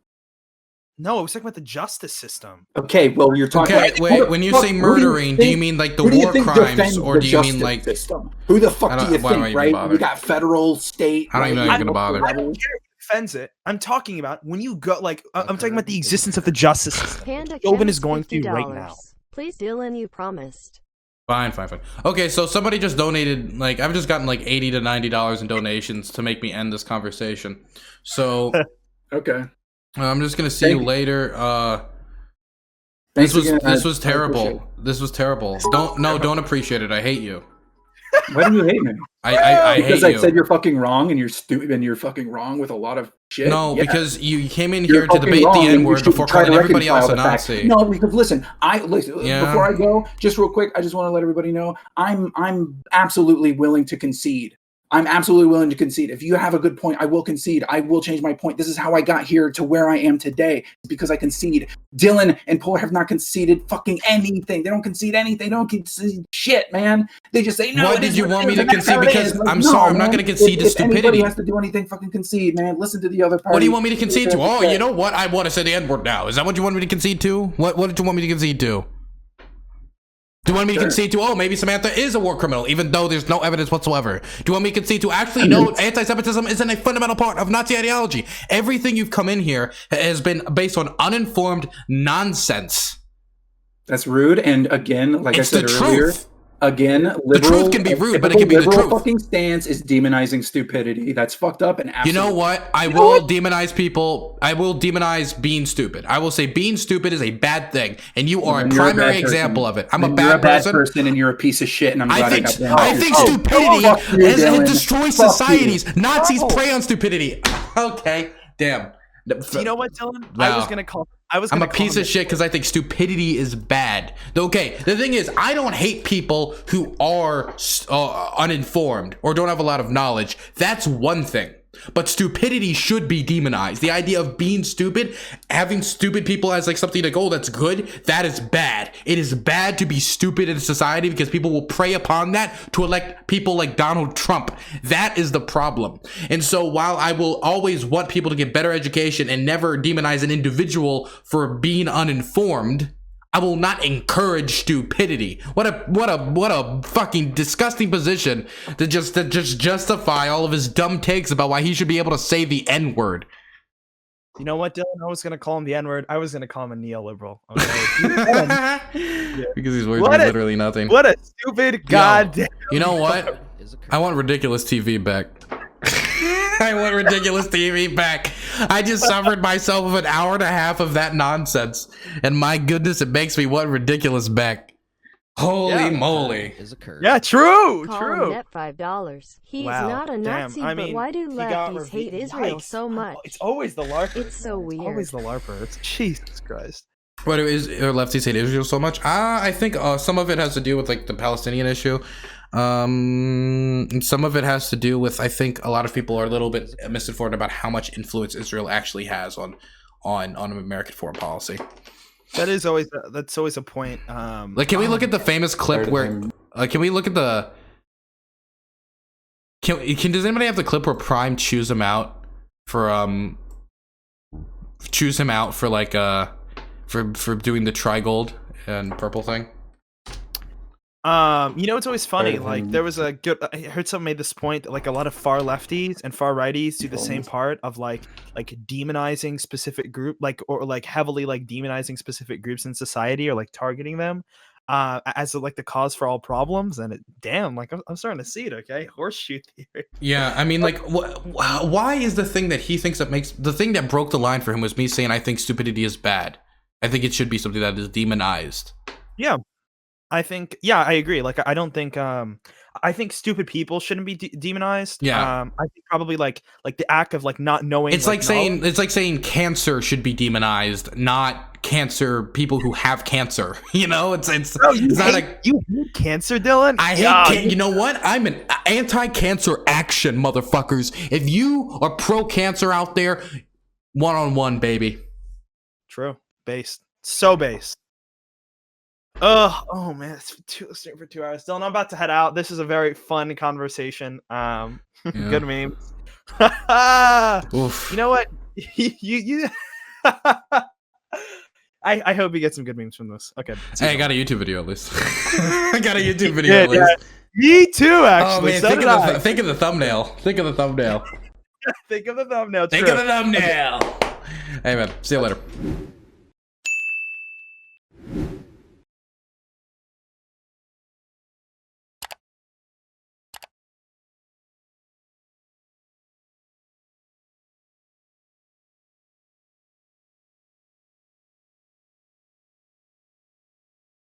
No, I was talking about the justice system. Okay, well, you're talking about... Wait, when you say murdering, do you mean like the war crimes, or do you mean like... System? Who the fuck do you think, right? You got federal, state... I don't even know you're going to bother. I don't care if it offends it. I'm talking about when you go, like, I'm talking about the existence of the justice system. Chauvin is going through right now. Please, Dylan, you promised. Fine. Okay, so somebody just donated, like, I've just gotten like $80 to $90 in donations to make me end this conversation. So, okay, I'm just gonna see you later. This was terrible. This was terrible. Don't appreciate it. I hate you. Why do you hate me? I hate you. Because I said you're fucking wrong, and you're stupid, and you're fucking wrong with a lot of shit. No, because you came in here to debate the N-word before calling everybody else a Nazi. No, because listen, before I go, just real quick, I just want to let everybody know I'm absolutely willing to concede. I'm absolutely willing to concede. If you have a good point, I will concede. I will change my point. This is how I got here to where I am today. It's because I concede. Dylan and Polar have not conceded fucking anything. They don't concede anything. They don't concede shit, man. They just say, no. What did you want me to concede? Because I'm sorry, I'm not going to concede to stupidity. If anybody has to do anything, fucking concede, man. Listen to the other party. What do you want me to concede to? Oh, you know what? I want to say the N-word now. Is that what you want me to concede to? What did you want me to concede to? Do you want me to concede to, oh, maybe Samantha is a war criminal, even though there's no evidence whatsoever? Do you want me to concede to, actually, no, anti-Semitism isn't a fundamental part of Nazi ideology? Everything you've come in here has been based on uninformed nonsense. That's rude, and again, like I said earlier... Truth. Again, liberal, the truth can be rude, but it can be the truth. Fucking stance is demonizing stupidity. That's fucked up and absolutely. You know what? I will demonize people. I will demonize being stupid. I will say being stupid is a bad thing, and you are a primary example of it. I'm a bad person, and you're a piece of shit. And I think stupidity destroys societies. Nazis prey on stupidity. Okay, damn. You know what, Dylan? Wow. I'm a piece of shit because I think stupidity is bad. Okay, the thing is, I don't hate people who are uninformed or don't have a lot of knowledge. That's one thing. But stupidity should be demonized. The idea of being stupid, having stupid people as like something to go that's good, that is bad. It is bad to be stupid in society because people will prey upon that to elect people like Donald Trump. That is the problem. And so while I will always want people to get better education and never demonize an individual for being uninformed, I will not encourage stupidity. What a fucking disgusting position to just justify all of his dumb takes about why he should be able to say the N-word. You know what, Dylan? I was gonna call him the N-word. I was gonna call him a neoliberal. Okay? Because these words mean literally nothing. What a stupid goddamn. You know what? I want ridiculous TV back. I want ridiculous TV back. I just suffered myself of an hour and a half of that nonsense, and my goodness, it makes me want ridiculous back. Holy moly! Yeah, true. Call net $5. He's not a Nazi, but why do lefties hate Israel so much? It's always the LARPers. It's so weird. It's always the LARPers. Jesus Christ. What is lefties hate Israel so much? I think some of it has to do with like the Palestinian issue. And some of it has to do with, I think a lot of people are a little bit misinformed about how much influence Israel actually has on American foreign policy. That's always a point. Like, can we look at the famous clip where? Can we look at the? Does anybody have the clip where Prime chews him out for like for doing the tri-gold and purple thing? You know, it's always funny. Like, there was I heard someone made this point that like a lot of far lefties and far righties do the same part of like demonizing specific group, or heavily demonizing specific groups in society, or like targeting them as like the cause for all problems. And I'm starting to see it. Okay, horseshoe theory. Yeah, I mean, like, why is the thing that he thinks the thing that broke the line for him was me saying I think stupidity is bad. I think it should be something that is demonized. Yeah. yeah, I agree. Like, I don't think, I think stupid people shouldn't be demonized. Yeah. I think probably like the act of like not knowing. It's like saying cancer should be demonized, not cancer people who have cancer. You know, it's not you hate cancer, Dylan. I hate. You know what? I'm an anti-cancer action, motherfuckers. If you are pro-cancer out there, 1-on-1, baby. True. Based. So based. Oh man, it's listening for 2 hours. Dylan, I'm about to head out. This is a very fun conversation. Good memes. You know what? you I hope you get some good memes from this. Okay. Hey, I got a YouTube video at least. I got a YouTube video at least. Yeah. Me too, actually. Oh man, think of the thumbnail. Think of the thumbnail. Think of the thumbnail. Think of the thumbnail. Hey man, see you later.